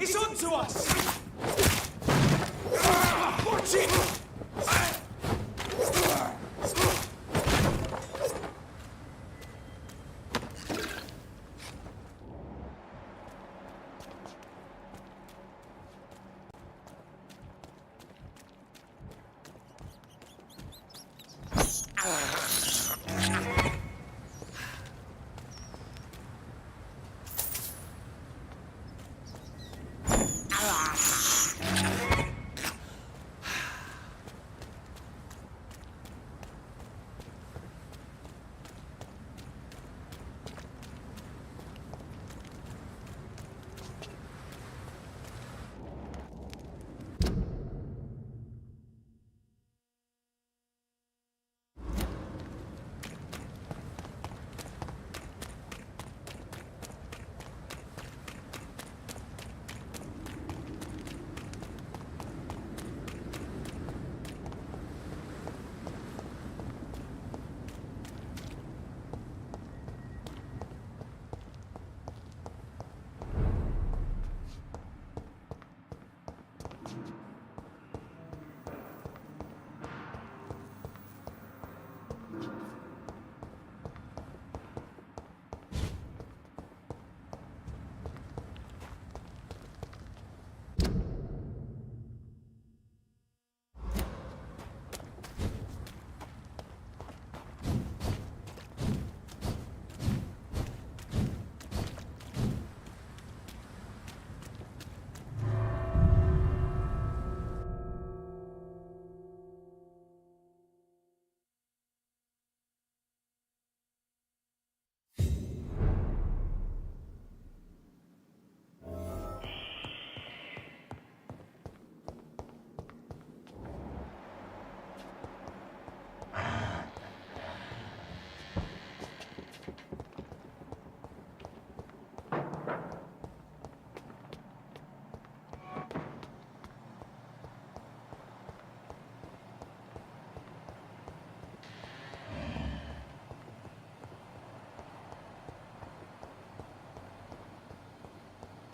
It's onto us! Watch it!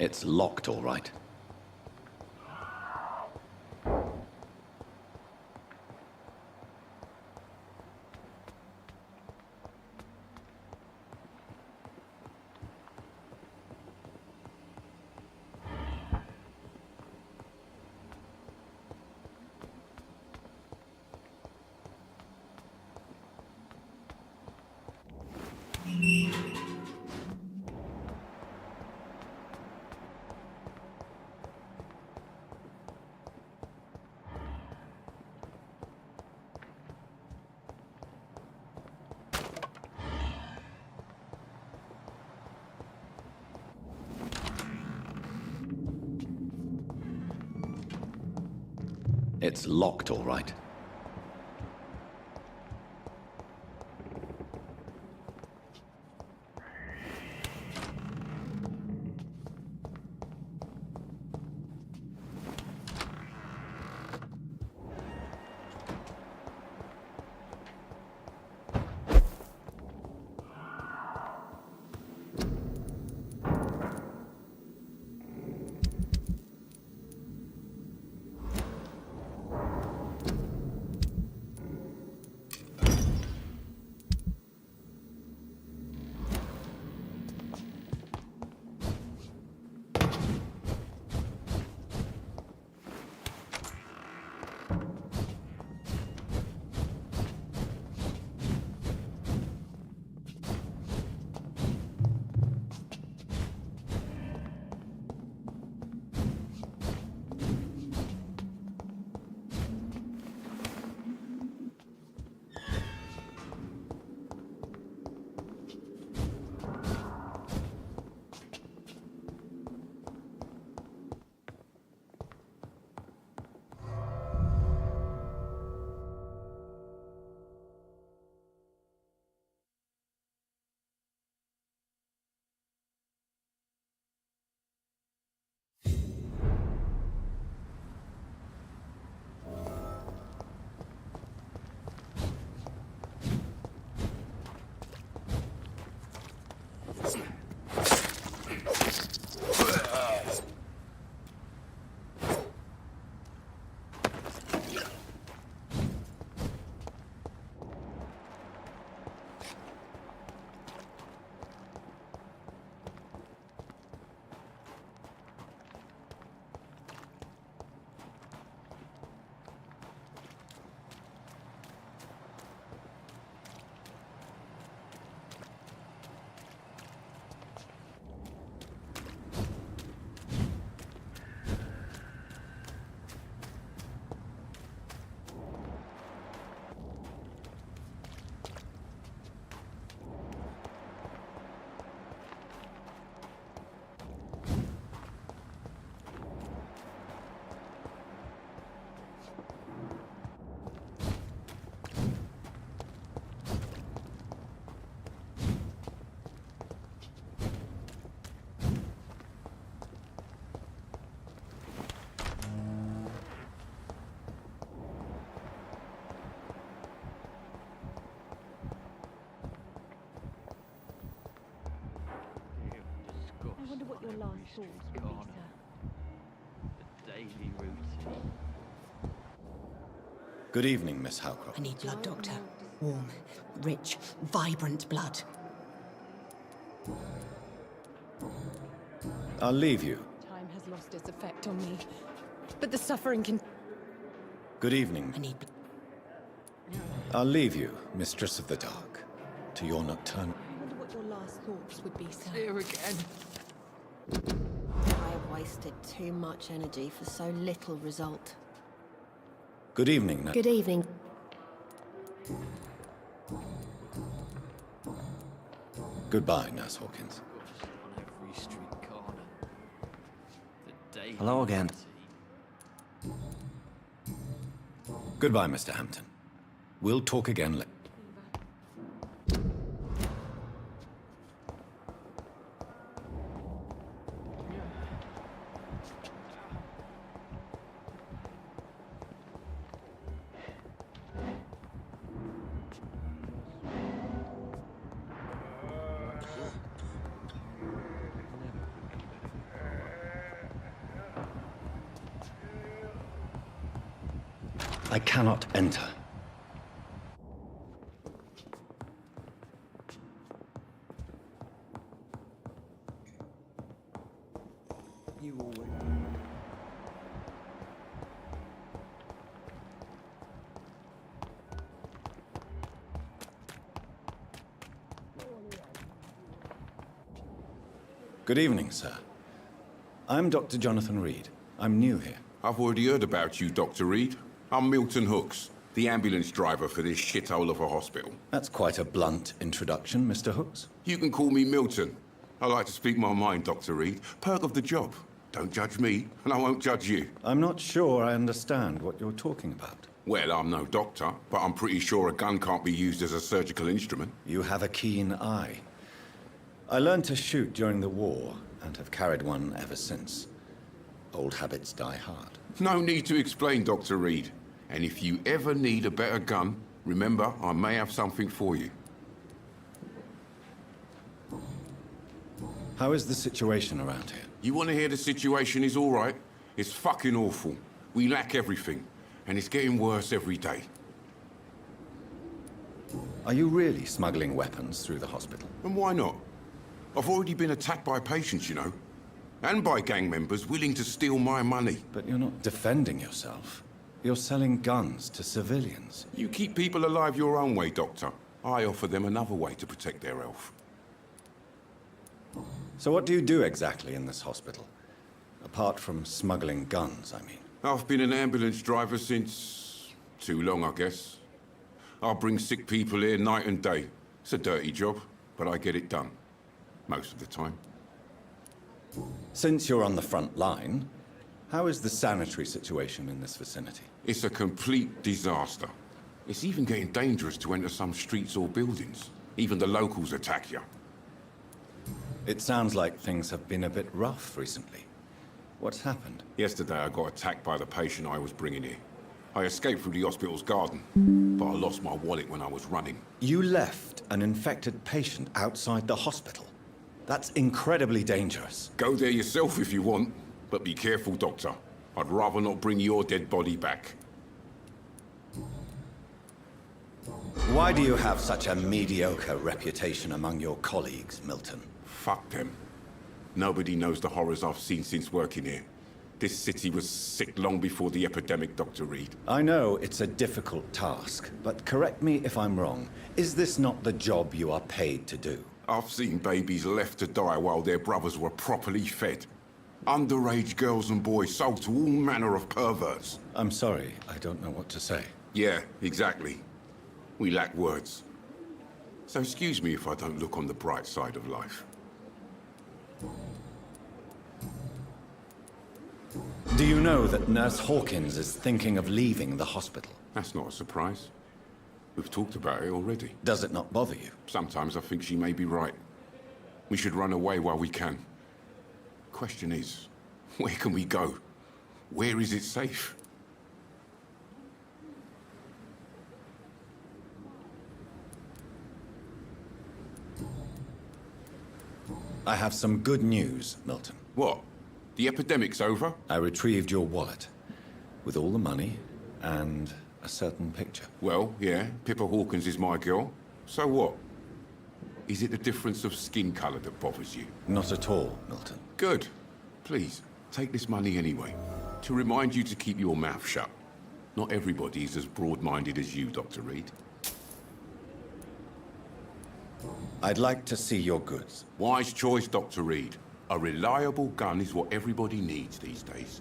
It's locked, all right. It's locked, all right. I wonder what your last thoughts would be, sir. The daily routine. Good evening, Miss Howcroft. I need blood, Doctor. Warm, rich, vibrant blood. I'll leave you. Time has lost its effect on me, but the suffering can... Good evening. I need... I'll leave you, Mistress of the Dark, to your nocturnal. I wonder what your last thoughts would be, sir. Here again. I have wasted too much energy for so little result. Good evening. Good evening. Goodbye, Nurse Hawkins. On every street corner. The daily Hello again. Goodbye, Mr. Hampton. We'll talk again later. I cannot enter. Good evening, sir. I'm Dr. Jonathan Reid. I'm new here. I've already heard about you, Dr. Reid. I'm Milton Hooks, the ambulance driver for this shithole of a hospital. That's quite a blunt introduction, Mr. Hooks. You can call me Milton. I like to speak my mind, Dr. Reid. Perk of the job. Don't judge me, and I won't judge you. I'm not sure I understand what you're talking about. Well, I'm no doctor, but I'm pretty sure a gun can't be used as a surgical instrument. You have a keen eye. I learned to shoot during the war, and have carried one ever since. Old habits die hard. No need to explain, Dr. Reid. And if you ever need a better gun, remember, I may have something for you. How is the situation around here? You want to hear the situation is all right? It's fucking awful. We lack everything, and it's getting worse every day. Are you really smuggling weapons through the hospital? And why not? I've already been attacked by patients, you know. And by gang members willing to steal my money. But you're not defending yourself. You're selling guns to civilians. You keep people alive your own way, Doctor. I offer them another way to protect their health. So what do you do exactly in this hospital? Apart from smuggling guns, I mean. I've been an ambulance driver since... too long, I guess. I bring sick people here night and day. It's a dirty job, but I get it done. Most of the time. Since you're on the front line, how is the sanitary situation in this vicinity? It's a complete disaster. It's even getting dangerous to enter some streets or buildings. Even the locals attack you. It sounds like things have been a bit rough recently. What's happened? Yesterday I got attacked by the patient I was bringing here. I escaped through the hospital's garden, but I lost my wallet when I was running. You left an infected patient outside the hospital? That's incredibly dangerous. Go there yourself if you want, but be careful, Doctor. I'd rather not bring your dead body back. Why do you have such a mediocre reputation among your colleagues, Milton? Fuck them. Nobody knows the horrors I've seen since working here. This city was sick long before the epidemic, Dr. Reid. I know it's a difficult task, but correct me if I'm wrong. Is this not the job you are paid to do? I've seen babies left to die while their brothers were properly fed. Underage girls and boys sold to all manner of perverts. I'm sorry, I don't know what to say. Yeah, exactly. We lack words. So excuse me if I don't look on the bright side of life. Do you know that Nurse Hawkins is thinking of leaving the hospital? That's not a surprise. We've talked about it already. Does it not bother you? Sometimes I think she may be right. We should run away while we can. Question is, where can we go? Where is it safe? I have some good news, Milton. What? The epidemic's over? I retrieved your wallet, with all the money and a certain picture. Well, yeah, Pippa Hawkins is my girl. So what? Is it the difference of skin color that bothers you? Not at all, Milton. Good. Please, take this money anyway. To remind you to keep your mouth shut. Not everybody is as broad-minded as you, Dr. Reid. I'd like to see your goods. Wise choice, Dr. Reid. A reliable gun is what everybody needs these days.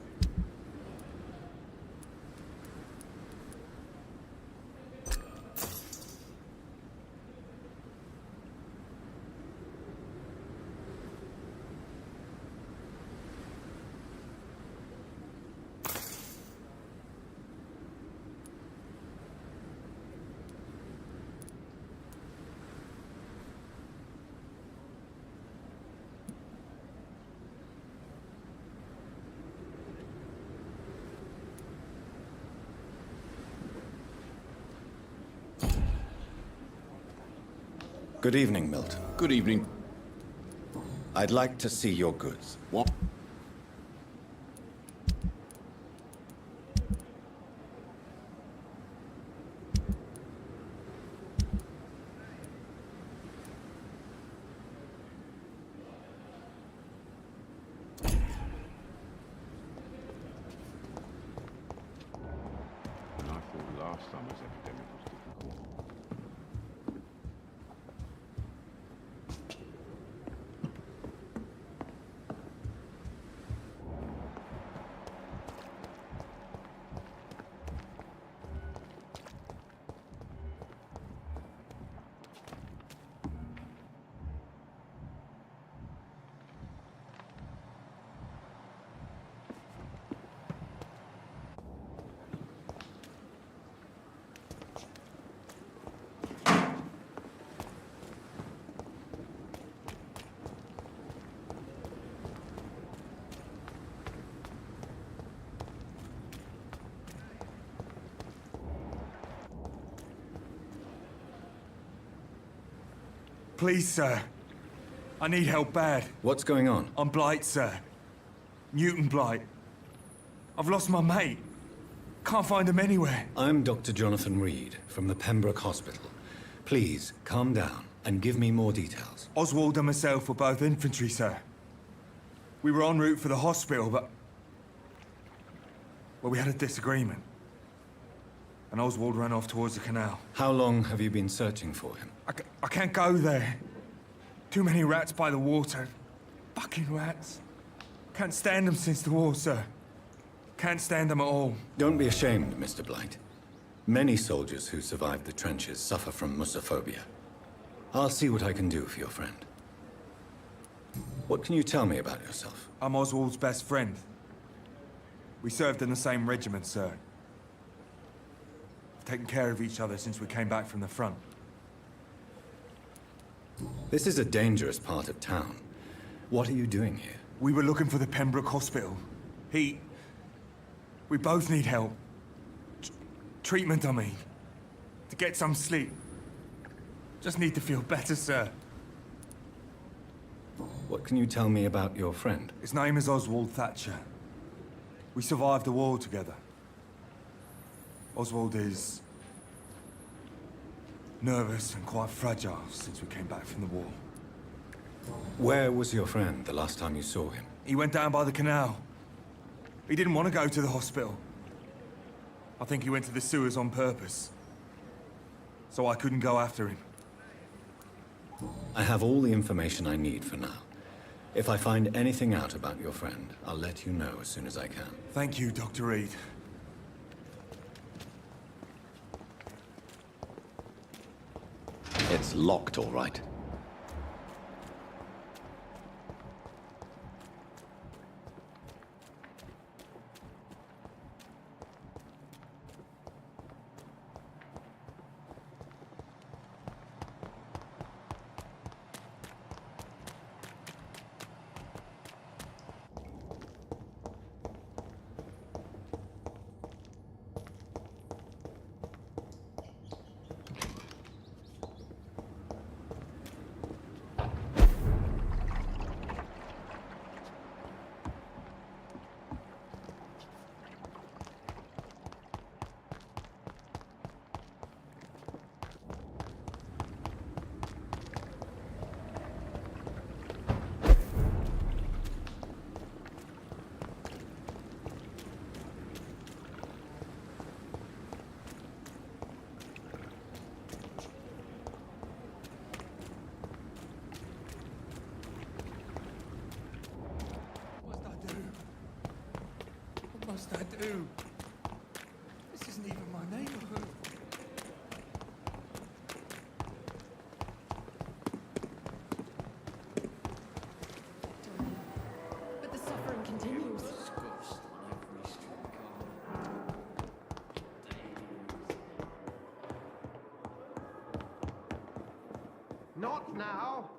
Good evening, Milton. Good evening. I'd like to see your goods. What? Please, sir. I need help bad. What's going on? I'm Blight, sir. Newton Blight. I've lost my mate. Can't find him anywhere. I'm Dr. Jonathan Reid from the Pembroke Hospital. Please, calm down and give me more details. Oswald and myself were both infantry, sir. We were en route for the hospital, but... well, we had a disagreement. And Oswald ran off towards the canal. How long have you been searching for him? I can't go there. Too many rats by the water. Fucking rats. Can't stand them since the war, sir. Can't stand them at all. Don't be ashamed, Mr. Blight. Many soldiers who survived the trenches suffer from musophobia. I'll see what I can do for your friend. What can you tell me about yourself? I'm Oswald's best friend. We served in the same regiment, sir. We've taken care of each other since we came back from the front. This is a dangerous part of town. What are you doing here? We were looking for the Pembroke Hospital. We both need help. Treatment, I mean. To get some sleep. Just need to feel better, sir. What can you tell me about your friend? His name is Oswald Thatcher. We survived the war together. Oswald is... nervous and quite fragile since we came back from the war. Where was your friend the last time you saw him? He went down by the canal. He didn't want to go to the hospital. I think he went to the sewers on purpose. So I couldn't go after him. I have all the information I need for now. If I find anything out about your friend, I'll let you know as soon as I can. Thank you, Dr. Reid. It's locked, all right. What must I do? This isn't even my neighborhood. But the suffering continues. Not now!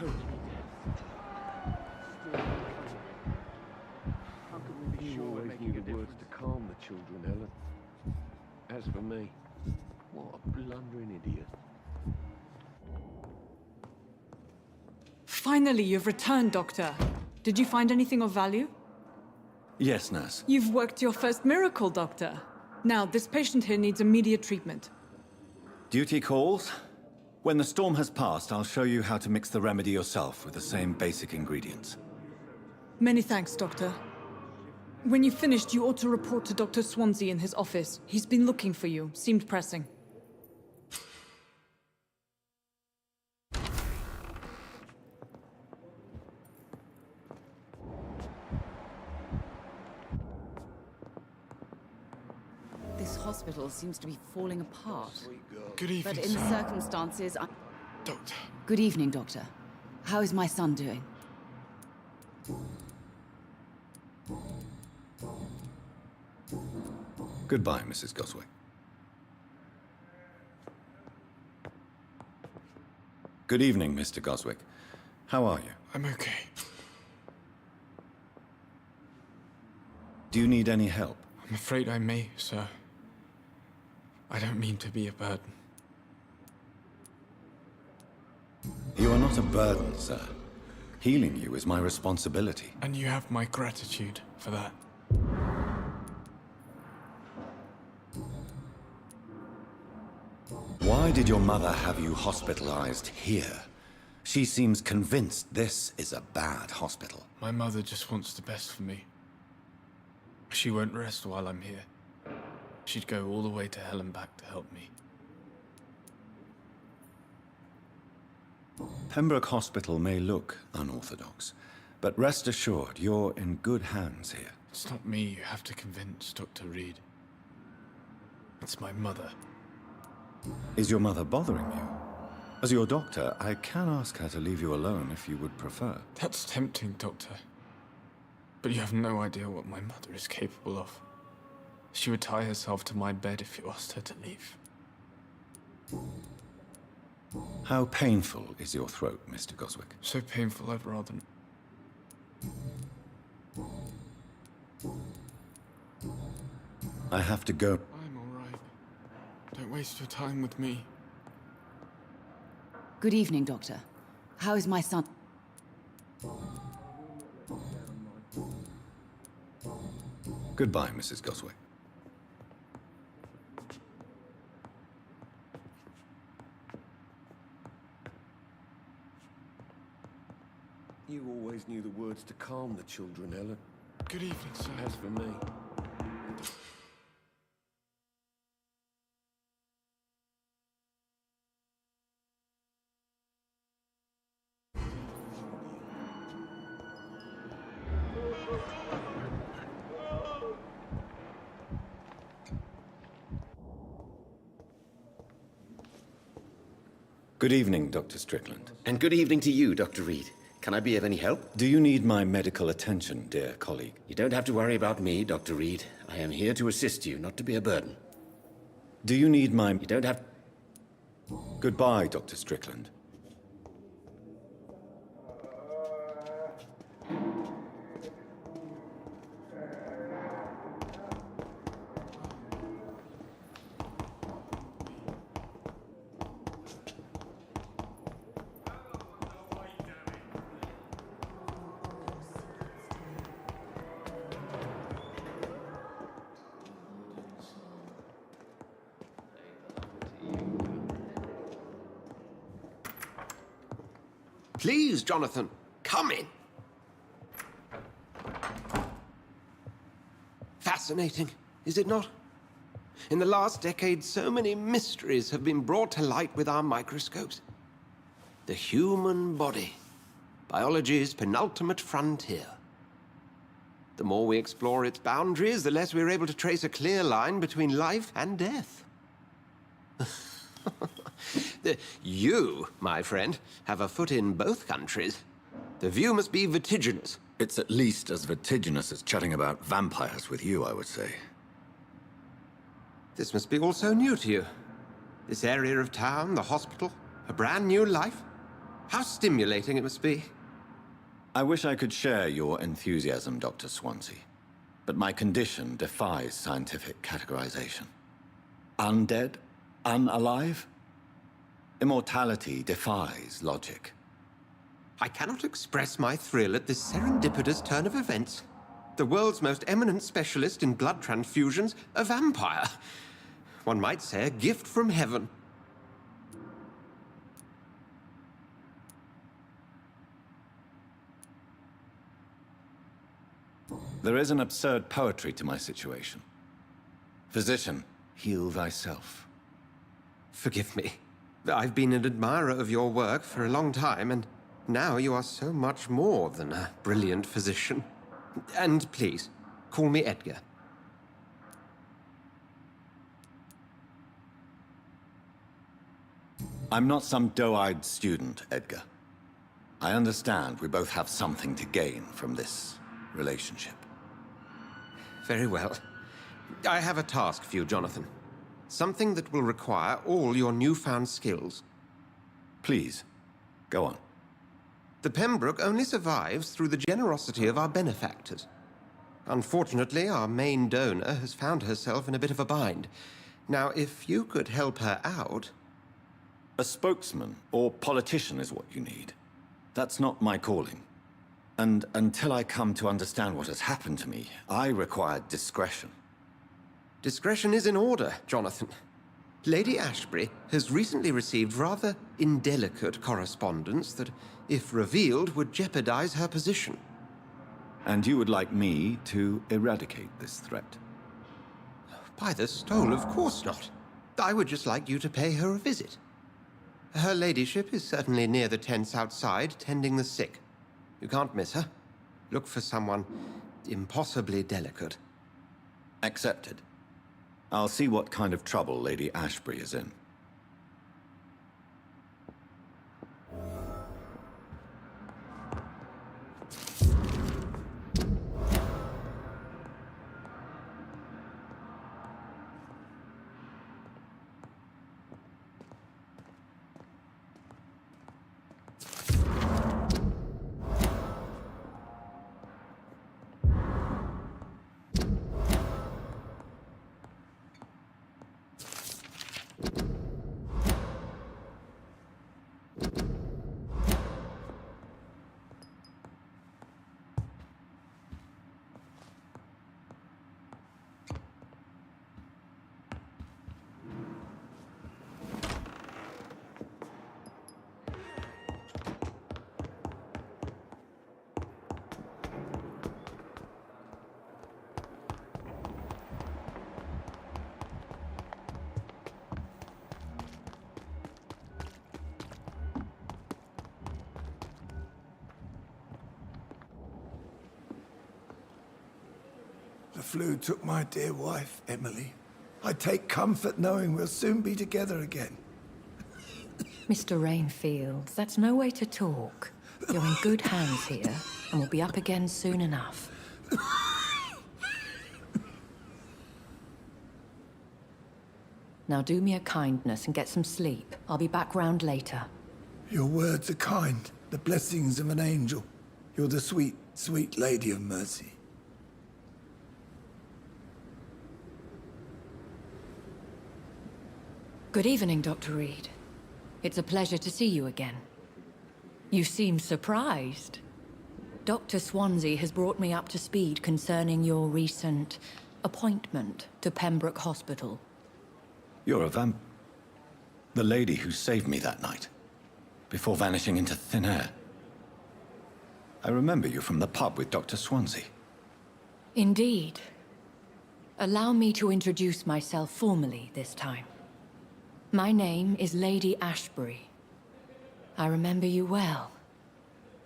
totally dead. How can we be sure we're making a difference? Words to calm the children, Helen. As for me, what a blundering idiot. Finally, you've returned, Doctor. Did you find anything of value? Yes, nurse. You've worked your first miracle, Doctor. Now, this patient here needs immediate treatment. Duty calls. When the storm has passed, I'll show you how to mix the remedy yourself with the same basic ingredients. Many thanks, Doctor. When you've finished, you ought to report to Dr. Swansea in his office. He's been looking for you. Seemed pressing. This hospital seems to be falling apart. Good evening, But in the circumstances, Doctor. Good evening, Doctor. How is my son doing? Goodbye, Mrs. Goswick. Good evening, Mr. Goswick. How are you? I'm okay. Do you need any help? I'm afraid I may, sir. I don't mean to be a burden. You are not a burden, sir. Healing you is my responsibility. And you have my gratitude for that. Why did your mother have you hospitalized here? She seems convinced this is a bad hospital. My mother just wants the best for me. She won't rest while I'm here. She'd go all the way to hell and back to help me. Pembroke Hospital may look unorthodox, but rest assured you're in good hands here. It's not me you have to convince, Dr. Reid. It's my mother. Is your mother bothering you? As your doctor, I can ask her to leave you alone if you would prefer. That's tempting, Doctor. But you have no idea what my mother is capable of. She would tie herself to my bed if you asked her to leave. How painful is your throat, Mr. Goswick? So painful I'd rather... I have to go. I'm all right. Don't waste your time with me. Good evening, Doctor. How is my son? Goodbye, Mrs. Goswick. You always knew the words to calm the children, Helen. Good evening, sir. As for me... Good evening, Dr. Strickland. And good evening to you, Dr. Reid. Can I be of any help? Do you need my medical attention, dear colleague? You don't have to worry about me, Dr. Reid. I am here to assist you, not to be a burden. Do you need my... You don't have... Goodbye, Dr. Strickland. Please, Jonathan, come in. Fascinating, is it not? In the last decade, so many mysteries have been brought to light with our microscopes. The human body, biology's penultimate frontier. The more we explore its boundaries, the less we're able to trace a clear line between life and death. You, my friend, have a foot in both countries. The view must be vertiginous. It's at least as vertiginous as chatting about vampires with you, I would say. This must be all so new to you. This area of town, the hospital, a brand new life. How stimulating it must be. I wish I could share your enthusiasm, Dr. Swansea, but my condition defies scientific categorization. Undead? Unalive? Immortality defies logic. I cannot express my thrill at this serendipitous turn of events. The world's most eminent specialist in blood transfusions, a vampire. One might say a gift from heaven. There is an absurd poetry to my situation. Physician, heal thyself. Forgive me. I've been an admirer of your work for a long time, and now you are so much more than a brilliant physician. And please, call me Edgar. I'm not some doe-eyed student, Edgar. I understand we both have something to gain from this relationship. Very well. I have a task for you, Jonathan. Something that will require all your newfound skills. Please, go on. The Pembroke only survives through the generosity of our benefactors. Unfortunately, our main donor has found herself in a bit of a bind. Now, if you could help her out... A spokesman or politician is what you need. That's not my calling. And until I come to understand what has happened to me, I require discretion. Discretion is in order, Jonathan. Lady Ashbury has recently received rather indelicate correspondence that, if revealed, would jeopardize her position. And you would like me to eradicate this threat? By the stole, of course not. I would just like you to pay her a visit. Her ladyship is certainly near the tents outside, tending the sick. You can't miss her. Look for someone impossibly delicate. Accepted. I'll see what kind of trouble Lady Ashbury is in. The flu took my dear wife, Emily. I take comfort knowing we'll soon be together again. Mr. Rainfield, that's no way to talk. You're in good hands here, and we'll be up again soon enough. Now do me a kindness and get some sleep. I'll be back round later. Your words are kind, the blessings of an angel. You're the sweet, sweet Lady of Mercy. Good evening, Dr. Reid. It's a pleasure to see you again. You seem surprised. Dr. Swansea has brought me up to speed concerning your recent appointment to Pembroke Hospital. You're a the lady who saved me that night, before vanishing into thin air. I remember you from the pub with Dr. Swansea. Indeed. Allow me to introduce myself formally this time. My name is Lady Ashbury. I remember you well,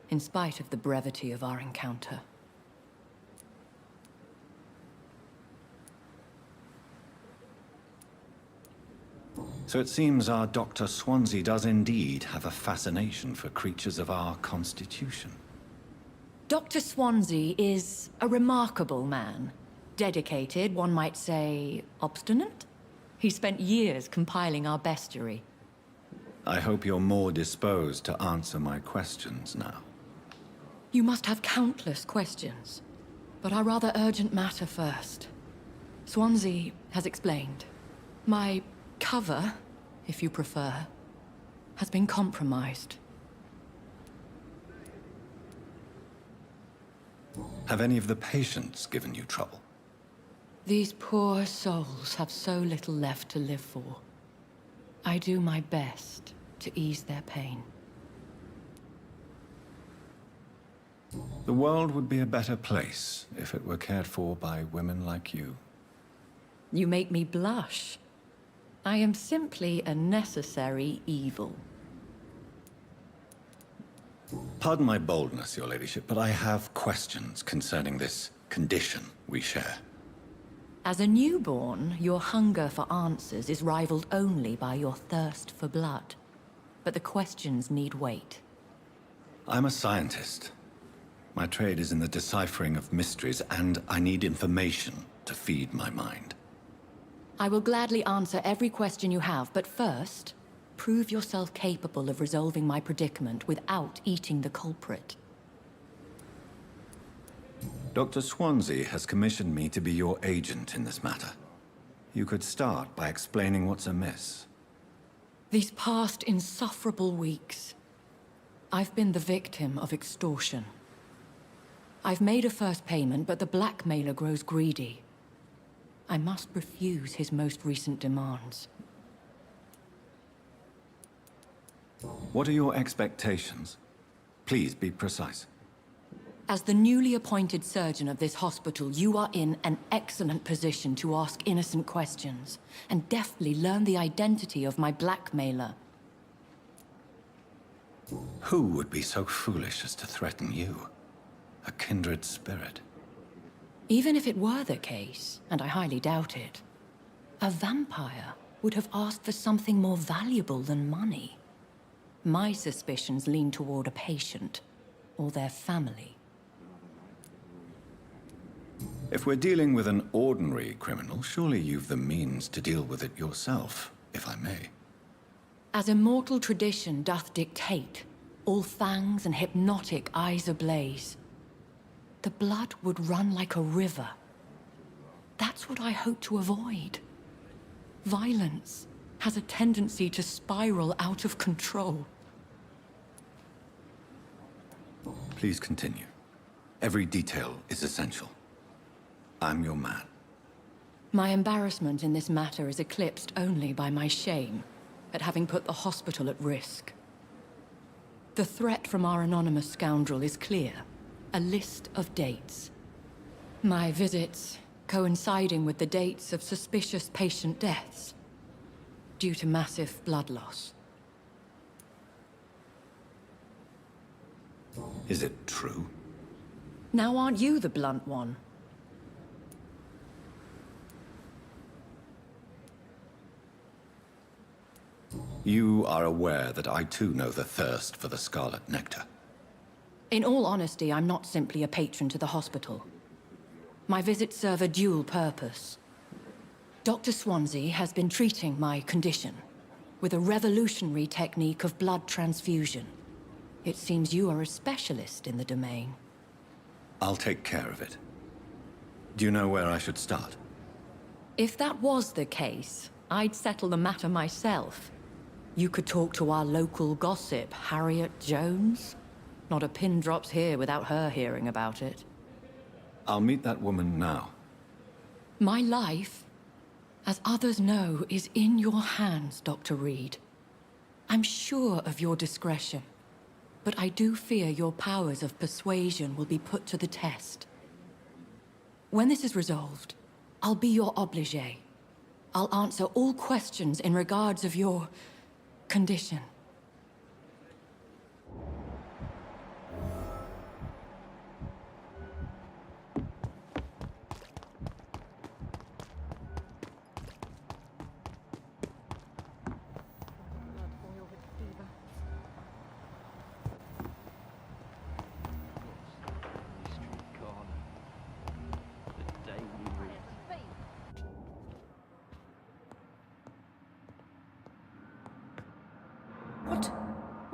in spite of the brevity of our encounter. So it seems our Dr. Swansea does indeed have a fascination for creatures of our constitution. Dr. Swansea is a remarkable man. Dedicated, one might say, obstinate? He spent years compiling our bestiary. I hope you're more disposed to answer my questions now. You must have countless questions, but our rather urgent matter first. Swansea has explained. My cover, if you prefer, has been compromised. Have any of the patients given you trouble? These poor souls have so little left to live for. I do my best to ease their pain. The world would be a better place if it were cared for by women like you. You make me blush. I am simply a necessary evil. Pardon my boldness, your ladyship, but I have questions concerning this condition we share. As a newborn, your hunger for answers is rivaled only by your thirst for blood. But the questions need wait. I'm a scientist. My trade is in the deciphering of mysteries, and I need information to feed my mind. I will gladly answer every question you have, but first, prove yourself capable of resolving my predicament without eating the culprit. Dr. Swansea has commissioned me to be your agent in this matter. You could start by explaining what's amiss. These past insufferable weeks, I've been the victim of extortion. I've made a first payment, but the blackmailer grows greedy. I must refuse his most recent demands. What are your expectations? Please be precise. As the newly appointed surgeon of this hospital, you are in an excellent position to ask innocent questions and deftly learn the identity of my blackmailer. Who would be so foolish as to threaten you? A kindred spirit. Even if it were the case, and I highly doubt it, a vampire would have asked for something more valuable than money. My suspicions lean toward a patient, or their family. If we're dealing with an ordinary criminal, surely you've the means to deal with it yourself, if I may. As immortal tradition doth dictate, all fangs and hypnotic eyes ablaze, the blood would run like a river. That's what I hope to avoid. Violence has a tendency to spiral out of control. Please continue. Every detail is essential. I'm your man. My embarrassment in this matter is eclipsed only by my shame at having put the hospital at risk. The threat from our anonymous scoundrel is clear. A list of dates. My visits coinciding with the dates of suspicious patient deaths due to massive blood loss. Is it true? Now aren't you the blunt one? You are aware that I too know the thirst for the scarlet nectar. In all honesty, I'm not simply a patron to the hospital. My visits serve a dual purpose. Dr. Swansea has been treating my condition with a revolutionary technique of blood transfusion. It seems you are a specialist in the domain. I'll take care of it. Do you know where I should start? If that was the case, I'd settle the matter myself. You could talk to our local gossip, Harriet Jones. Not a pin drops here without her hearing about it. I'll meet that woman now. My life, as others know, is in your hands, Dr. Reid. I'm sure of your discretion, but I do fear your powers of persuasion will be put to the test. When this is resolved, I'll be your obligé. I'll answer all questions in regards of your condition.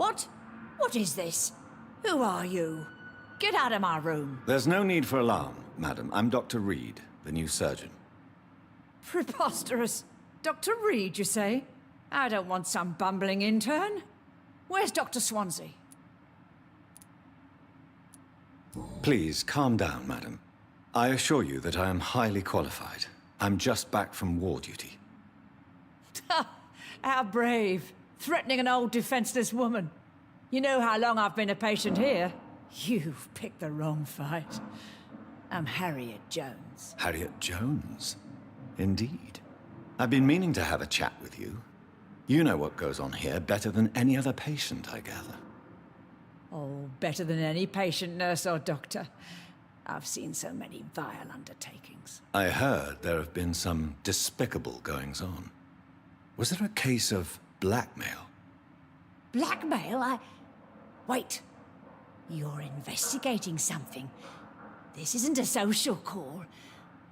What? What is this? Who are you? Get out of my room. There's no need for alarm, madam. I'm Dr. Reid, the new surgeon. Preposterous. Dr. Reid, you say? I don't want some bumbling intern. Where's Dr. Swansea? Please, calm down, madam. I assure you that I am highly qualified. I'm just back from war duty. How brave. Threatening an old defenseless woman. You know how long I've been a patient here? You've picked the wrong fight. I'm Harriet Jones. Harriet Jones? Indeed. I've been meaning to have a chat with you. You know what goes on here better than any other patient, I gather. Oh, better than any patient, nurse or doctor. I've seen so many vile undertakings. I heard there have been some despicable goings-on. Was there a case of blackmail? Blackmail? Wait. You're investigating something. This isn't a social call.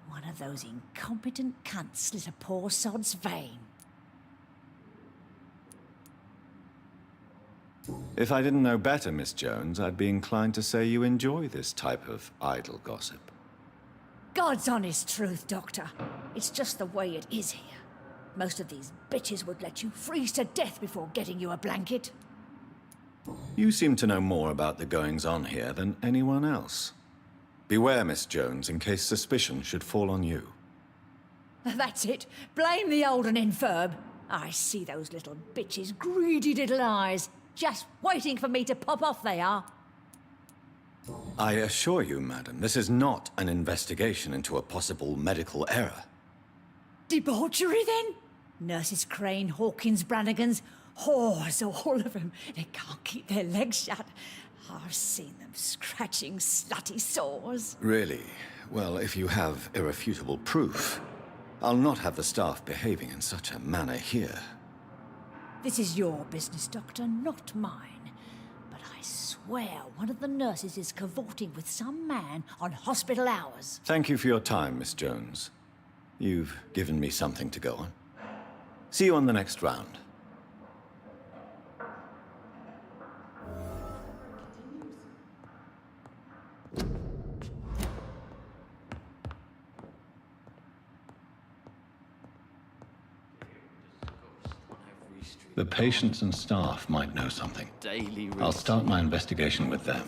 One of those incompetent cunts slit a poor sod's vein. If I didn't know better, Miss Jones, I'd be inclined to say you enjoy this type of idle gossip. God's honest truth, Doctor. It's just the way it is here. Most of these bitches would let you freeze to death before getting you a blanket. You seem to know more about the goings-on here than anyone else. Beware, Miss Jones, in case suspicion should fall on you. That's it. Blame the old and infirm. I see those little bitches' greedy little eyes. Just waiting for me to pop off they are. I assure you, madam, this is not an investigation into a possible medical error. Debauchery, then? Nurses Crane, Hawkins, Brannigans, whores, all of them. They can't keep their legs shut. I've seen them scratching slutty sores. Really? Well, if you have irrefutable proof, I'll not have the staff behaving in such a manner here. This is your business, Doctor, not mine. But I swear one of the nurses is cavorting with some man on hospital hours. Thank you for your time, Miss Jones. You've given me something to go on. See you on the next round. The patients and staff might know something. I'll start my investigation with them.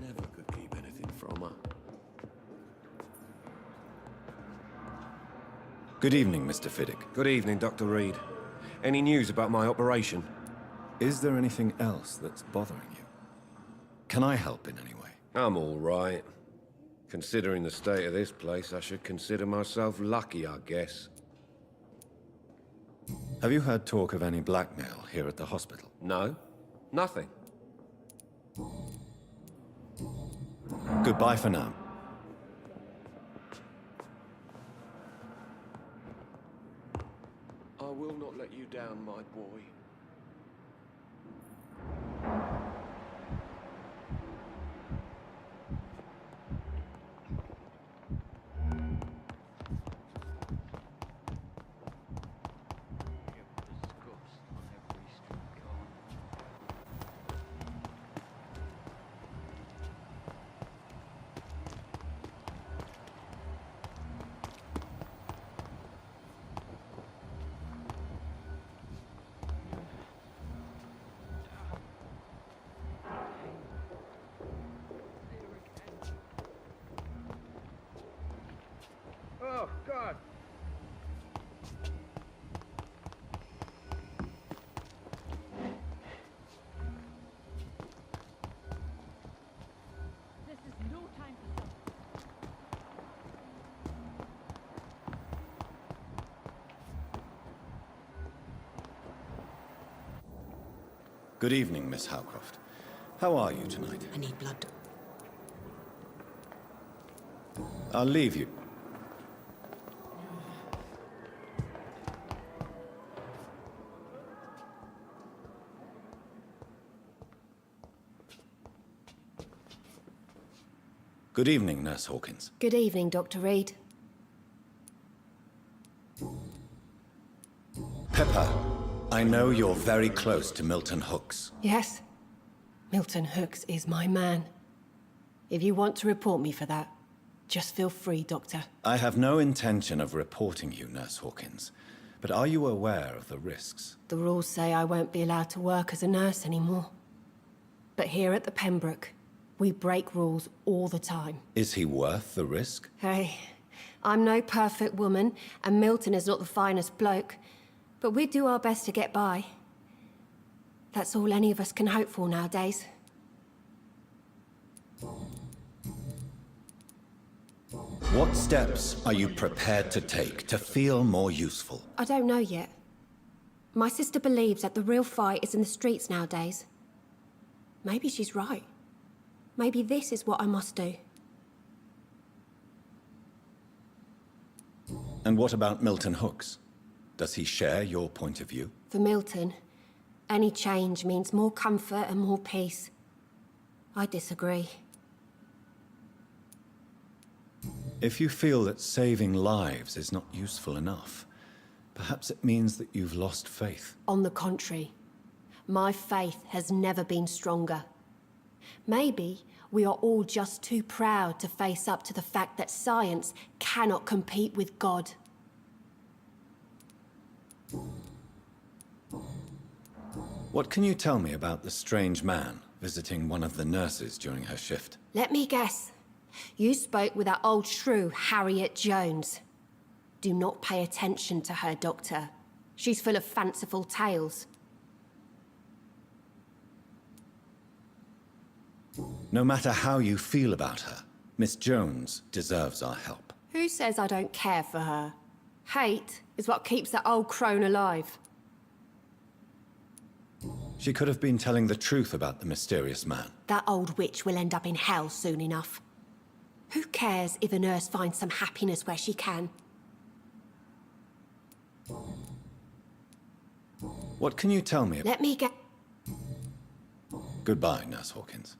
Never could keep anything from her. Good evening, Mr. Fiddick. Good evening, Dr. Reid. Any news about my operation? Is there anything else that's bothering you? Can I help in any way? I'm all right. Considering the state of this place, I should consider myself lucky, I guess. Have you heard talk of any blackmail here at the hospital? No, nothing. Goodbye for now. I will not let you down, my boy. Oh, God. This is no time for some. Good evening, Miss Howcroft. How are you tonight? I need blood. I'll leave you. Good evening, Nurse Hawkins. Good evening, Dr. Reid. Pepper, I know you're very close to Milton Hooks. Yes? Milton Hooks is my man. If you want to report me for that, just feel free, Doctor. I have no intention of reporting you, Nurse Hawkins. But are you aware of the risks? The rules say I won't be allowed to work as a nurse anymore. But here at the Pembroke, we break rules all the time. Is he worth the risk? Hey, I'm no perfect woman, and Milton is not the finest bloke. But we do our best to get by. That's all any of us can hope for nowadays. What steps are you prepared to take to feel more useful? I don't know yet. My sister believes that the real fight is in the streets nowadays. Maybe she's right. Maybe this is what I must do. And what about Milton Hooks? Does he share your point of view? For Milton, any change means more comfort and more peace. I disagree. If you feel that saving lives is not useful enough, perhaps it means that you've lost faith. On the contrary, my faith has never been stronger. Maybe we are all just too proud to face up to the fact that science cannot compete with God. What can you tell me about the strange man visiting one of the nurses during her shift? Let me guess. You spoke with that old shrew, Harriet Jones. Do not pay attention to her, Doctor. She's full of fanciful tales. No matter how you feel about her, Miss Jones deserves our help. Who says I don't care for her? Hate is what keeps that old crone alive. She could have been telling the truth about the mysterious man. That old witch will end up in hell soon enough. Who cares if a nurse finds some happiness where she can? What can you tell me about... Let me get... Goodbye, Nurse Hawkins.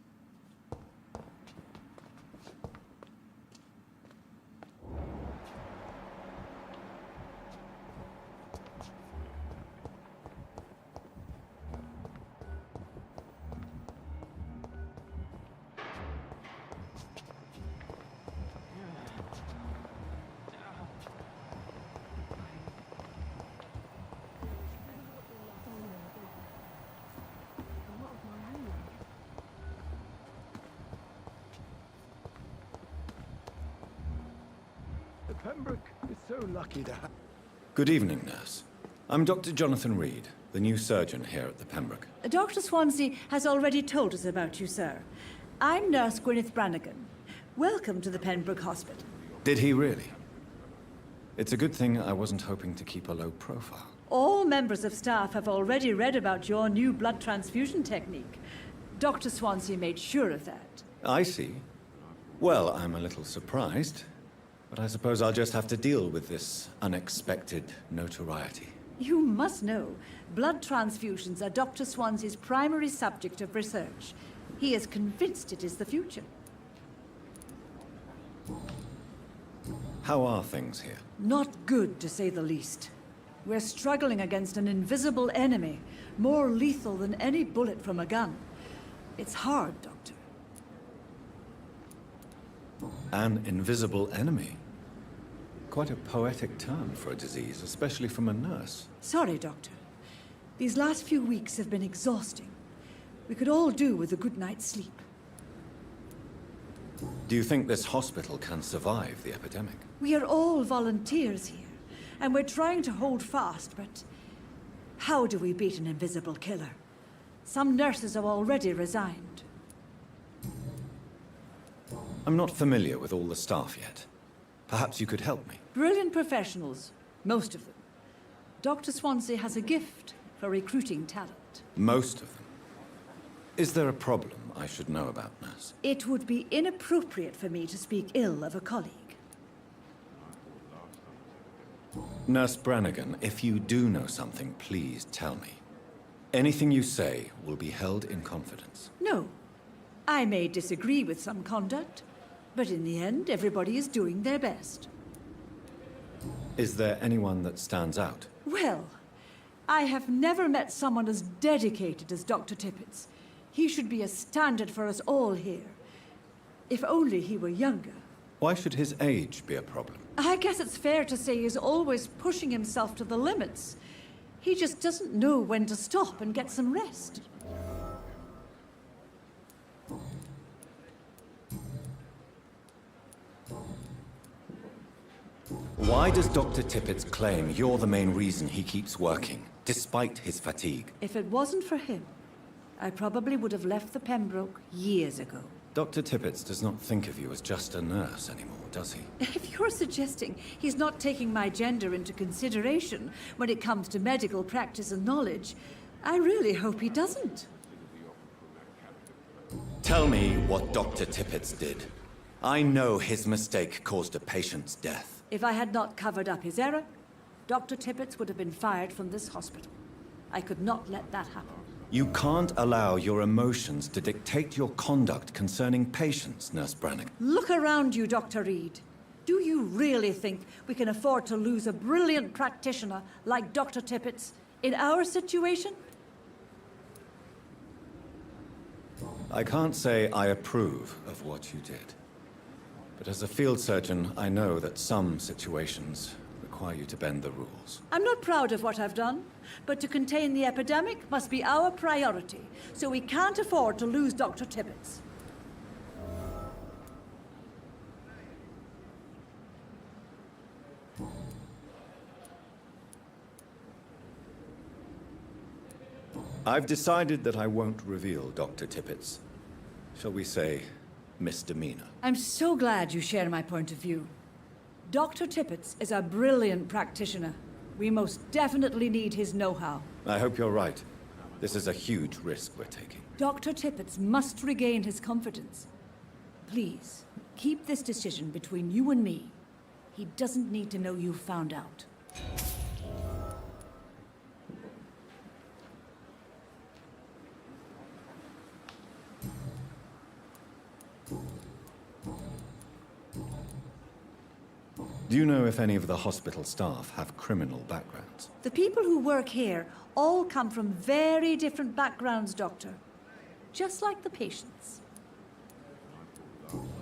The Pembroke is so lucky to have... Good evening, nurse. I'm Dr. Jonathan Reid, the new surgeon here at the Pembroke. Dr. Swansea has already told us about you, sir. I'm Nurse Gwyneth Brannigan. Welcome to the Pembroke Hospital. Did he really? It's a good thing I wasn't hoping to keep a low profile. All members of staff have already read about your new blood transfusion technique. Dr. Swansea made sure of that. I see. Well, I'm a little surprised, but I suppose I'll just have to deal with this unexpected notoriety. You must know, blood transfusions are Dr. Swansea's primary subject of research. He is convinced it is the future. How are things here? Not good, to say the least. We're struggling against an invisible enemy, more lethal than any bullet from a gun. It's hard, Doctor. An invisible enemy? Quite a poetic term for a disease, especially from a nurse. Sorry, Doctor. These last few weeks have been exhausting. We could all do with a good night's sleep. Do you think this hospital can survive the epidemic? We are all volunteers here, and we're trying to hold fast, but how do we beat an invisible killer? Some nurses have already resigned. I'm not familiar with all the staff yet. Perhaps you could help me. Brilliant professionals, most of them. Dr. Swansea has a gift for recruiting talent. Most of them. Is there a problem I should know about, nurse? It would be inappropriate for me to speak ill of a colleague. Nurse Brannigan, if you do know something, please tell me. Anything you say will be held in confidence. No. I may disagree with some conduct, But in the end, everybody is doing their best. Is there anyone that stands out? Well, I have never met someone as dedicated as Dr. Tippets. He should be a standard for us all here. If only he were younger. Why should his age be a problem? I guess it's fair to say he's always pushing himself to the limits. He just doesn't know when to stop and get some rest. Why does Dr. Tippets claim you're the main reason he keeps working, despite his fatigue? If it wasn't for him, I probably would have left the Pembroke years ago. Dr. Tippets does not think of you as just a nurse anymore, does he? If you're suggesting he's not taking my gender into consideration when it comes to medical practice and knowledge, I really hope he doesn't. Tell me what Dr. Tippets did. I know his mistake caused a patient's death. If I had not covered up his error, Dr. Tippets would have been fired from this hospital. I could not let that happen. You can't allow your emotions to dictate your conduct concerning patients, Nurse Brannigan. Look around you, Dr. Reid. Do you really think we can afford to lose a brilliant practitioner like Dr. Tippets in our situation? I can't say I approve of what you did. But as a field surgeon, I know that some situations require you to bend the rules. I'm not proud of what I've done, but to contain the epidemic must be our priority, so we can't afford to lose Dr. Tippets. I've decided that I won't reveal Dr. Tippets. Shall we say, misdemeanor? I'm so glad you share my point of view. Dr. Tippets is a brilliant practitioner. We most definitely need his know-how. I hope you're right. This is a huge risk we're taking. Dr. Tippets must regain his confidence. Please, keep this decision between you and me. He doesn't need to know you've found out. Do you know if any of the hospital staff have criminal backgrounds? The people who work here all come from very different backgrounds, Doctor. Just like the patients.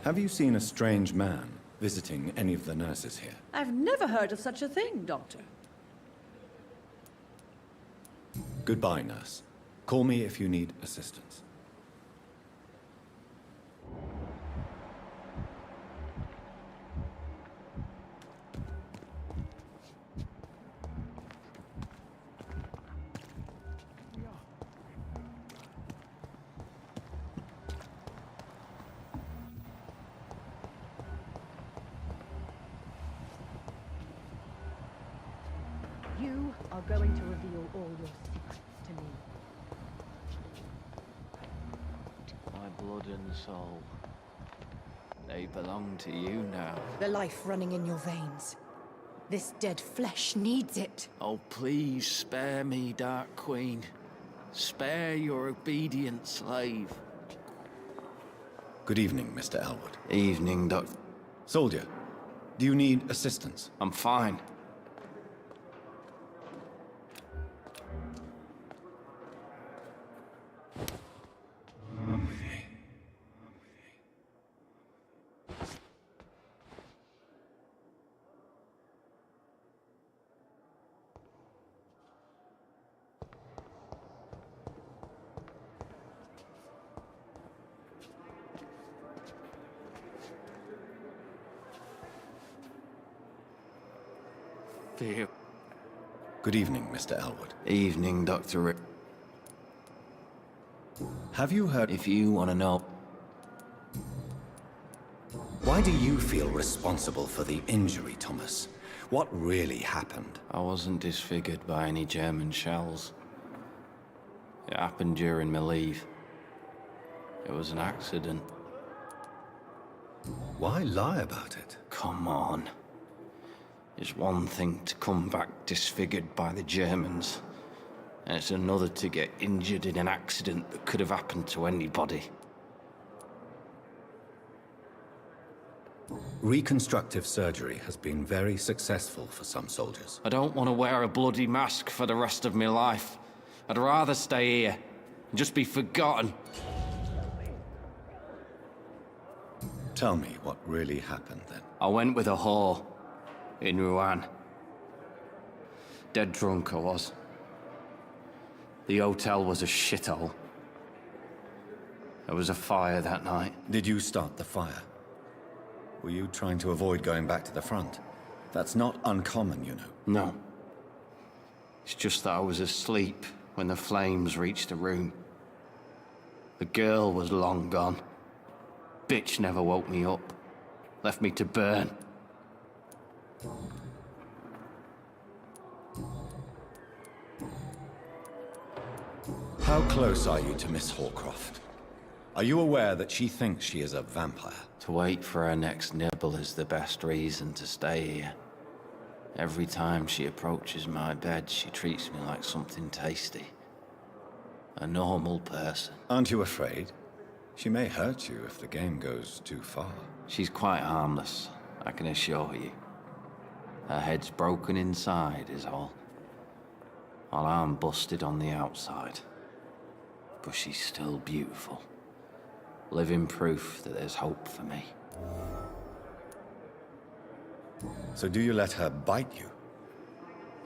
Have you seen a strange man visiting any of the nurses here? I've never heard of such a thing, Doctor. Goodbye, nurse. Call me if you need assistance. You are going to reveal all your secrets to me. My blood and soul. They belong to you now. The life running in your veins. This dead flesh needs it. Oh, please spare me, Dark Queen. Spare your obedient slave. Good evening, Mr. Elwood. Evening, Doctor. Soldier, do you need assistance? I'm fine. Here. Good evening, Mr. Elwood. Evening, Dr. Rick. Have you heard... If you want to know... Why do you feel responsible for the injury, Thomas? What really happened? I wasn't disfigured by any German shells. It happened during my leave. It was an accident. Why lie about it? Come on. It's one thing to come back disfigured by the Germans, and it's another to get injured in an accident that could have happened to anybody. Reconstructive surgery has been very successful for some soldiers. I don't want to wear a bloody mask for the rest of my life. I'd rather stay here and just be forgotten. Tell me what really happened then. I went with a whore in Rouen. Dead drunk I was. The hotel was a shithole. There was a fire that night. Did you start the fire? Were you trying to avoid going back to the front? That's not uncommon, you know. No. It's just that I was asleep when the flames reached the room. The girl was long gone. Bitch never woke me up. Left me to burn. How close are you to Miss Hallcroft? Are you aware that she thinks she is a vampire? To wait for her next nibble is the best reason to stay here. Every time she approaches my bed, she treats me like something tasty. A normal person. Aren't you afraid? She may hurt you if the game goes too far. She's quite harmless, I can assure you. Her head's broken inside is all. While I'm busted on the outside. But she's still beautiful. Living proof that there's hope for me. So do you let her bite you?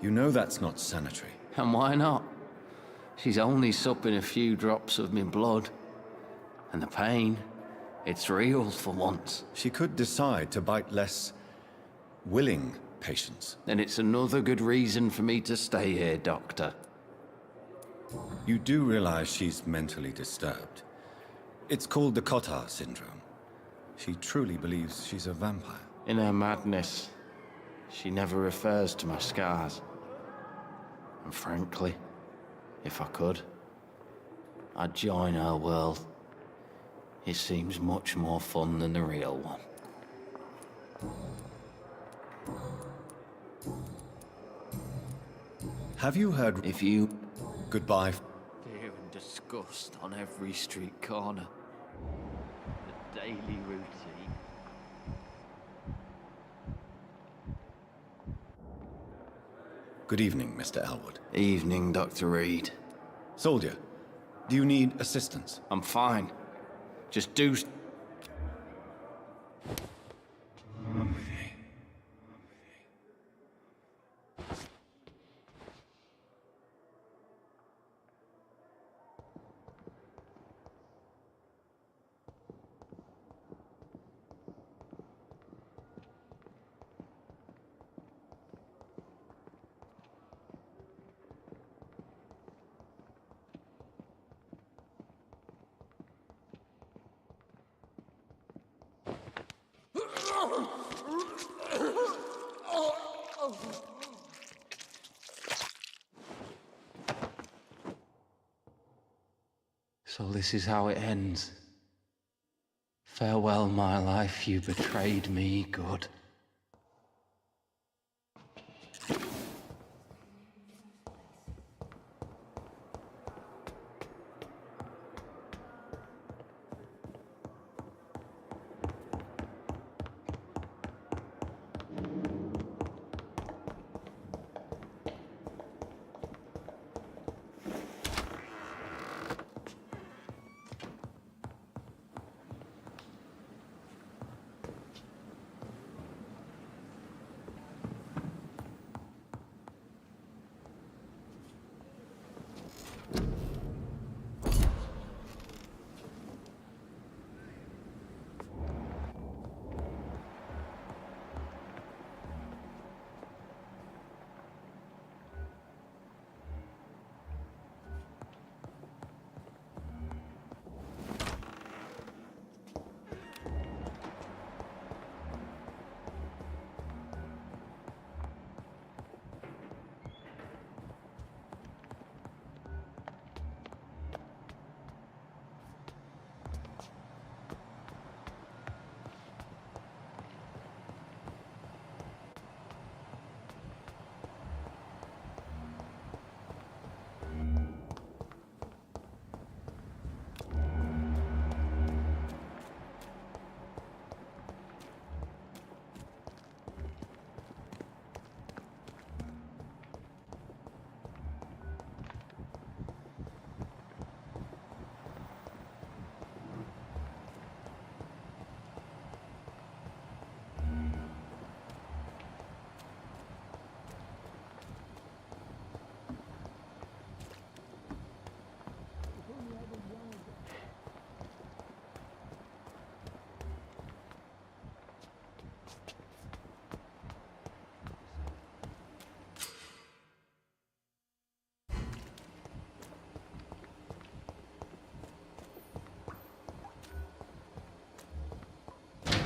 You know that's not sanitary. And why not? She's only supping a few drops of me blood. And the pain, it's real for once. She could decide to bite less willing patients. Then it's another good reason for me to stay here, Doctor. You do realize she's mentally disturbed. It's called the Cotard syndrome. She truly believes she's a vampire. In her madness, she never refers to my scars. And frankly, if I could, I'd join her world. It seems much more fun than the real one. Have you heard... If you... Goodbye. Fear and disgust on every street corner. The daily routine. Good evening, Mr. Elwood. Evening, Dr. Reid. Soldier, do you need assistance? I'm fine. Just do... So this is how it ends. Farewell, my life, you betrayed me, good.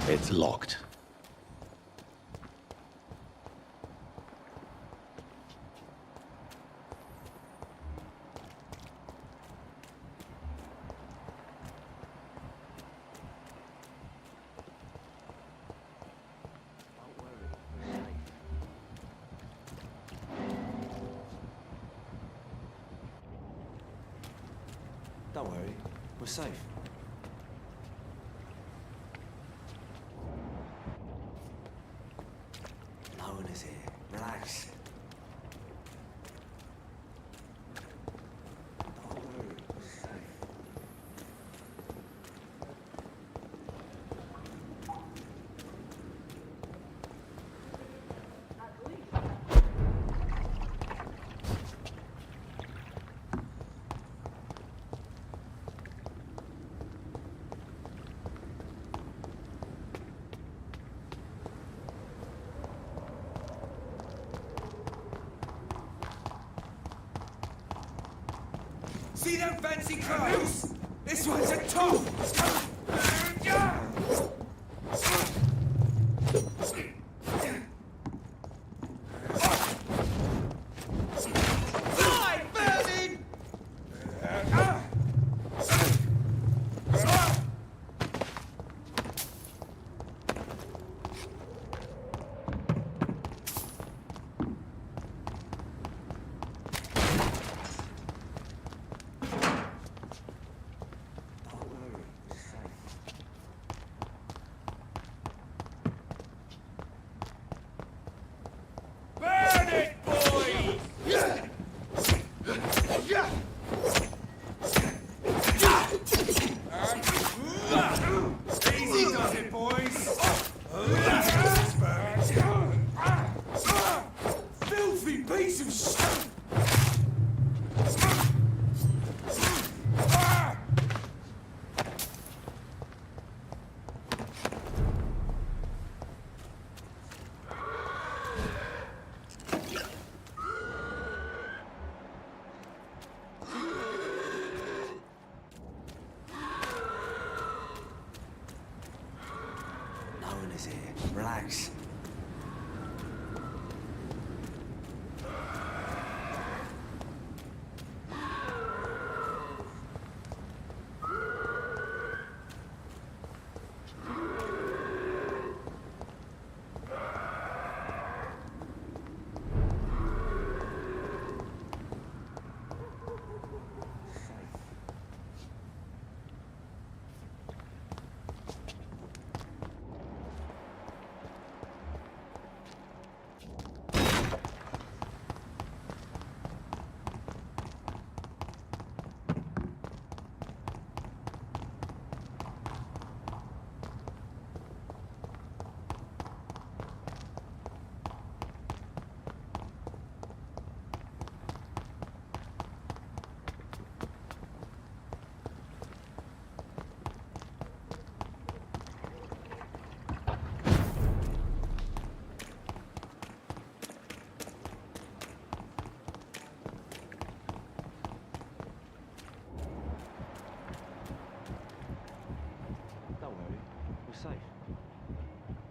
It's locked. Don't worry, we're safe. No one is here. Relax. Don't worry, we're safe. See them fancy clothes? This one's a top! Relax.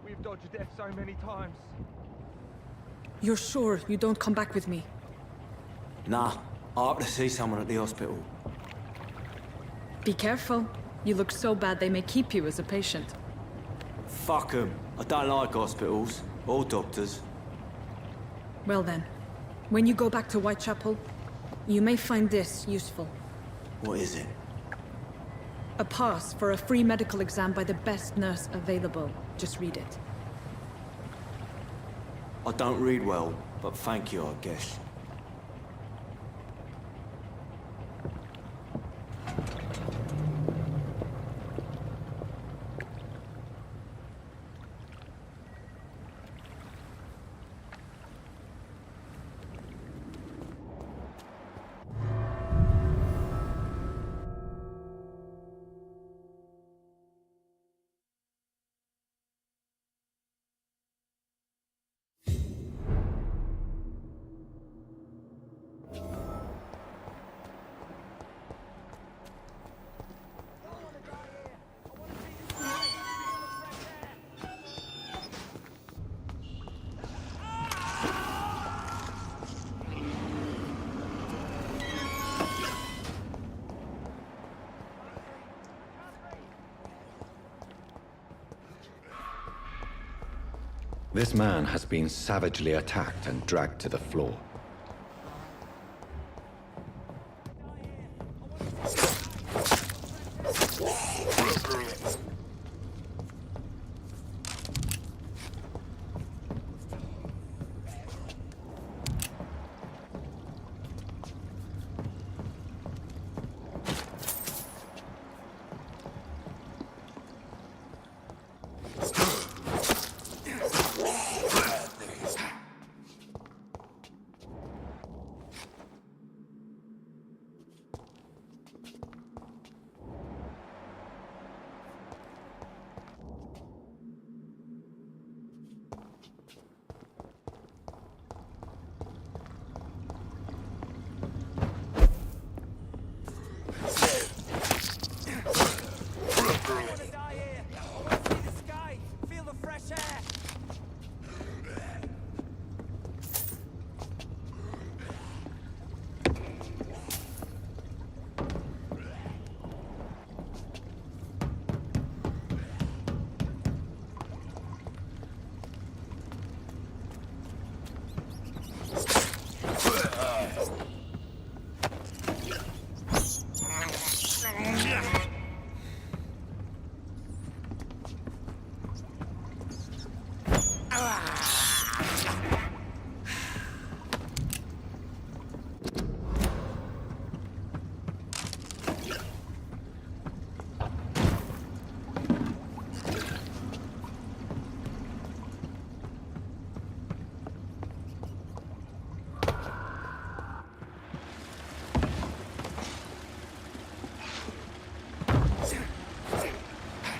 We've dodged death so many times. You're sure you don't come back with me? Nah, I ought to see someone at the hospital. Be careful. You look so bad they may keep you as a patient. Fuck 'em. I don't like hospitals or doctors. Well then, when you go back to Whitechapel, you may find this useful. What is it? A pass for a free medical exam by the best nurse available. Just read it. I don't read well, but thank you, I guess. This man has been savagely attacked and dragged to the floor.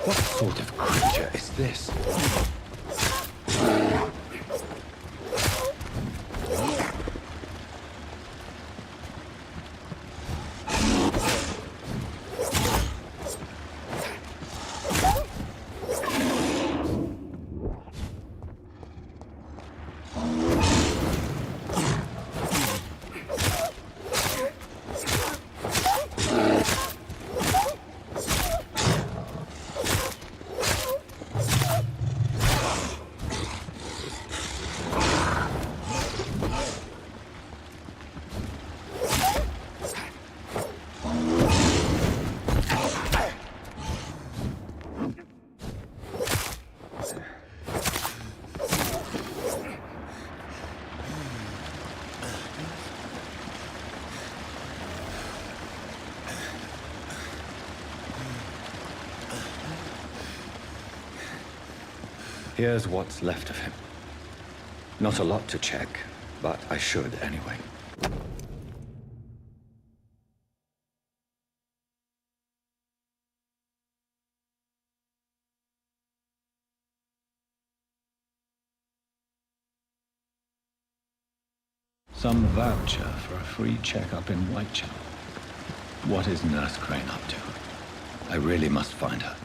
What sort of creature is this? Here's what's left of him. Not a lot to check, but I should anyway. Some voucher for a free checkup in Whitechapel. What is Nurse Crane up to? I really must find her.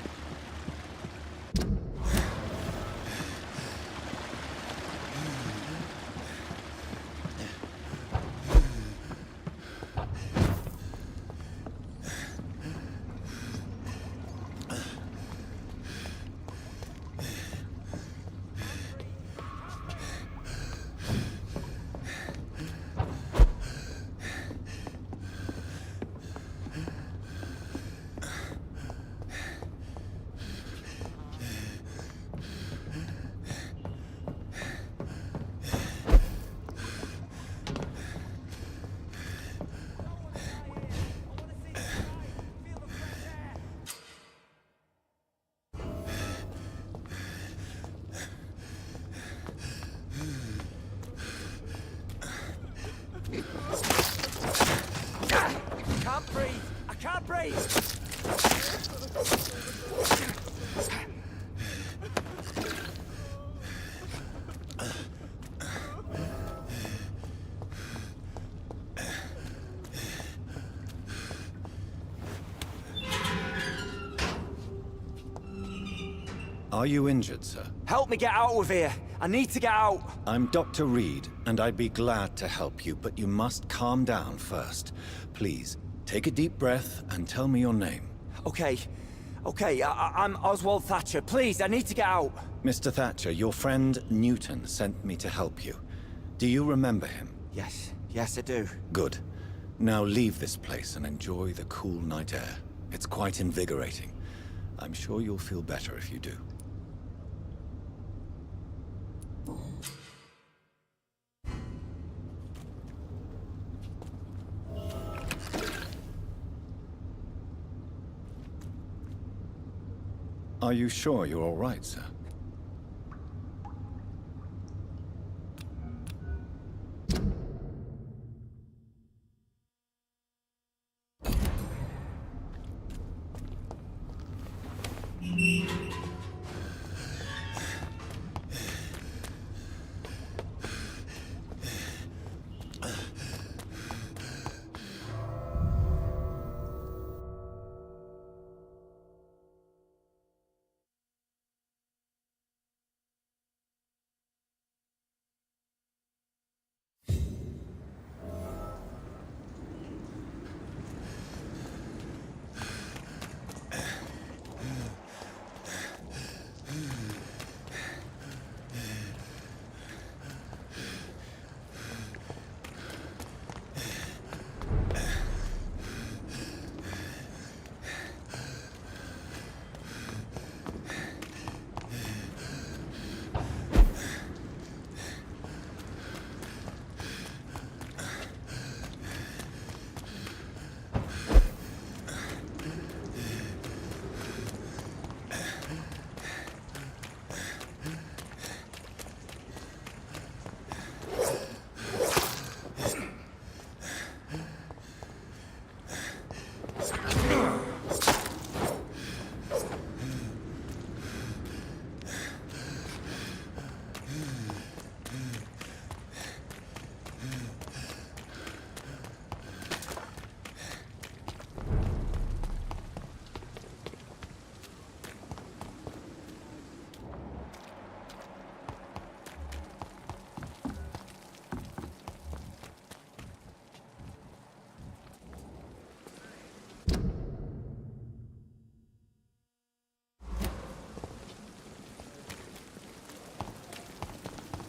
Are you injured, sir? Help me get out of here. I need to get out. I'm Dr. Reid, and I'd be glad to help you, but you must calm down first. Please, take a deep breath and tell me your name. Okay, Okay, I'm Oswald Thatcher. Please, I need to get out. Mr. Thatcher, your friend Newton sent me to help you. Do you remember him? Yes, I do. Good. Now leave this place and enjoy the cool night air. It's quite invigorating. I'm sure you'll feel better if you do. Are you sure you're all right, sir?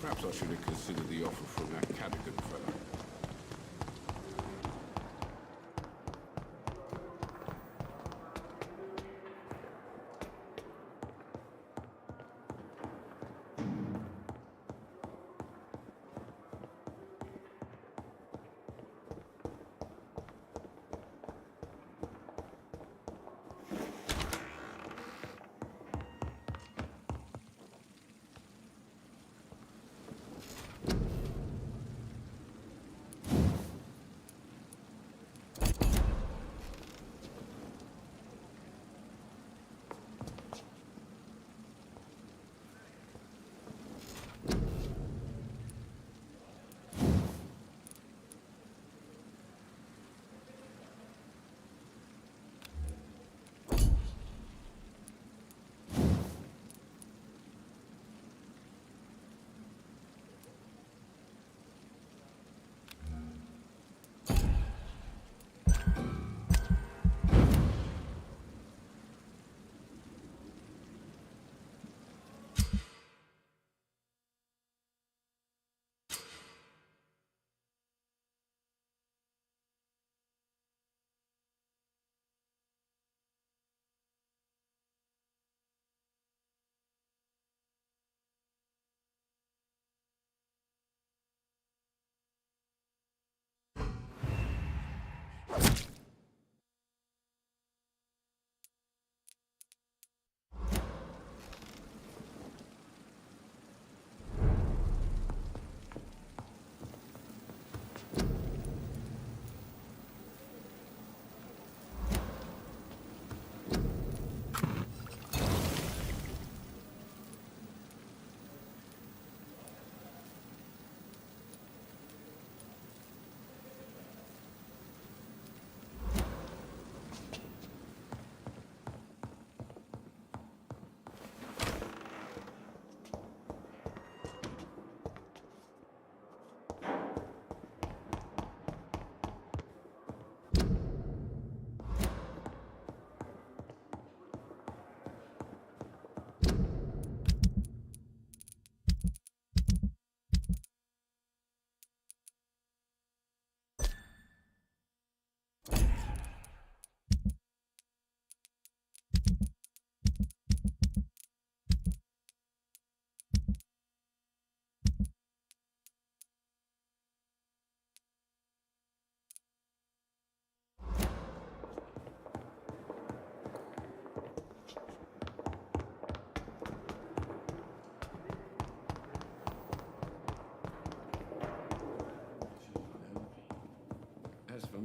Perhaps I should have considered the offer from that Cadigan fella.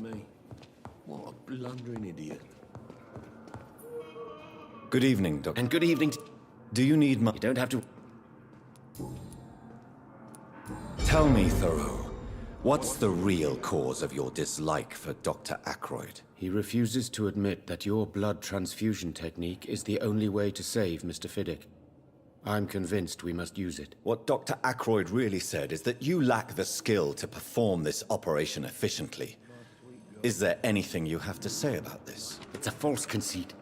me. What a blundering idiot. Good evening, Doctor. And good evening. Do you need my... You don't have to... Tell me, Thoreau, what's the real cause of your dislike for Dr. Ackroyd? He refuses to admit that your blood transfusion technique is the only way to save Mr. Fiddick. I'm convinced we must use it. What Dr. Ackroyd really said is that you lack the skill to perform this operation efficiently. Is there anything you have to say about this? It's a false conceit.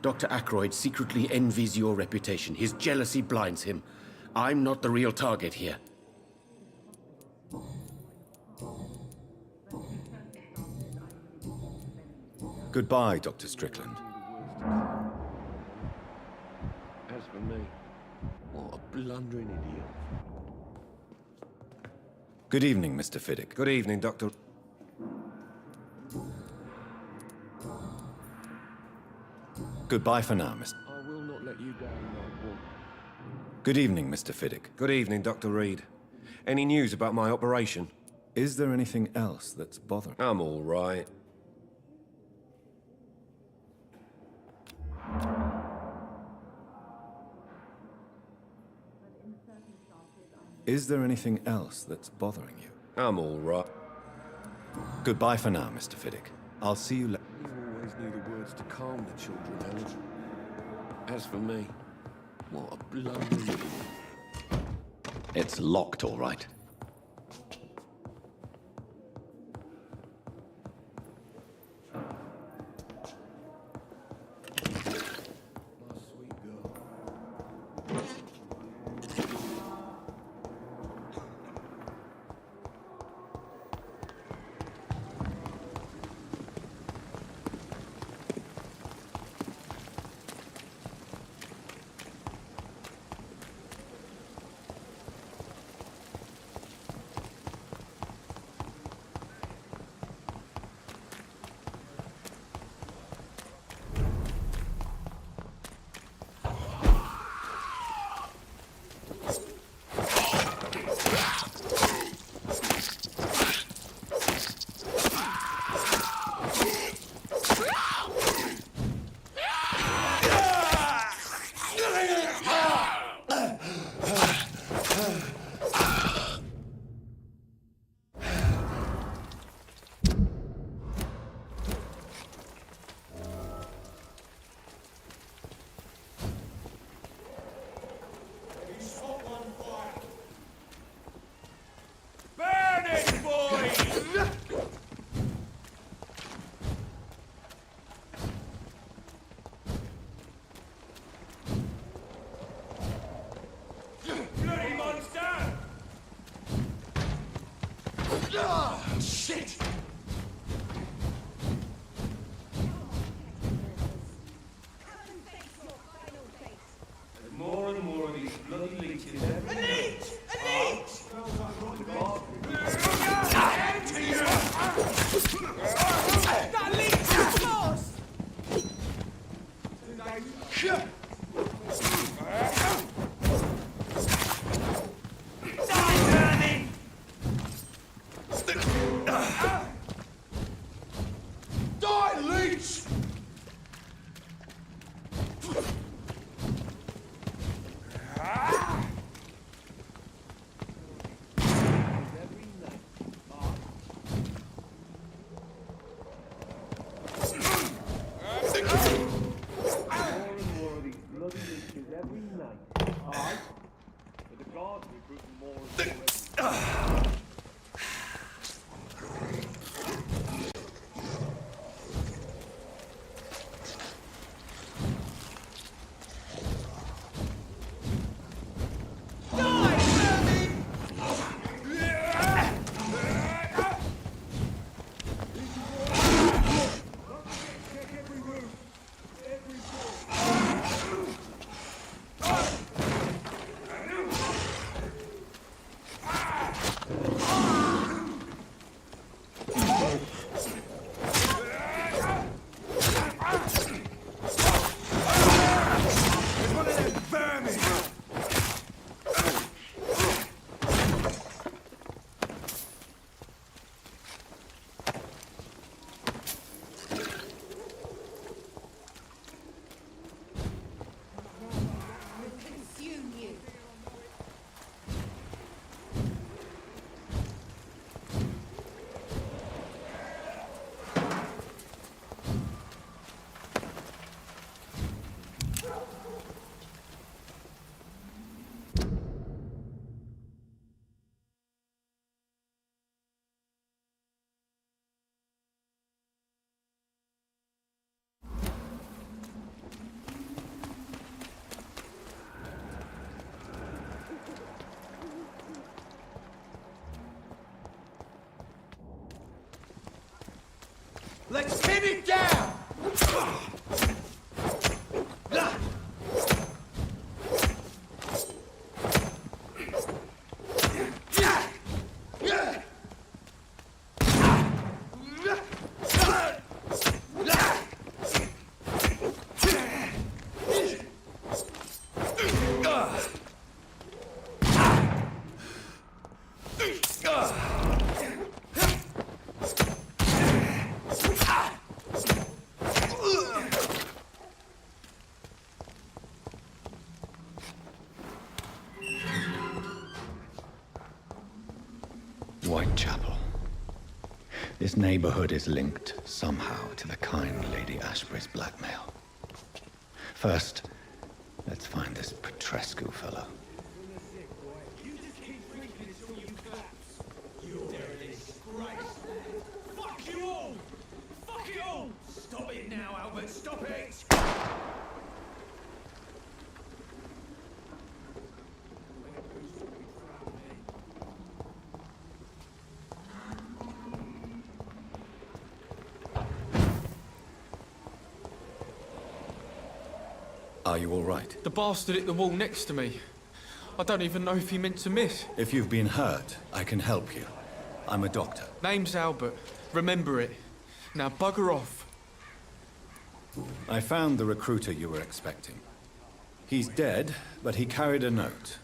Dr. Ackroyd secretly envies your reputation. His jealousy blinds him. I'm not the real target here. Goodbye, Dr. Strickland. As for me, what a blundering idiot. Good evening, Mr. Fiddick. Good evening, Doctor. Goodbye for now, Mr. I will not let you down, Nightwolf. Good evening, Mr. Fiddick. Good evening, Dr. Reid. Any news about my operation? Is there anything else that's bothering? I'm all right. Is there anything else that's bothering you? I'm all right. Goodbye for now, Mr. Fiddick. I'll see you later. You always knew the words to calm the children, Howls. As for me, what a blundering idiot. It's locked, all right. Get it down! Whitechapel. This neighborhood is linked somehow to the kind Lady Ashbury's blackmail. First, let's find this Petrescu fellow. Fuck you all! Fuck you all! Stop it now, Albert, stop it! Are you all right? The bastard hit the wall next to me. I don't even know if he meant to miss. If you've been hurt, I can help you. I'm a doctor. Name's Albert. Remember it. Now bugger off. I found the recruiter you were expecting. He's dead, but he carried a note.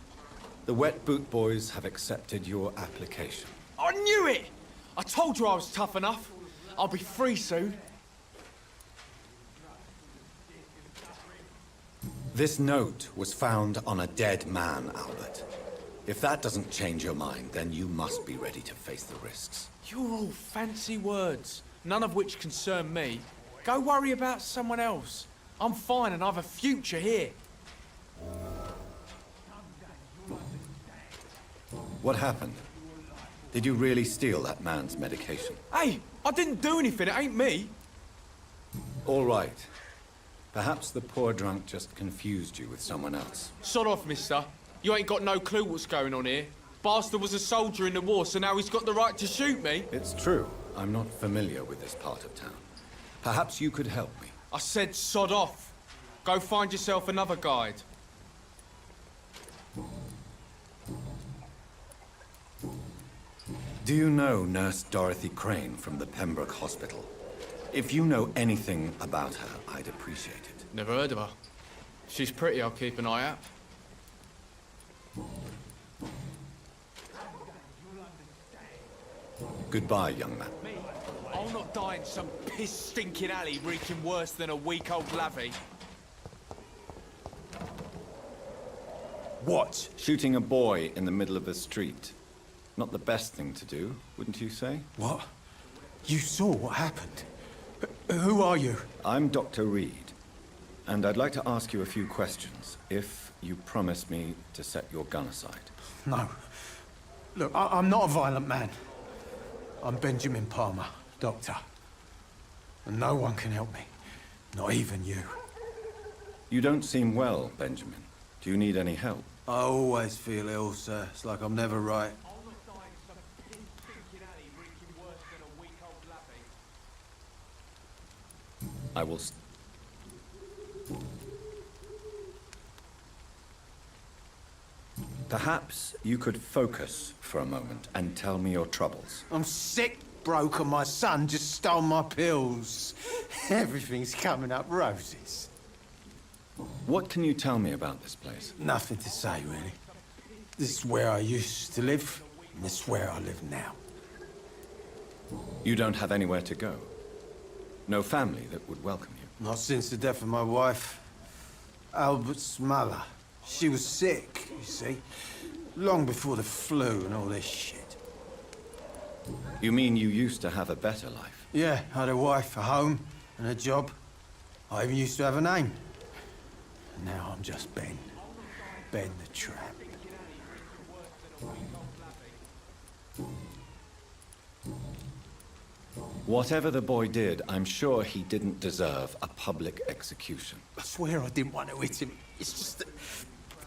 The Wet Boot Boys have accepted your application. I knew it! I told you I was tough enough. I'll be free soon. This note was found on a dead man, Albert. If that doesn't change your mind, then you must be ready to face the risks. You're all fancy words, none of which concern me. Go worry about someone else. I'm fine and I've a future here. What happened? Did you really steal that man's medication? Hey, I didn't do anything, it ain't me. All right. Perhaps the poor drunk just confused you with someone else. Sod off, mister. You ain't got no clue what's going on here. Bastard was a soldier in the war, so now he's got the right to shoot me. It's true. I'm not familiar with this part of town. Perhaps you could help me. I said sod off. Go find yourself another guide. Do you know Nurse Dorothy Crane from the Pembroke Hospital? If you know anything about her, I'd appreciate it. Never heard of her. If she's pretty, I'll keep an eye out. Goodbye, young man. I'll not die in some piss-stinking alley reeking worse than a week-old lavvy. What? Shooting a boy in the middle of the street. Not the best thing to do, wouldn't you say? What? You saw what happened? Who are you? I'm Dr. Reid, and I'd like to ask you a few questions, if you promise me to set your gun aside. No. Look, I'm not a violent man. I'm Benjamin Palmer, doctor. And no one can help me. Not even you. You don't seem well, Benjamin. Do you need any help? I always feel ill, sir. It's like I'm never right. I will... Perhaps you could focus for a moment and tell me your troubles. I'm sick, broke, and my son just stole my pills. Everything's coming up roses. What can you tell me about this place? Nothing to say, really. This is where I used to live, and this is where I live now. You don't have anywhere to go? No family that would welcome you? Not since the death of my wife, Albert's mother. She was sick, you see. Long before the flu and all this shit. You mean you used to have a better life? Yeah, I had a wife, a home, and a job. I even used to have a name. And now I'm just Ben. Ben the Tramp. Whatever the boy did, I'm sure he didn't deserve a public execution. I swear I didn't want to hit him. It's just that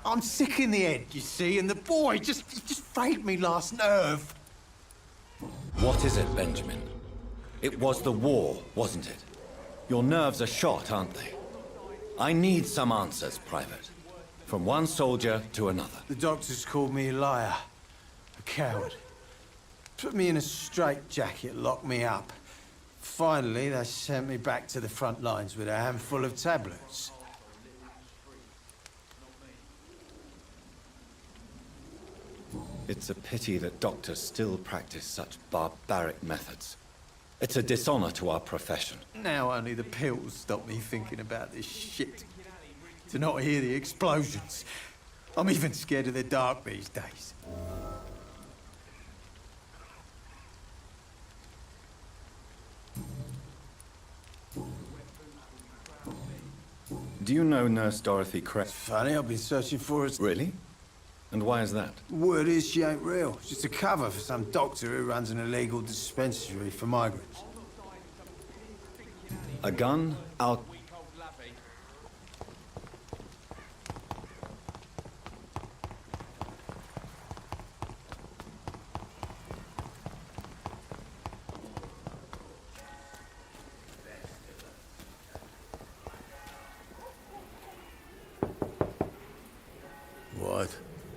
I'm sick in the head, you see, and the boy just frayed me last nerve. What is it, Benjamin? It was the war, wasn't it? Your nerves are shot, aren't they? I need some answers, Private. From one soldier to another. The doctors called me a liar. A coward. Put me in a straitjacket, locked me up. Finally, they sent me back to the front lines with a handful of tablets. It's a pity that doctors still practice such barbaric methods. It's a dishonor to our profession. Now only the pills stop me thinking about this shit. To not hear the explosions. I'm even scared of the dark these days. Do you know Nurse Dorothy Crane? Funny, I've been searching for her. Really? And why is that? Word is she ain't real. It's just a cover for some doctor who runs an illegal dispensary for migrants. A gun, out.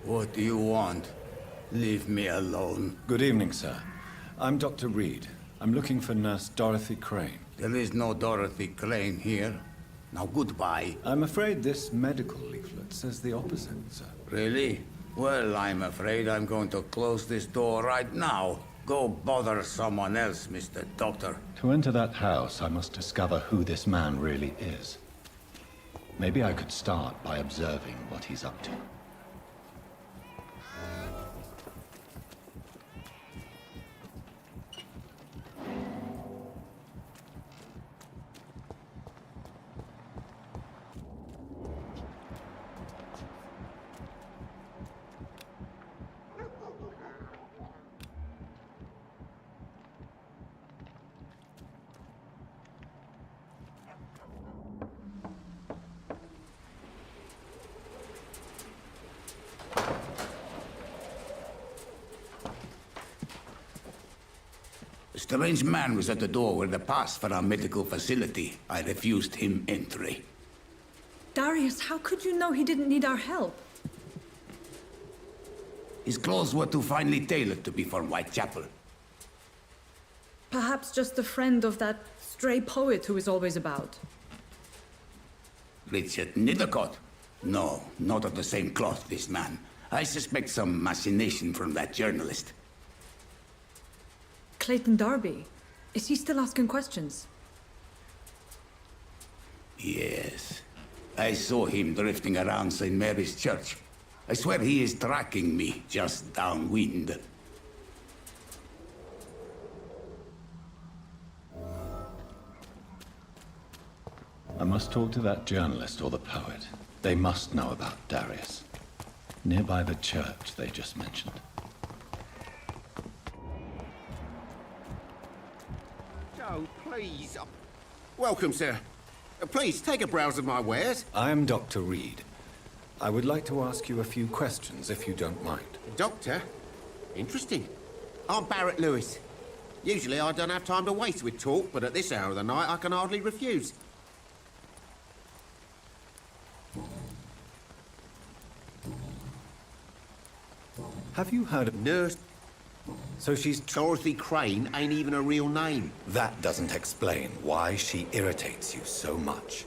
What do you want? Leave me alone. Good evening, sir. I'm Dr. Reid. I'm looking for Nurse Dorothy Crane. There is no Dorothy Crane here. Now, goodbye. I'm afraid this medical leaflet says the opposite, sir. Really? Well, I'm afraid I'm going to close this door right now. Go bother someone else, Mr. Doctor. To enter that house, I must discover who this man really is. Maybe I could start by observing what he's up to. A strange man was at the door with a pass for our medical facility. I refused him entry. Darius, how could you know he didn't need our help? His clothes were too finely tailored to be from Whitechapel. Perhaps just a friend of that stray poet who is always about. Richard Nithercott? No, not of the same cloth, this man. I suspect some machination from that journalist. Clayton Darby. Is he still asking questions? Yes. I saw him drifting around St. Mary's Church. I swear he is tracking me just downwind. I must talk to that journalist or the poet. They must know about Darius. Nearby the church they just mentioned. Oh, please. Welcome, sir. Please, take a browse of my wares. I am Dr. Reid. I would like to ask you a few questions, if you don't mind. Doctor? Interesting. I'm Barrett Lewis. Usually I don't have time to waste with talk, but at this hour of the night I can hardly refuse. Have you heard of Nurse? So she's... Dorothy Crane ain't even a real name. That doesn't explain why she irritates you so much.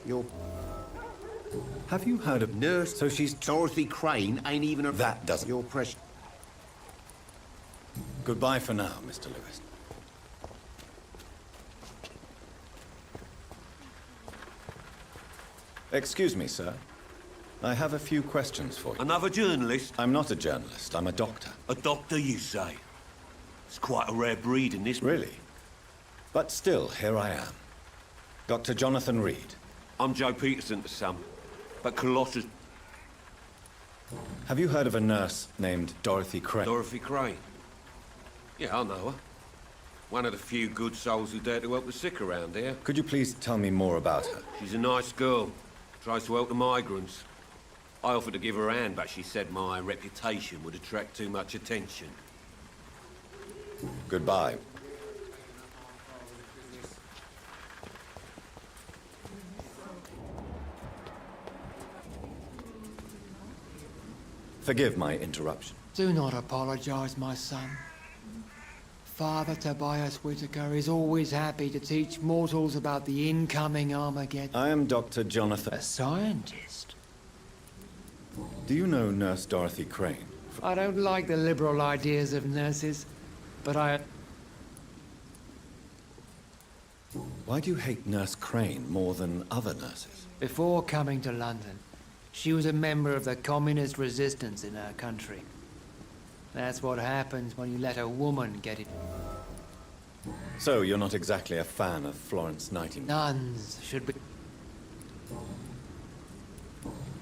Have you heard of Nurse? So she's... Dorothy Crane ain't even a... That doesn't... Your precious... Goodbye for now, Mr. Lewis. Excuse me, sir. I have a few questions for you. Another journalist? I'm not a journalist. I'm a doctor. A doctor, you say? It's quite a rare breed in this... Really? But still, here I am. Dr. Jonathan Reid. I'm Joe Peterson to some, but Colossus... Have you heard of a nurse named Dorothy Crane? Dorothy Crane? Yeah, I know her. One of the few good souls who dare to help the sick around here. Could you please tell me more about her? She's a nice girl. Tries to help the migrants. I offered to give her a hand, but she said my reputation would attract too much attention. Goodbye. Forgive my interruption. Do not apologize, my son. Father Tobias Whitaker is always happy to teach mortals about the incoming Armageddon. I am Dr. Jonathan. A scientist? Do you know Nurse Dorothy Crane? I don't like the liberal ideas of nurses, but Why do you hate Nurse Crane more than other nurses? Before coming to London, she was a member of the communist resistance in her country. That's what happens when you let a woman get it. So you're not exactly a fan of Florence Nightingale? Nuns should be...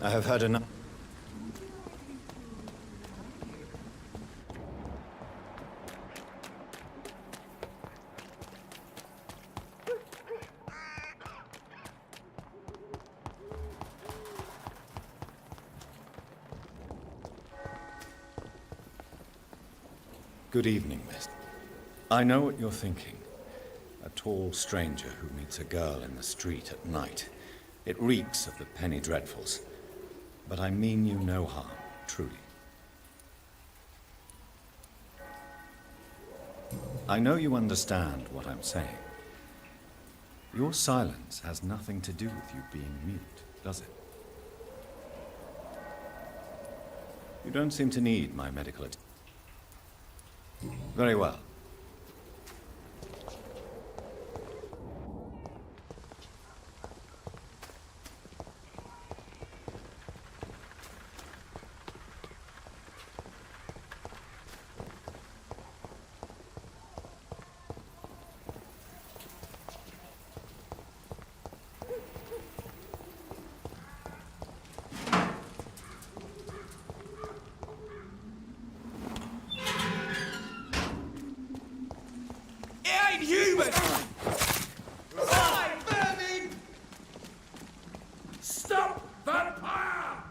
I have heard enough. Good evening, miss. I know what you're thinking. A tall stranger who meets a girl in the street at night. It reeks of the penny dreadfuls. But I mean you no harm, truly. I know you understand what I'm saying. Your silence has nothing to do with you being mute, does it? You don't seem to need my medical attention. Very well. Human! Die, vermin! Stop, vampire!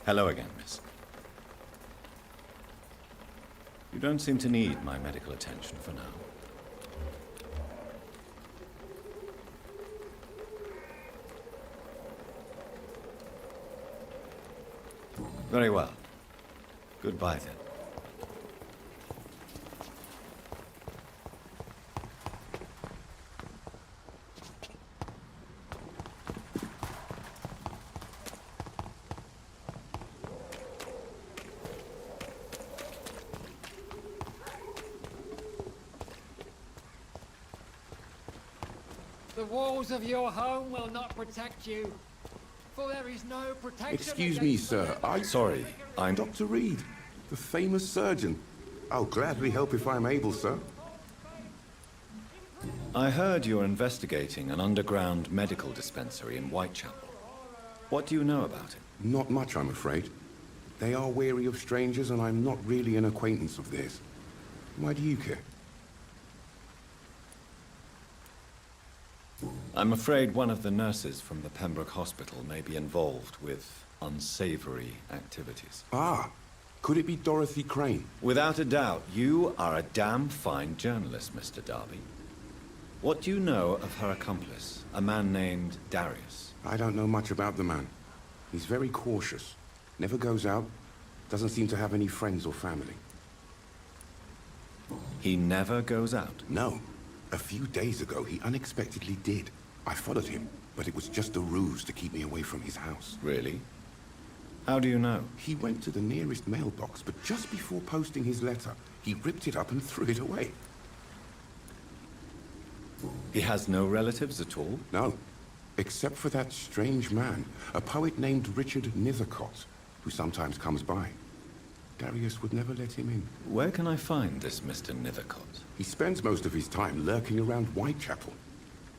Hello again, miss. You don't seem to need my medical attention for now. Very well. Goodbye, then. The walls of your home will not protect you. For there is no protection. Excuse me, sir. Sorry, I'm Dr. Reid, the famous surgeon. I'll gladly help if I'm able, sir. I heard you're investigating an underground medical dispensary in Whitechapel. What do you know about it? Not much, I'm afraid. They are wary of strangers, and I'm not really an acquaintance of theirs. Why do you care? I'm afraid one of the nurses from the Pembroke Hospital may be involved with unsavory activities. Ah, could it be Dorothy Crane? Without a doubt, you are a damn fine journalist, Mr. Darby. What do you know of her accomplice, a man named Darius? I don't know much about the man. He's very cautious. Never goes out. Doesn't seem to have any friends or family. He never goes out? No. A few days ago, he unexpectedly did. I followed him, but it was just a ruse to keep me away from his house. Really? How do you know? He went to the nearest mailbox, but just before posting his letter, he ripped it up and threw it away. He has no relatives at all? No. Except for that strange man, a poet named Richard Nethercott, who sometimes comes by. Darius would never let him in. Where can I find this Mr. Nethercott? He spends most of his time lurking around Whitechapel,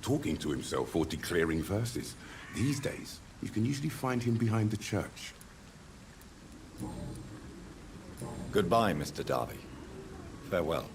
talking to himself or declaring verses. These days, you can usually find him behind the church. Goodbye, Mr. Darby. Farewell.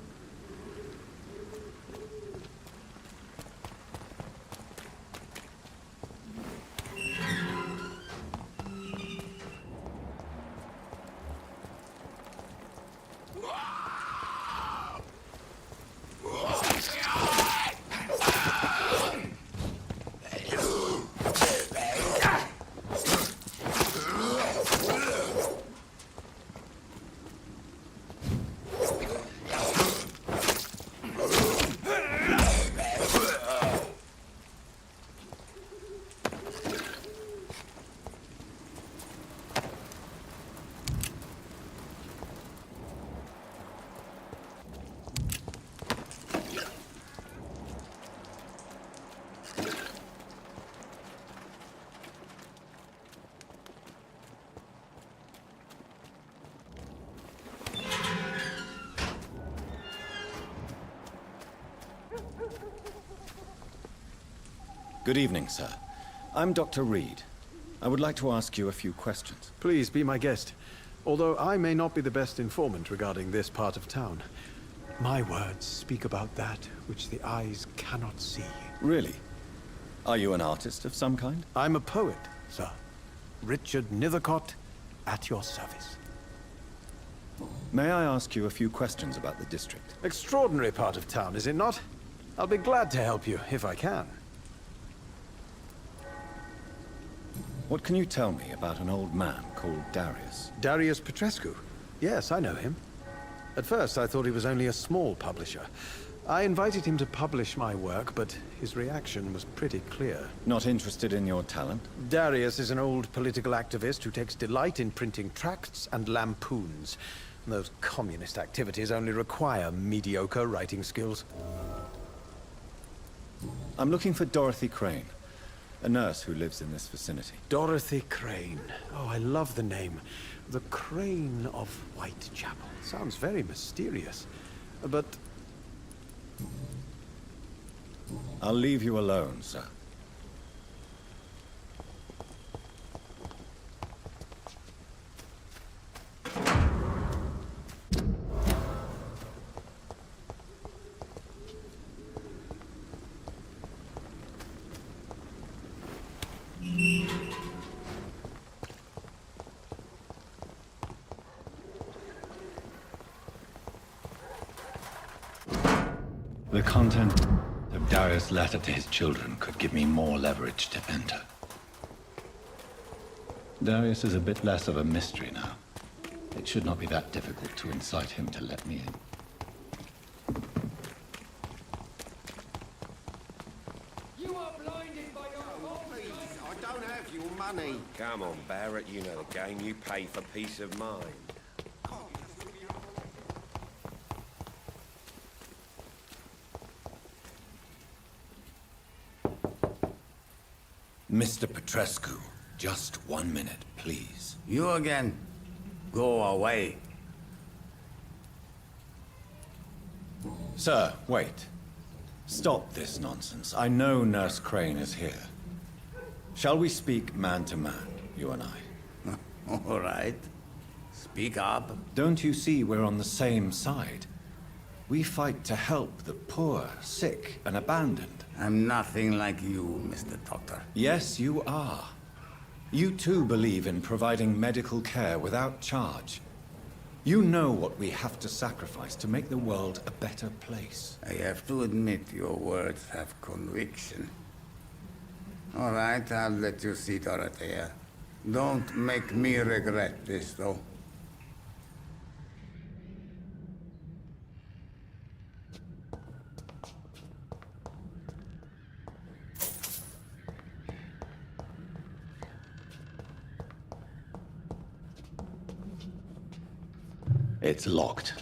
Good evening, sir. I'm Dr. Reid. I would like to ask you a few questions. Please be my guest. Although I may not be the best informant regarding this part of town, my words speak about that which the eyes cannot see. Really? Are you an artist of some kind? I'm a poet, sir. Richard Nethercott, at your service. May I ask you a few questions about the district? Extraordinary part of town, is it not? I'll be glad to help you, if I can. What can you tell me about an old man called Darius? Darius Petrescu? Yes, I know him. At first, I thought he was only a small publisher. I invited him to publish my work, but his reaction was pretty clear. Not interested in your talent? Darius is an old political activist who takes delight in printing tracts and lampoons. Those communist activities only require mediocre writing skills. I'm looking for Dorothy Crane, a nurse who lives in this vicinity. Dorothy Crane. Oh, I love the name. The Crane of Whitechapel. Sounds very mysterious. But... I'll leave you alone, sir. The content of Darius' letter to his children could give me more leverage to enter. Darius is a bit less of a mystery now. It should not be that difficult to incite him to let me in. You are blinded by your Please, I don't have your money. Come on, Barrett, you know the game. You pay for peace of mind. Mr. Petrescu, just 1 minute, please. You again. Go away. Sir, wait. Stop this nonsense. I know Nurse Crane is here. Shall we speak man to man, you and I? All right. Speak up. Don't you see we're on the same side? We fight to help the poor, sick, and abandoned. I'm nothing like you, Mr. Doctor. Yes, you are. You too believe in providing medical care without charge. You know what we have to sacrifice to make the world a better place. I have to admit your words have conviction. All right, I'll let you see Dorothea. Don't make me regret this, though. It's locked.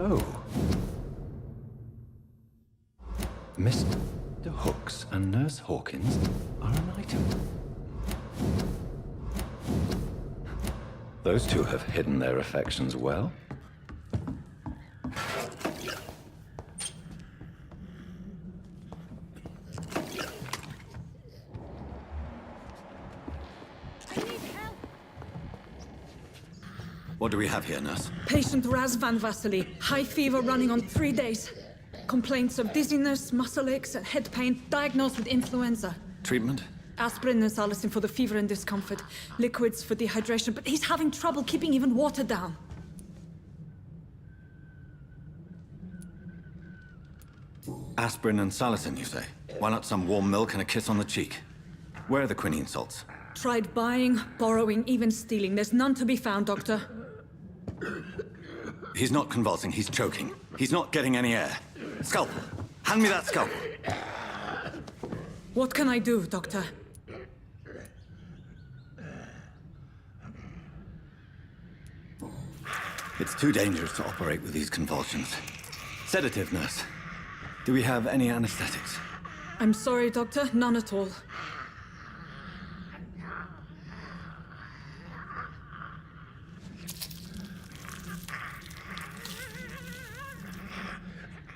So... Mr. Hooks and Nurse Hawkins are an item. Those two have hidden their affections well. What do we have here, nurse? Patient Raz Van Vasily. High fever running on 3 days. Complaints of dizziness, muscle aches, and head pain. Diagnosed with influenza. Treatment? Aspirin and salicin for the fever and discomfort. Liquids for dehydration, but he's having trouble keeping even water down. Aspirin and salicin, you say? Why not some warm milk and a kiss on the cheek? Where are the quinine salts? Tried buying, borrowing, even stealing. There's none to be found, Doctor. He's not convulsing, he's choking. He's not getting any air. Scalpel! Hand me that scalpel! What can I do, Doctor? It's too dangerous to operate with these convulsions. Sedative, nurse. Do we have any anesthetics? I'm sorry, Doctor. None at all.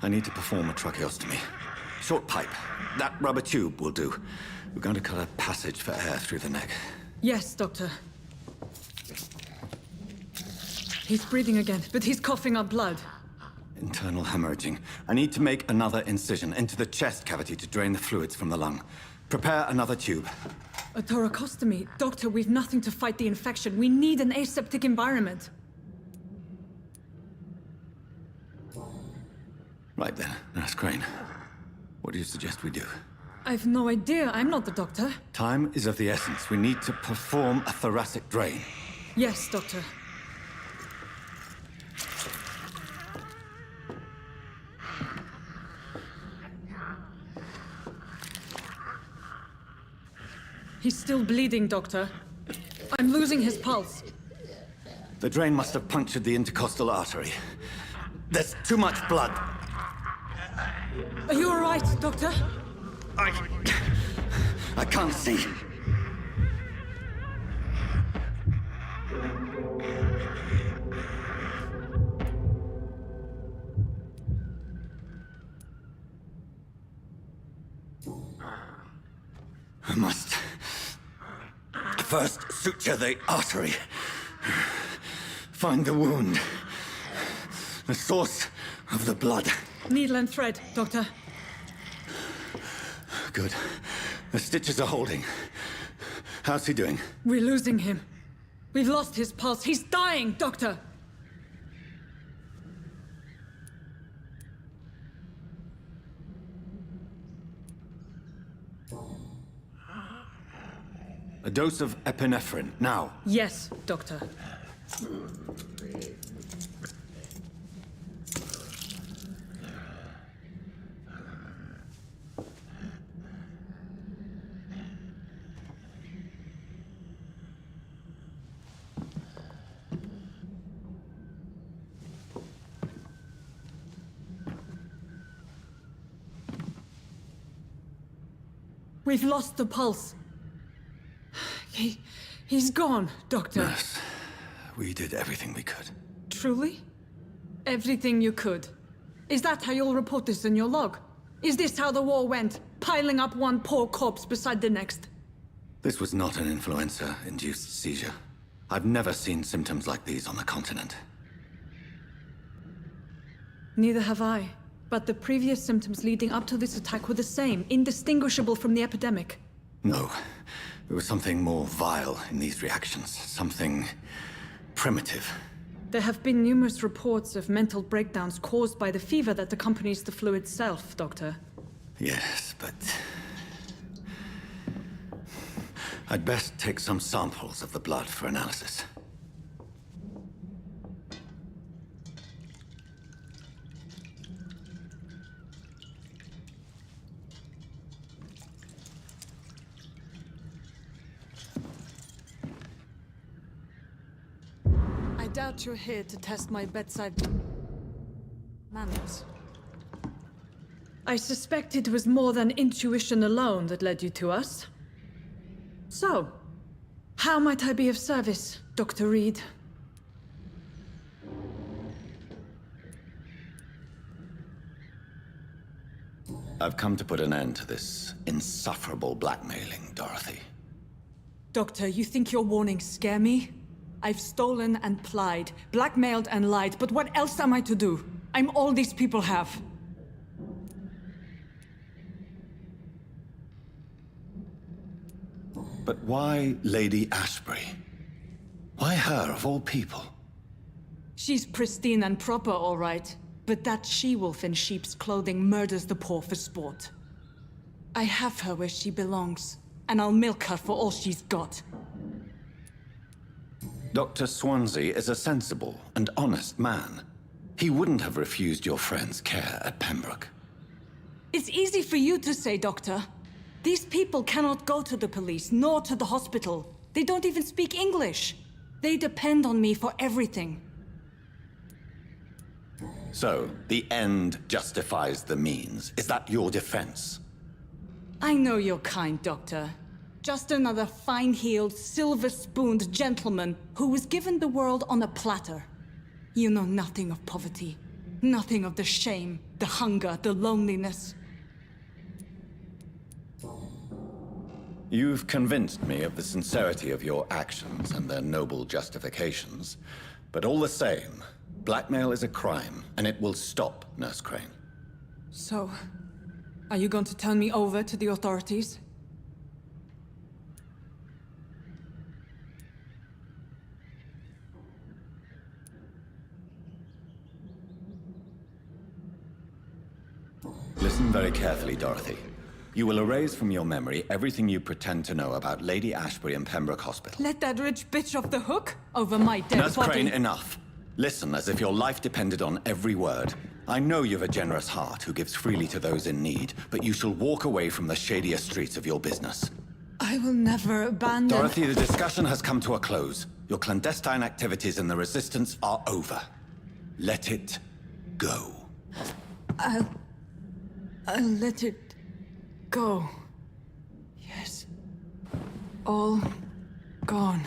I need to perform a tracheostomy. Short pipe. That rubber tube will do. We're going to cut a passage for air through the neck. Yes, Doctor. He's breathing again, but he's coughing up blood. Internal hemorrhaging. I need to make another incision into the chest cavity to drain the fluids from the lung. Prepare another tube. A thoracostomy? Doctor, we've nothing to fight the infection. We need an aseptic environment. Right then, Nurse Crane. What do you suggest we do? I've no idea. I'm not the doctor. Time is of the essence. We need to perform a thoracic drain. Yes, Doctor. He's still bleeding, Doctor. I'm losing his pulse. The drain must have punctured the intercostal artery. There's too much blood. Are you all right, Doctor? I can't see. I must first suture the artery. Find the wound. The source of the blood. Needle and thread, Doctor. Good. The stitches are holding. How's he doing? We're losing him. We've lost his pulse. He's dying, Doctor! A dose of epinephrine, now. Yes, Doctor. We've lost the pulse. He's gone, Doctor. Nurse, we did everything we could. Truly? Everything you could? Is that how you'll report this in your log? Is this how the war went? Piling up one poor corpse beside the next? This was not an influenza-induced seizure. I've never seen symptoms like these on the continent. Neither have I. But the previous symptoms leading up to this attack were the same, indistinguishable from the epidemic. No. There was something more vile in these reactions. Something primitive. There have been numerous reports of mental breakdowns caused by the fever that accompanies the flu itself, Doctor. Yes, but... I'd best take some samples of the blood for analysis. I doubt you're here to test my bedside... hands. I suspect it was more than intuition alone that led you to us. So, how might I be of service, Dr. Reid? I've come to put an end to this insufferable blackmailing, Dorothy. Doctor, you think your warnings scare me? I've stolen and plied, blackmailed and lied, but what else am I to do? I'm all these people have. But why Lady Ashbury? Why her, of all people? She's pristine and proper, all right. But that she-wolf in sheep's clothing murders the poor for sport. I have her where she belongs, and I'll milk her for all she's got. Dr. Swansea is a sensible and honest man. He wouldn't have refused your friend's care at Pembroke. It's easy for you to say, Doctor. These people cannot go to the police, nor to the hospital. They don't even speak English. They depend on me for everything. So, the end justifies the means. Is that your defense? I know you're kind, Doctor. Just another fine-heeled, silver-spooned gentleman who was given the world on a platter. You know nothing of poverty. Nothing of the shame, the hunger, the loneliness. You've convinced me of the sincerity of your actions and their noble justifications. But all the same, blackmail is a crime, and it will stop, Nurse Crane. So, are you going to turn me over to the authorities? Listen very carefully, Dorothy. You will erase from your memory everything you pretend to know about Lady Ashbury and Pembroke Hospital. Let that rich bitch off the hook over my dead Nurse body. Crane, enough. Listen as if your life depended on every word. I know you've a generous heart who gives freely to those in need, but you shall walk away from the shadier streets of your business. I will never abandon... Dorothy, the discussion has come to a close. Your clandestine activities in the Resistance are over. Let it go. I'll let it go. Yes. All gone.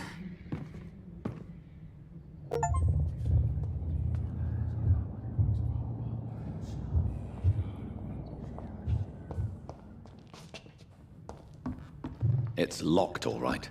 It's locked, all right.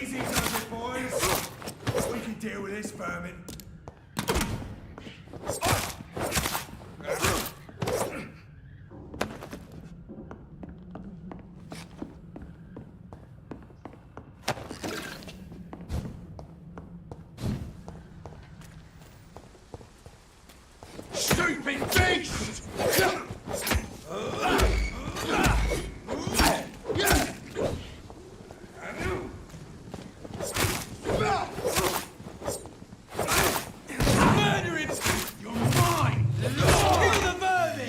Easy does it, boys. We can deal with this vermin. Stupid beast! Murder him! You're mine! Kill the vermin!